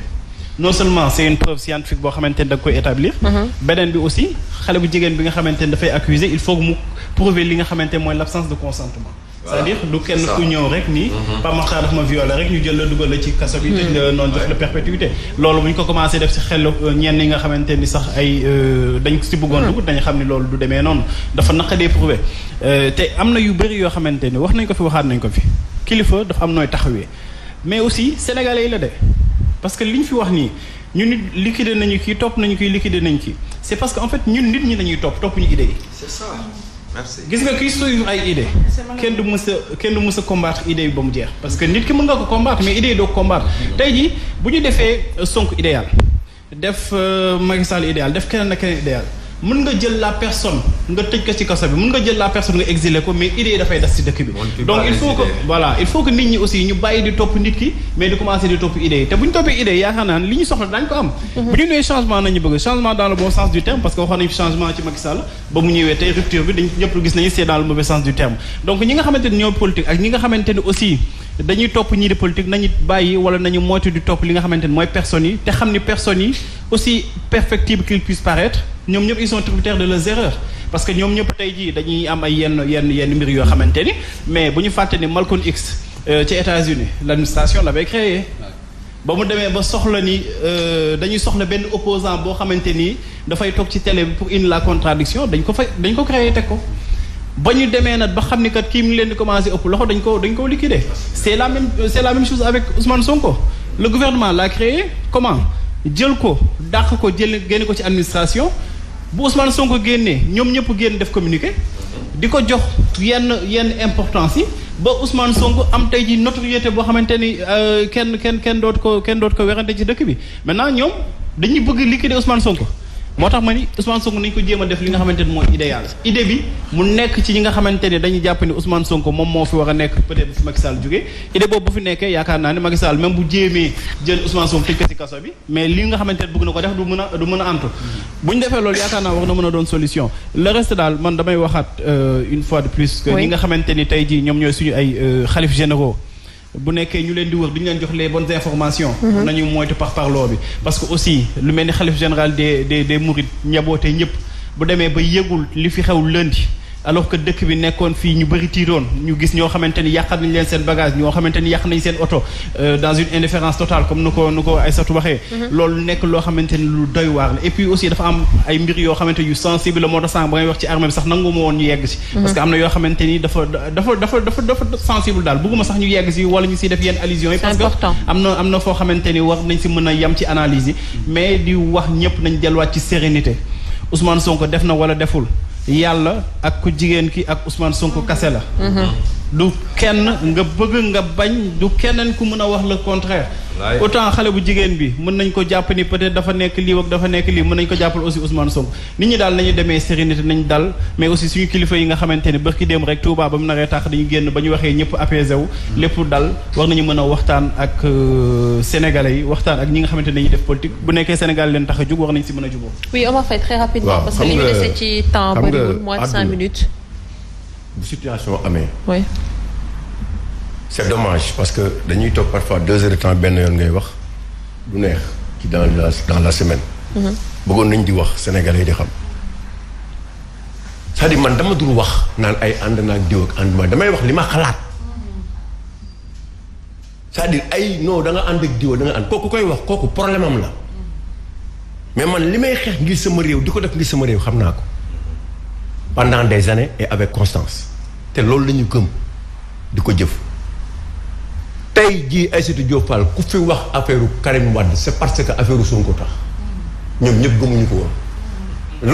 non seulement c'est une preuve scientifique boo xamante ni da nga koy établir beneen bi aussi xale bu jigéen bi nga xamante ni dafay accuser il faut que mu prouver li nga xamante mooy l'absence de consentement c'est-à-dire du kenn ku ñëw rek nii Pape Makhtar dafa ma violé rek ñu jël la dugal la ci kaso bi tëj la noonu jox la perpétuité loolu bu ñu ko commencé def si xel ñenn yi nga xamante ni sax ay dañ si bëggoon dugg dañu xam ni loolu du demee noonu dafa naqadee prouvé te am na yu bëri yoo xamante ni wax nañ ko fi waxaat nañ ko fi kilifa dafa am nooy taxawee mais aussi sénégalais yi la de parce que li ñu fi wax nii ñun nit liquider nañu kii topp nañu kii liquider nañu kii c'est parce que en fait ñun nit ñi lañuy topp ñu idée yi. C'est ça. Merci. gis nga kii suivre ay idée kenn du mës a combattre idée yi ba mu jeex parce que nit ki mën nga ko combattre mais idée yi doo ko combattre tey jii bu ñu defee Sonko idéal def Macky Sall idéal def keneen ak keneen idéal mën nga jël la personne nga tëj ko ci kaso bi mën nga jël la personne nga exiler ko mais idée yi dafay des ci dëkk bi donc il faut que nit ñi aussi ñu bàyyi di topp nit ki mais di commencer di topp idée yi te bu ñu toppee idée yi yaakaar naa li ñu soxla dañ ko am bu ñu nee changement nañu bëgg changement dans le bon sens du terme parce que waxoon nañu fi changement ci Macky Sall ba mu ñëwee tey rupture bi dañ ñëpp gis nañu c'est dans le mauvais sens du terme donc ñi nga xamante ni ñoo politique ak ñi nga xamante ni aussi dañuy topp ñii di politique nañu bàyyi wala nañu moytu di topp li nga xamante ni mooy personnes yi te xam ni personnes yi aussi perfectibles qu'ils puissent paraître ñoom ñëpp ils sont tributaires de leurs erreurs parce que ñoom ñëpp tey jii dañuy am ay yenn mbir yoo xamante ni mais bu ñu fàtte ni Malcolm X ci États-Unis l'administration l'avait créé ba mu demee ba soxla ni dañuy soxla benn opposant boo xamante ni dafay toog ci télé bi pour indi la contradiction dañ ko créé teg ko ba ñu demee nag ba xam ni kat kii mu ngi leen di commencer ëpp loxo dañ ko liquider c'est la même chose avec Ousmane Sonko le gouvernement l'a créé comment jël ko dàq ko génne ko ci administration bu Ousmane Sonko génnee ñoom ñëpp génn def communiqué di ko jox yenn importance yi ba Ousmane Sonko am tey ji notoriété boo xamante ni kenn dootu ko werante ci dëkk bi maintenant ñoom dañuy bëgg liquider Ousmane Sonko moo tax ma ni Ousmane Sonko nañu ko jéem a def li nga xamante ni mooy idéal idée bi mu nekk ci ñi nga xamante ni dañuy jàpp ni Ousmane Sonko moom moo fi war a nekk peut-être bu fi Macky Sall jógee idée boobu bu fi nekkee yaakaar naa ne Macky Sall même bu jéemee jël Ousmane Sonko tëj ko ci kaso bi mais li nga xamante ni bëgg na ko def du mën a antu bu ñu defee loolu yaakaar naa war na mën a doon solution le reste daal man damay waxaat une fois de plus que ñi nga xamante ni tey jii ñoom ñooy suñu ay xalif généraux bu nekkee ñu leen di wër duñu leen jox les bonnes informations nañu moytu parloo bi parce que aussi lu mel ni xalif général des mourides njaboote ñëpp bu demee ba yëgul li fi xew lundi alors que dëkk bi nekkoon fii ñu bëri tiiroon ñu gis ñoo xamante ni yàqal nañ leen seen bagage ñoo xamante ni yàq nañ seen oto dans une indifférence totale comme nu ko Aïssatou waxee loolu nekk loo xamante ni lu doy waar la et puis aussi dafa am ay mbir yoo xamante yu sensible moo tax sànq ba ngay wax ci armée bi sax nangu ma woon ñu yegg si parce que am na yoo xamante ni dafa sensible daal bëgguma sax ñu yegg si wala ñu siy def yenn allusions yi parce que am na foo xamante ni war nañ si mën a yem ci analyse yi mais di wax ñëpp nañ delluwaat ci sérénité Ousmane Sonko def na wala deful yàlla ak ku jigéen ki ak Ousmane Sonko kase la du kenn nga bëgg nga bañ du keneen ku mën a wax le contraire autant xale bu jigéen bi mën nañ ko jàpp ni peut-être dafa nekk lii ak dafa nekk lii mën nañ ko jàppal aussi Ousmane Sonko nit ñi daal nañu demee sérénité nañ dal mais aussi suñu kilifa yi nga xamante ne bërki démb rek Touba ba mu naree tax dañu génn ba ñu waxee ñëpp apaisé wu lépp dal war nañu mën a waxtaan ak sénégalais yi waxtaan ak ñi nga xamante ne dañuy def politique bu nekkee Sénégal leen tax a jug war nañ si mën a juboo. Oui, Omar Faye très rapidement parce que li ñu dese ci temps bariwul moins de 5 minutes. bu situation amee. oui. c'est dommage parce que dañuy toog parfois 2 heures de temps benn yoon ngay wax du neex ci dans la semaine. bëggoon nañ di wax sénégalais yi di xam. c'est-à-dire man dama dul wax naan ay ànd naag diw ak ànd ma damay wax li ma xalaat. c'est-à-dire ay non da nga ànd ak diw da nga ànd kooku koy wax kooku problème am la. mais man li may xeex ngir sama réew di ko def ngir sama réew xam naa ko. pendant des années et avec constance. te loolu la ñu gëm di ko jëf. tey jii Aïssatou Diop Fall ku fi wax affaire Karim Wade c'est parce que affaire Sonko tax ñoom ñëpp gëmuñu ko woon.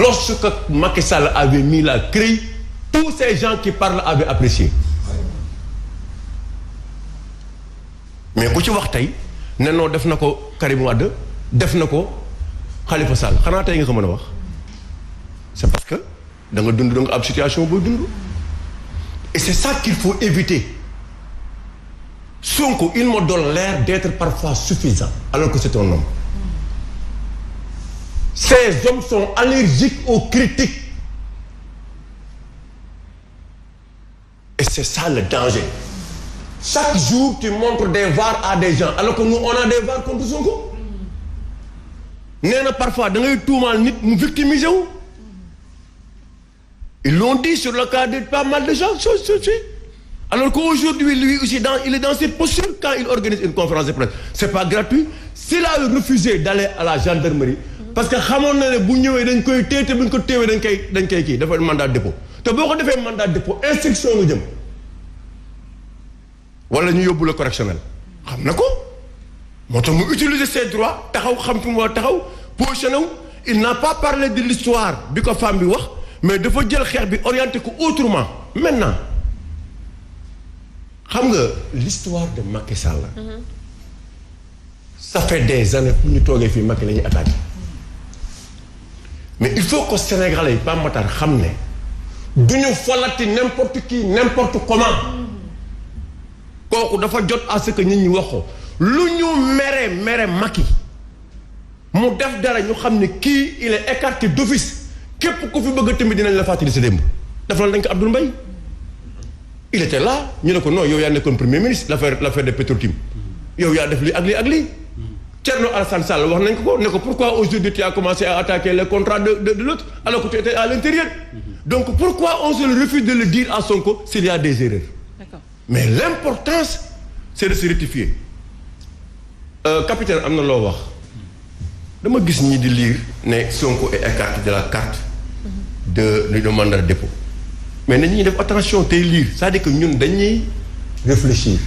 lorsque Macky Sall avait mis la CREI tous ces gens qui parlent avaient apprécié. mais ku ci wax tey ne non def na ko Karim Wade def na ko Khalifa Sall xanaa tey nga ko mën a wax c'est parce que da nga dund da nga ab situation booy dund. et c'est ça qu'il faut éviter. Sonko il me donne l'air d'être parfois suffisant alors que c'est un homme. Ces hommes sont allergiques aux critiques. Et c'est ça le danger. Chaque jour tu montres des VAR à des gens alors que nous on a des VAR contre Sonko. nee na parfois da ngay tuumaal nit mu victimiser wu. Ils l'ont dit sur le cas de pas mal de gens. Alors qu'aujourd'hui, lui aussi, il est dans cette posture quand il organise une conférence de presse. C'est pas gratuit. S'il a refusé d'aller à la gendarmerie, parce que xamoon na ne bu ñëwee dañ koy téye te buñ ko téewee dañ koy kii dafa mandat de dépôt te boo ko defee mandat de dépôt instruction nga jëm wala ñu yóbbu la correctionnel xam na ko moo tax mu utiliser ses droits taxaw xam fi mu war taxaw positionné wu. Il n'a pas parlé de l'histoire bi ko femme bi wax mais dafa jël xeex bi orienté ko autrement. Maintenant xam nga l'histoire de Macky Sall. Ça fait des années pour ñu toogee fii Macky la ñuy attaqué. Mais il faut que Sénégalais yi Pape Matar xam ne du ñu falati n'importe qui n'importe comment. kooku dafa jot à ce que nit ñi wax ko lu ñu mere Macky mu def dara ñu xam ne kii il est écarté d'office képp ku fi bëgg a tamit dinañ la fàttali sa démb. dafa la dañ ko Abdoul Mbaye il était là ñu ne ko non yow yaa nekkoon premier ministre l'affaire de Petro-Tim yow yaa def lii ak lii ak lii. Thierno Alassane Sall wax nañ ko ne ko pourquoi aujourd'hui tu as commencé à attaquer les contrats de l'autre alors que tu étais à l'intérieur. Donc pourquoi on se refuse de le dire à Sonko s'il y a des erreurs. D'accord. Mais l'importance c'est de se rectifier. Capitaine am na loo wax dama gis ñi di lire ne Sonko est écarté de la carte de mandat de dépôt mais nañuy def attention tey lire c'est-à-dire que ñun dañuy réfléchir.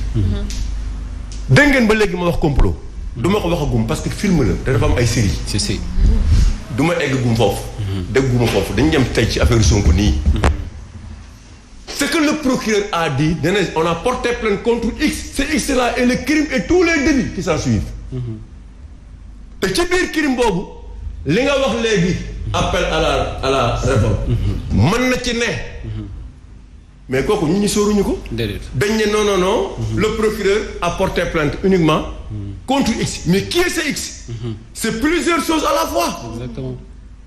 dégg ngeen ba léegi ma wax complot. du ma ko waxagum parce que film la te dafa am ay série si du ma eggagum foofu. dégguma foofu dañu dem tey ci affaire Sonko nii. Ce que le procureur a dit, on a porté plainte contre X, c'est X là et le crime et tous les délits qui s'en suivent. te ci biir crime boobu li nga wax léegi appel à la révolte. mën na ci ne. mais kooku ñu sóoruñu ko. dañ ne non. le procureur a porté plainte uniquement contre X. Mais qui est ce X? C'est plusieurs choses à la fois. Exactement.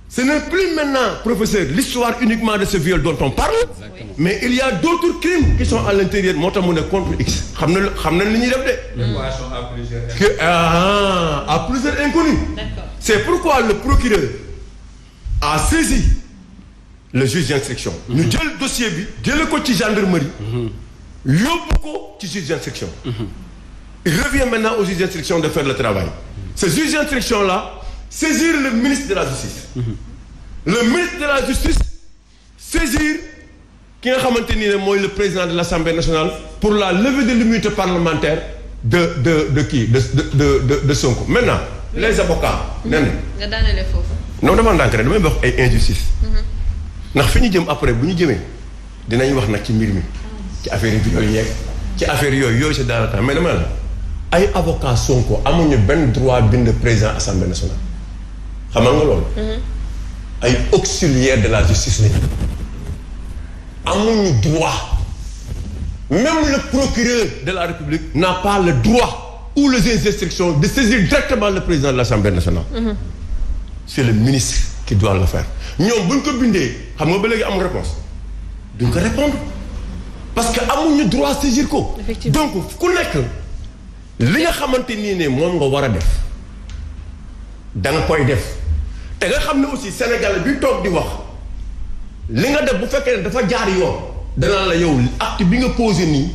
Ce n'est plus maintenant, professeur, l'histoire uniquement de ce viol dont on parle. Exactement. Mais il y a d'autres crimes qui sont à l'intérieur, notamment contre X. À plusieurs inconnus. C'est pourquoi le procureur a saisi le juge d'instruction. Nous avons le dossier, nous avons le côté gendarmerie, nous avons le juge d'instruction. Il revient maintenant au juge d'instruction de faire le travail. Ce juge d'instruction-là, saisir le ministre de la Justice. Le ministre de la Justice, saisir qui a maintenu le président de l'Assemblée nationale pour la levée de l'immunité parlementaire de qui? De Sonko. Maintenant, les avocats. Non, demande d'enquête, je vais une injustice. Ndax fi ñu jëm après bu ñu jëmee dinañ wax nag ci mbir mi ci affaire yi yooyu yeeg ci affaire yooyu c'est dans le temps mais dama la ay avocat Sonko amuñu benn droit bind président assemblée nationale xam nga loolu ay auxiliaire de la justice lañu amuñu droit même le procureur de la République n'a pas le droit ou les instructions de saisir directement le président de l'Assemblée nationale. C'est le ministre qui doit le faire. ñoom buñ ko bindee xam nga ba léegi amul réponse duñ ko répondre parce que amuñu droit saisir ko. donc ku nekk li nga xamante nii ne moom nga war a def da nga koy def te nga xam ne aussi Sénégal bi toog di wax li nga def bu fekkee ne dafa jaar yoon danaa la yow acte bi nga posé nii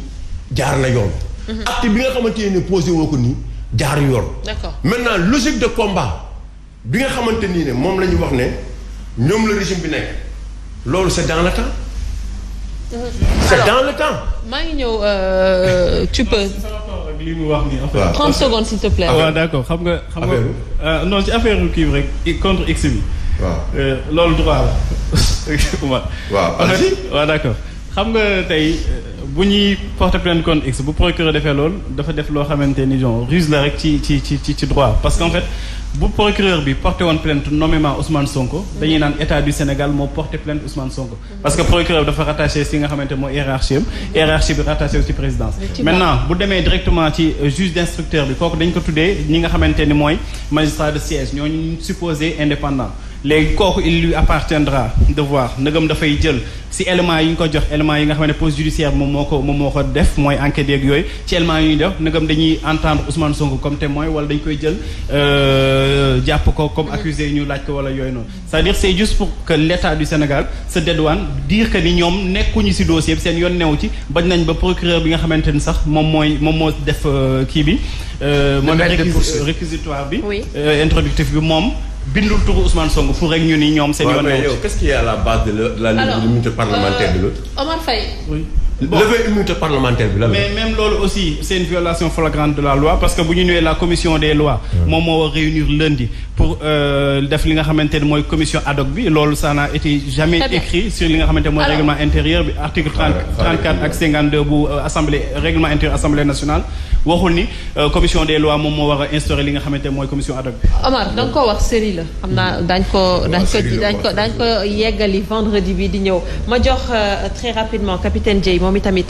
jaar na yoon. acte bi nga xamante ne posé woo ko nii jaar yoon. D'accord. Maintenant logique de combat bi nga xamante nii ne moom la ñu wax ne. ñoom le régime bi nekk loolu c'est dans le temps. C'est dans le temps. maa ngi ñëw tu peux. li mu wax nii en fait. 30 secondes s'il te plaît. waaw d'accord xam nga. non ci affaire kii bi rek contre X bi. waaw loolu droit la. waaw d'accord xam nga tey bu ñuy porter plainte contre X bu procureur defee loolu dafa def loo xamante ni genre ruse la rek ci droit parce qu'en fait. bu procureur bi porté woon plainte nommément Ousmane Sonko dañuy naan état du Sénégal moo porté plainte Ousmane Sonko parce que procureur bi dafa rattaché si nga xamante mooy hiérarchie bi rattaché ci présidence. Maintenant bu demee directement ci juge d'instructeur bi kooku dañ ko tuddee ñi nga xamante ni mooy magistrat de siège ñooñu supposé indépendant léegi kooku il lui appartiendra de voir ndëgam dafay jël si éléments yi ñu ko jox éléments yi nga xam ne police judiciaire moom moo ko def mooy enquête yeeg yooyu ci éléments yi ñuy def ndëgam dañuy entendre Ousmane Sonko comme témoin wala dañ koy jël jàpp ko comme accusé ñu laaj ko wala yooyu noonu c'est-à-dire c'est juste pour que l'État du Sénégal se dédouane dire que ni ñoom nekkuñu ci dossier bi seen yoon newu ci bañ nañ ba procureur bi nga xamante ni sax moom moo def kii bi moo def réquisitoire bi introductif bi moom bindul turu Ousmane Sonko pour rek ñu ni ñoom seen yoon newu ci. Qu'est-ce qu'il y a à la base de la l'immunité parlementaire de l'autre? Omar Faye. Oui. Lever immunité parlementaire bi la. Mais même loolu aussi c'est une violation flagrante de la loi parce que bu ñu ñëwee la commission des lois moom moo war réunir lundi pour def li nga xamante ne mooy commission ad hoc bi loolu ça n'a été jamais écrit sur li nga xamante ne mooy règlement intérieur bi article 34 ak 52 bu assemblée règlement intérieur assemblée nationale waxul ni commission des lois moom moo war a instaurer li nga xamante ne mooy commission ad hoc bi. Omar da nga ko wax série la xam naa dañ ko yeggali vendredi bi di ñëw ma jox très rapidement capitaine Dieye moom itamit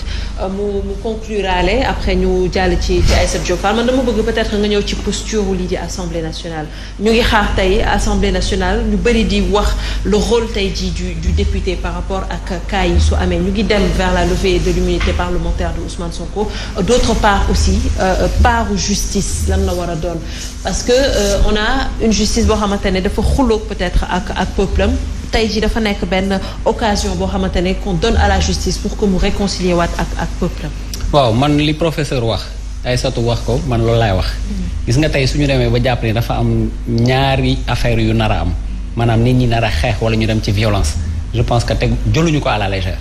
mu concluraale après ñu jàll ci Aïssatou Diop Fall man dama bëgg peut-être nga ñëw ci posture lii di assemblée nationale ñu ngi xaar tey assemblée nationale ñu bëri di wax le rôle tey ji du député par rapport ak cas yi su amee ñu ngi dem vers la levée de l'immunité parlementaire de Ousmane Sonko d'autre part aussi part justice lan la war a doon parce que on a une justice boo xamante ne dafa xuloog peut-être ak peuple am tey jii dafa nekk benn occasion boo xamante ne qu'on donne à la justice pour que mu réconcilier waat ak peuple am. waaw man li professeur wax Aïssatou wax ko man loolu laay wax. gis nga tey suñu demee ba jàpp ne dafa am ñaari affaire yu nar a am maanaam nit ñi nar a xeex wala ñu dem ci violence je pense que teg jëluñu ko à la légère.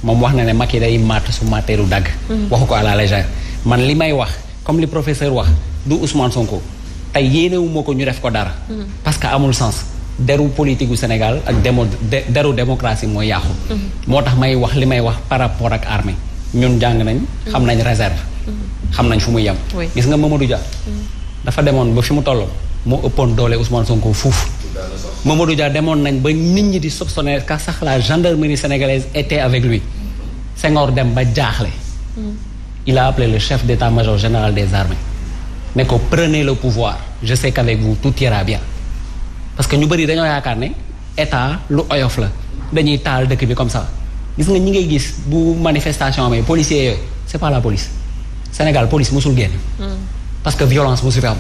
moom wax na ne Macky day màtt su màtteeru dagg. waxu ko à la légère man li may wax comme li professeur wax du Ousmane Sonko tey yéenewuma ko ñu def ko dara. parce que amul sens. deru politique gu Sénégal ak deru démocratie mooy yàqu. moo tax may wax li may wax par rapport ak armée ñun jàng nañ. xam nañ réserve. xam nañ fu muy yem. gis nga Mamadou Dia. dafa demoon ba fi mu tolloo moo ëppoon doole Ousmane Sonko fuuf. Mamadou Dia demoon nañ ba nit ñi di soupçonner que sax la gendarmerie sénégalaise était avec lui Senghor dem ba jaaxle il a appelé le chef d'état-major général des armées ne ko prenez le pouvoir je sais qu'avec vous tout ira bien parce que ñu bëri dañoo yaakaar ne état lu oyof la dañuy taal dëkk bi comme ça gis nga ñi ngay gis bu manifestation amee policiers yooyu c'est pas la police Sénégal police mosul génn parce que violence mosu fi am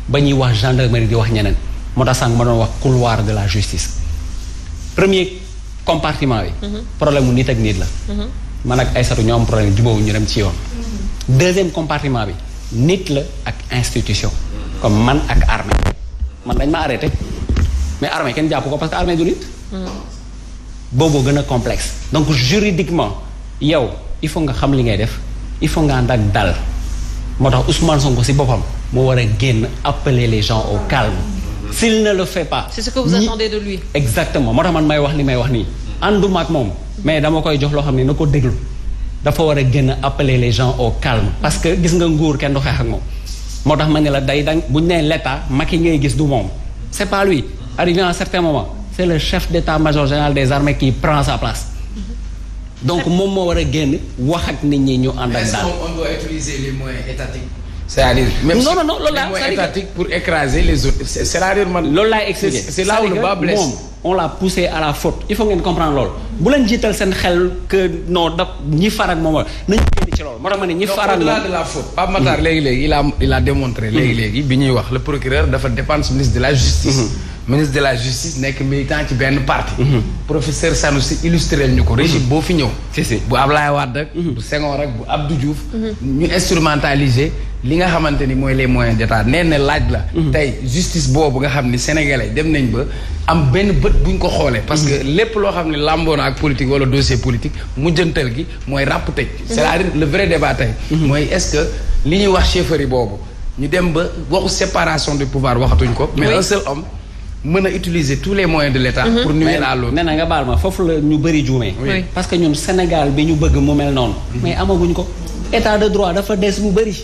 ba ñuy wax gendarmerie di wax ñeneen moo tax sànq ma doon wax couloir de la justice premier compartiment bi problème mu nit ak nit la man ak Aïssatou ñoo am problème jubóowu ñu dem ci yoon deuxième compartiment bi nit la ak institution comme man ak armée man dañ ma arrêté mais armée kenn jàpp ko parce que armée du nit booboo gën a complexe donc juridiquement yow il faut nga xam li ngay def il faut nga ànd ak dal moo tax Ousmane Sonko si boppam moo war a génn appeler les gens au calme s'il ne le fait pas c'est ce que vous attendez de lui exactement moo tax man may wax li may wax nii ànduma ak moom mais dama koy jox loo xam ne na ko déglu dafa war a génn appeler les gens au calme parce que gis nga nguur kenn du xeex ak moom moo tax ma ne la day dang bu ñu nee l'état Macky ngay gis du moom c'est pas lui arrivé à un certain moment c'est le chef d'état-major général des armées qui prend sa place donc moom moo war a génn wax ak nit ñi ñu ànd ak daal. on doit utiliser les moyens étatiques. c'est-à-dire même non loolu laa les moyens étatiques pour écraser les autres c'est-à-dire man. loolu laay expliquer c'est là où le bas blesse. moom on l'a poussé à la faute il faut ngeen comprendre loolu bu leen jiital seen xel que non da ñi farak moom nañu génn ci loolu moo tax ma ne ñi farak au-delà de la faute Pape Matar léegi il a démontré léegi bi ñuy wax le procureur dafa dépendre ministre de la justice ministre de la justice nekk militant ci benn parti professeur Sanoussi illustré ñu ko régime boo fi ñëw bu Ablaye Wade ak bu Senghor ak bu Abdou Diouf ñu instrumentaliser li nga xamante ni mooy les moyens d'état nee na laaj la tey justice boobu nga xam ni sénégalais dem nañ ba am benn bët buñ ko xoolee parce que lépp loo xam ne lamboo na ak politique wala dossier politique mujjantal gi mooy ràpp tëj c'est-à-dire le vrai débat tey mooy est-ce que li ñuy wax chefferie boobu ñu dem ba waxu séparation du pouvoir waxatuñ ko mais un seul homme mën a utiliser tous les moyens de l'État pour nuire à l'autre. nee na nga baal ma foofu la ñu bëri juumee parce que ñun Sénégal bi ñu bëgg mu mel noonu mais amaguñ ko état de droit dafa des bu bëri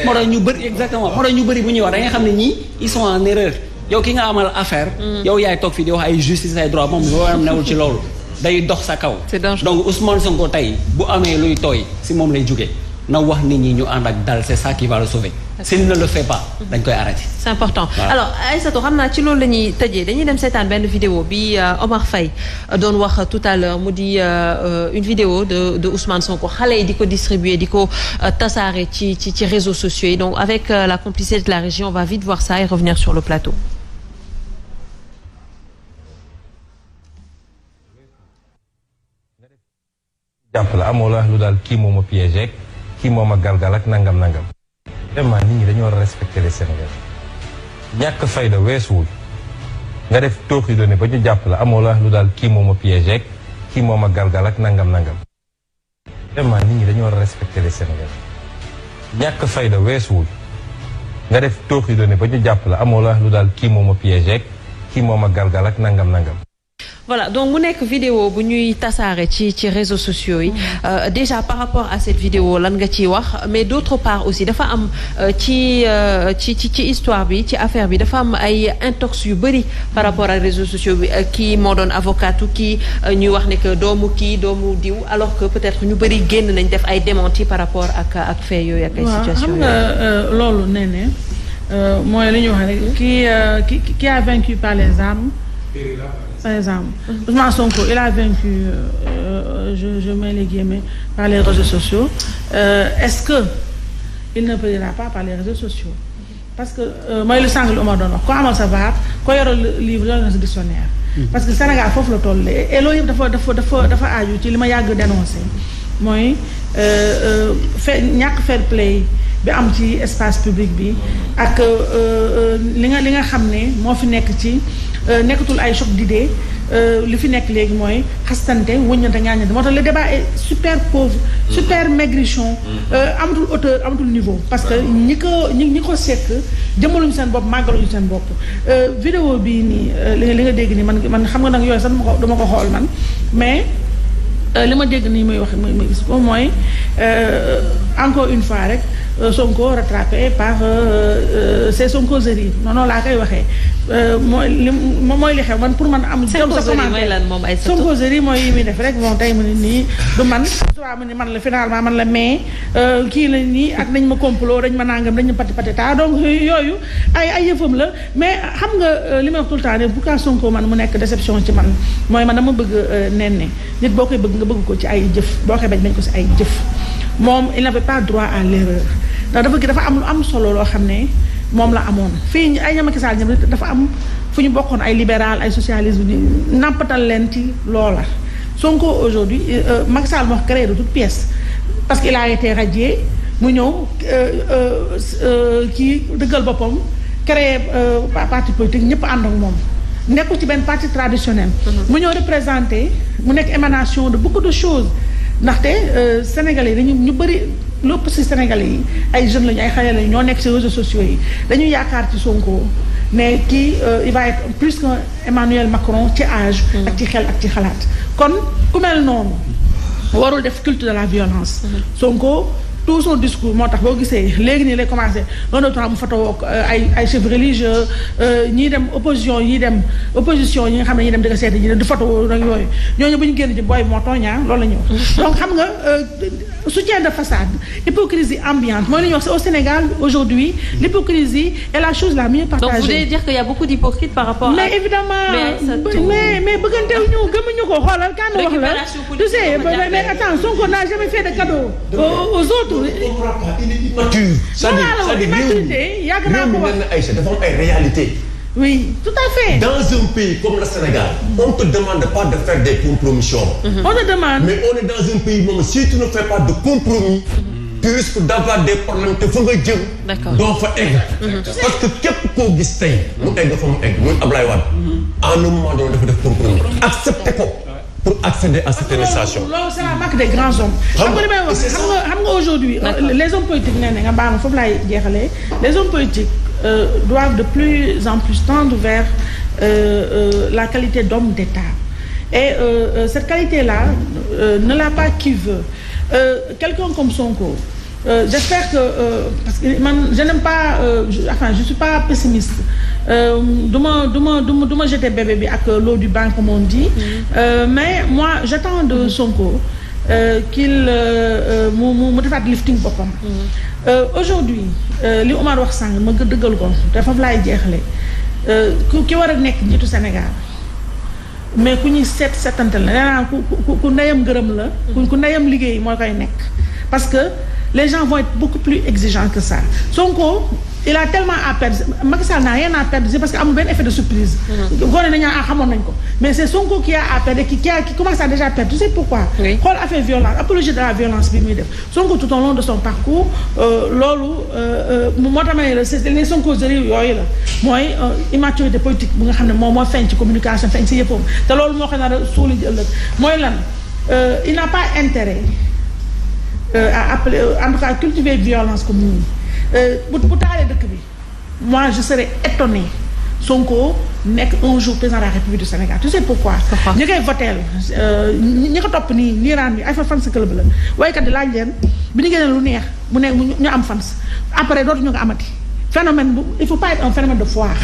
moo tax ñu bëri exactement moo tax ñu bëri bu ñuy wax da nga xam ne ñii ils sont en erreur yow ki nga amal affaire yow yaay toog fii di wax ay justice ay droit moom loo am newul ci loolu day dox sa kaw donc Ousmane Sonko tey bu amee luy tooy si moom lay jógee na wax nit ñi ñu ànd ak dal c'est ça qui va le sauver s'il ne le fait pas dañ koy arrêter. c'est important alors Aïssatou xam naa ci loolu la ñuy tëjee dañuy dem seetaan benn vidéo bi Omar Faye doon wax tout à l'heure mu di une vidéo de Ousmane Sonko xale yi di ko distribuer di ko tasaare ci réseaux sociaux yi donc avec la complicité de la région on va vite voir ça et revenir sur le plateau. jàpp la amoo la lu daal kii moo ma piégé kii moo ma galgal ak nangam. vraiment nit ñi dañoo war a respecter les Sénégalais ñàkk fayda weesuwul nga def tooxi doone ba ñu jàpp la amoo la lu daal kii moo ma piégé kii moo ma galgal ak nangam. vraiment nit ñi dañoo war a respecter les Sénégalais ñàkk fayda weesuwul nga def tooxi doone ba ñu jàpp la amoo la lu daal kii moo ma piégé kii moo ma galgal ak nangam. voilà donc mu nekk vidéo bu ñuy tasaare ci réseaux sociaux yi déjà par rapport à cette vidéo lan nga ciy wax mais d'autre part aussi dafa am ci histoire bi ci affaire bi dafa am ay intox yu bëri par rapport ak réseaux sociaux bi kii moo doon avocatu kii ñuy wax ne que doomu diw alors que peut-être ñu bëri génn nañ def ay démenti par rapport ak fait yooyu ak ay situation xam nga loolu nee mooy li ñuy wax rek qui a vaincu par les armes par exemple Ousmane Sonko il a vaincu je mets les guillemets par les réseaux sociaux est-ce que il ne périra pas par les réseaux sociaux parce que mooy lu sànq lu ma doon wax ko amal sa vaar ko yoro livre yoro na sa dictionnaire parce que Sénégal foofu la toll et loolu yëpp dafa aaju ci li ma yàgg dénoncé mooy ñàkk fair play bi am ci espace public bi ak li nga xam ne moo fi nekk ci nekkatul ay choc d'idées li fi nekk léegi mooy xastante wëññante ñaañante moo tax le débat est super pauvre super maigrichon amatul hauteur amatul niveau parce que ñi ko sekk jëmaluñu seen bopp màggaluñu seen bopp vidéo bii nii li nga dégg nii man xam nga nag yooyu sax dama ko xool man mais li ma dégg nii muy wax muy gis ko mooy encore une fois rek Sonko rattrapé par ces sonkoseries noonu laa koy waxee mooy li xew man pour man am. jëm sa commentaire sonkoserie mooy yi muy def rek bon tey mu ne nii du man soit mu ne man la finalement man la mais kii la nii ak nañ ma complot dañ ma nangam dañ ma pati patata donc yooyu ay yëfam la mais xam nga li may wax tout le temps ne bu kaa Sonko man mu nekk déception ci man mooy man dama bëgg nen ne nit boo koy bëgg nga bëgg ko ci ay jëf boo koy bañ ko ci ay jëf moom il n'avait pas droit à l'erreur ndax dafa am lu am solo loo xam ne moom la amoon fii ay ñama kisaal ñam dafa am fu ñu bokkoon ay libéral ay socialisme ñu nampatal leen ci loola Sonko aujourd'hui Macky Sall moo créé de toutes pièces parce qu'il a été radié mu ñëw kii dëggal boppam créé parti politique ñëpp ànd ak moom nekkul ci benn parti traditionnel mu ñëw représenté mu nekk émanation de beaucoup de choses ndaxte Sénégalais yi dañu ñu bëri lépp si Sénégalais yi ay jeunes lañu ay xale lañu ñoo nekk ci réseaux sociaux yi dañuy yaakaar ci Sonko ne kii il va être plus que Emmanuel Macron ci âge ak ci xel ak ci xalaat kon ku mel noonu warul def culte de la violence Sonko tout son discours moo tax boo gisee léegi nii lay commencé un autre temps mu photo wook ay chefs religieux ñii dem opposition yi nga xam ne ñi dem di ko seeti ñi dem di photo nag yooyu ñooñu bu ñu génn ci booy moo tooñaa loolu la ñu wax donc xam nga soutien de façade hypocrisie ambiante mooy la ñuy wax au Sénégal aujourd'hui l'hypocrisie est la chose la mieux partagée. Donc vous voulez dire qu'il y a beaucoup d'hypocrites par rapport mais évidemment mais bëgganteew ñu gëmuñu ko xoolal kan wax la tu sais mais attends Sonko n'a jamais fait de cadeau aux autres. Immature. C'est-à-dire yàgg naa ko wax dafa am ay réalité. Oui, tout à fait. Dans un pays comme le Sénégal, on ne te demande pas de faire des compromissions. On te demande. Mais on est dans un pays où si tu ne fais pas de compromis, tu risques d'avoir des problèmes te fa nga jëm. D'accord. doo fa egg. Parce que képp koo gis tey mu egg fa mu egg muy Ablaye Wade. À un moment donné dafa def compromis. Accepter ko. Pour accéder à cette administration. loolu c'est la marque des grands hommes. xam nga li may wax xam nga aujourd'hui les hommes politiques nee na nga baal ma foofu laay jeexalee les hommes politiques doivent de plus en plus tendre vers la qualité d'homme d'État et cette qualité-là ne l'a pas qui veut quelqu'un comme Sonko j'espère que parce que man je n'aime pas je suis pas pessimiste du ma jeter bébé bi ak l'eau du bain comme on dit mais moi j'attends de Sonko qu'il mu defaat lifting boppam aujourd'hui li Omar wax sànq ma dëggal ko te foofu laay jeexale ki war a nekk njiitu Sénégal mais ku ñuy seetantal la nee naa ku ndeyam gërëm la ku ndeyam liggéey moo koy nekk parce que les gens vont être beaucoup plus exigeants que ça Sonko il a tellement à perdre Macky Sall n'a rien à perdre c'est parce que amul benn effet de surprise. góor nañu xamoon nañ ko mais c'est Sonko qui a à perdre qui commence à déjà perdre tu sais pourquoi. xool affaire violence apologie de la violence bi muy def Sonko tout au long de son parcours loolu moo tax ma ne la c'est les Sonkoseries yooyu la mooy immaturité politique bu nga xam ne moom moo feeñ ci communication feeñ ci yëppam te loolu moo xam ne suuli ji ëllëg mooy lan il n'a pas intérêt à appeler en tout cas cultiver violence comme nii. bu taalee dëkk bi moi je serais étonné Sonko nekk un jour président de la République du Sénégal tu sais pourquoi ñi koy voteel ñi ko topp nii niiraan bi ay fans club la waykat yi laaj leen bi ñu génnee lu neex mu ne ñu am fans après dootu ñu ko amati phénomène bu il faut pas être un phénomène de foire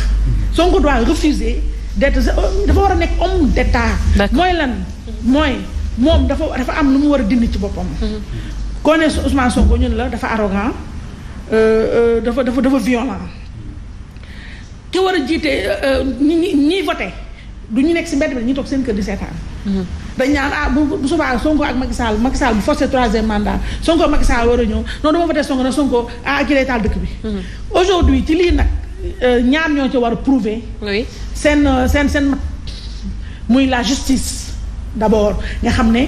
Sonko doit refuser d'être dafa war a nekk homme d'état mooy lan mooy moom dafa am lu mu war a dindi ci boppam koo ne Ousmane Sonko ñun la dafa arrogant dafa violent ki war a jiite ñi voté du ñu nekk si mbedd bi ñu toog seen kër di seetaan dañ ñaan bu subaa Sonko ak Macky Sall bu forcé troisième mandat Sonko ak Macky Sall war a ñëw non dama voté Sonko na Sonko ki lay taal dëkk bi aujourd'hui ci lii nag ñaar ñoo ci war a prouver seen mat muy la justice d'abord nga xam ne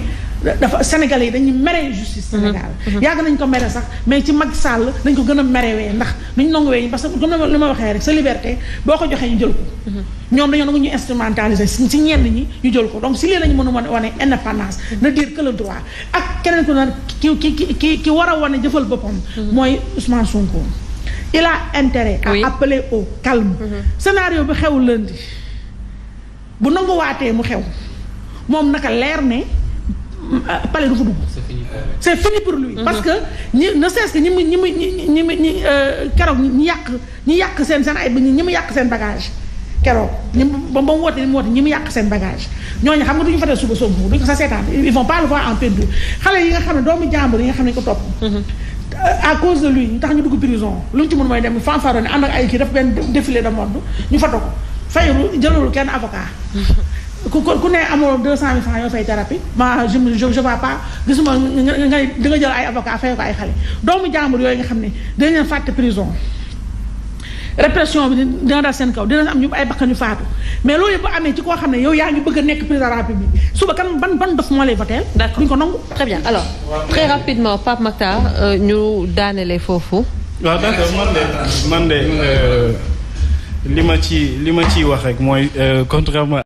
dafa Sénégalais yi dañuy mere justice Sénégal yàgg nañ ko mere sax mais ci Macky Sall dañ ko gën a merewee ndax duñ nanguwee parce que comme li ma waxee rek sa liberté boo ko joxee ñu jël ko ñoom dañoo nangu ñu instrumentaliser si ñenn ñi ñu jël ko donc si lii lañu mën a wane indépendance ne dire que le droit ak keneen ko naan ki war a wane jëfal boppam mooy Ousmane Sonko il a intérêt à appeler au calme scénario bi xew lundi bu nanguwaatee mu xew moom naka leer ne palais du fa dugg c'est fini pour lui parce que ne cesse que ñi keroog ñi yàq seen ay ñi mu yàq seen bagage keroog ba mu woote ni mu woote ñi mu yàq seen bagage ñooñu xam nga duñu fatee suba Sonko duñu ko sa seetaan ils vont pas le voir en peinture xale yi nga xam ne doomu jàmbur yi nga xam ne ko topp à cause de lui ñu tax ñu dugg prison lu ñu ci mën mooy dem fanfaro ne ànd ak ay kii def benn défilé de mode ñu foto ko fayul jëlul kenn avocat ku ne amoo 200 000 francs yoo fay thérapie ma je vais pas gisuma nga di nga jël ay avocat fay ko ay xale doomu jàmbur yooyu nga xam ne dañ leen fàtte prison répression bi dina dal seen kaw dina am ñu ay bakkan yu faatu mais loolu yëpp amee ci koo xam ne yow yaa ngi bëgg a nekk président de la République suba kan ban dof moo lay voteel duñ ko nangu. Très bien alors très rapidement Pape Makhtar ñu daanelee foofu. waaw d'accord man de li ma ciy wax rek mooy contrairement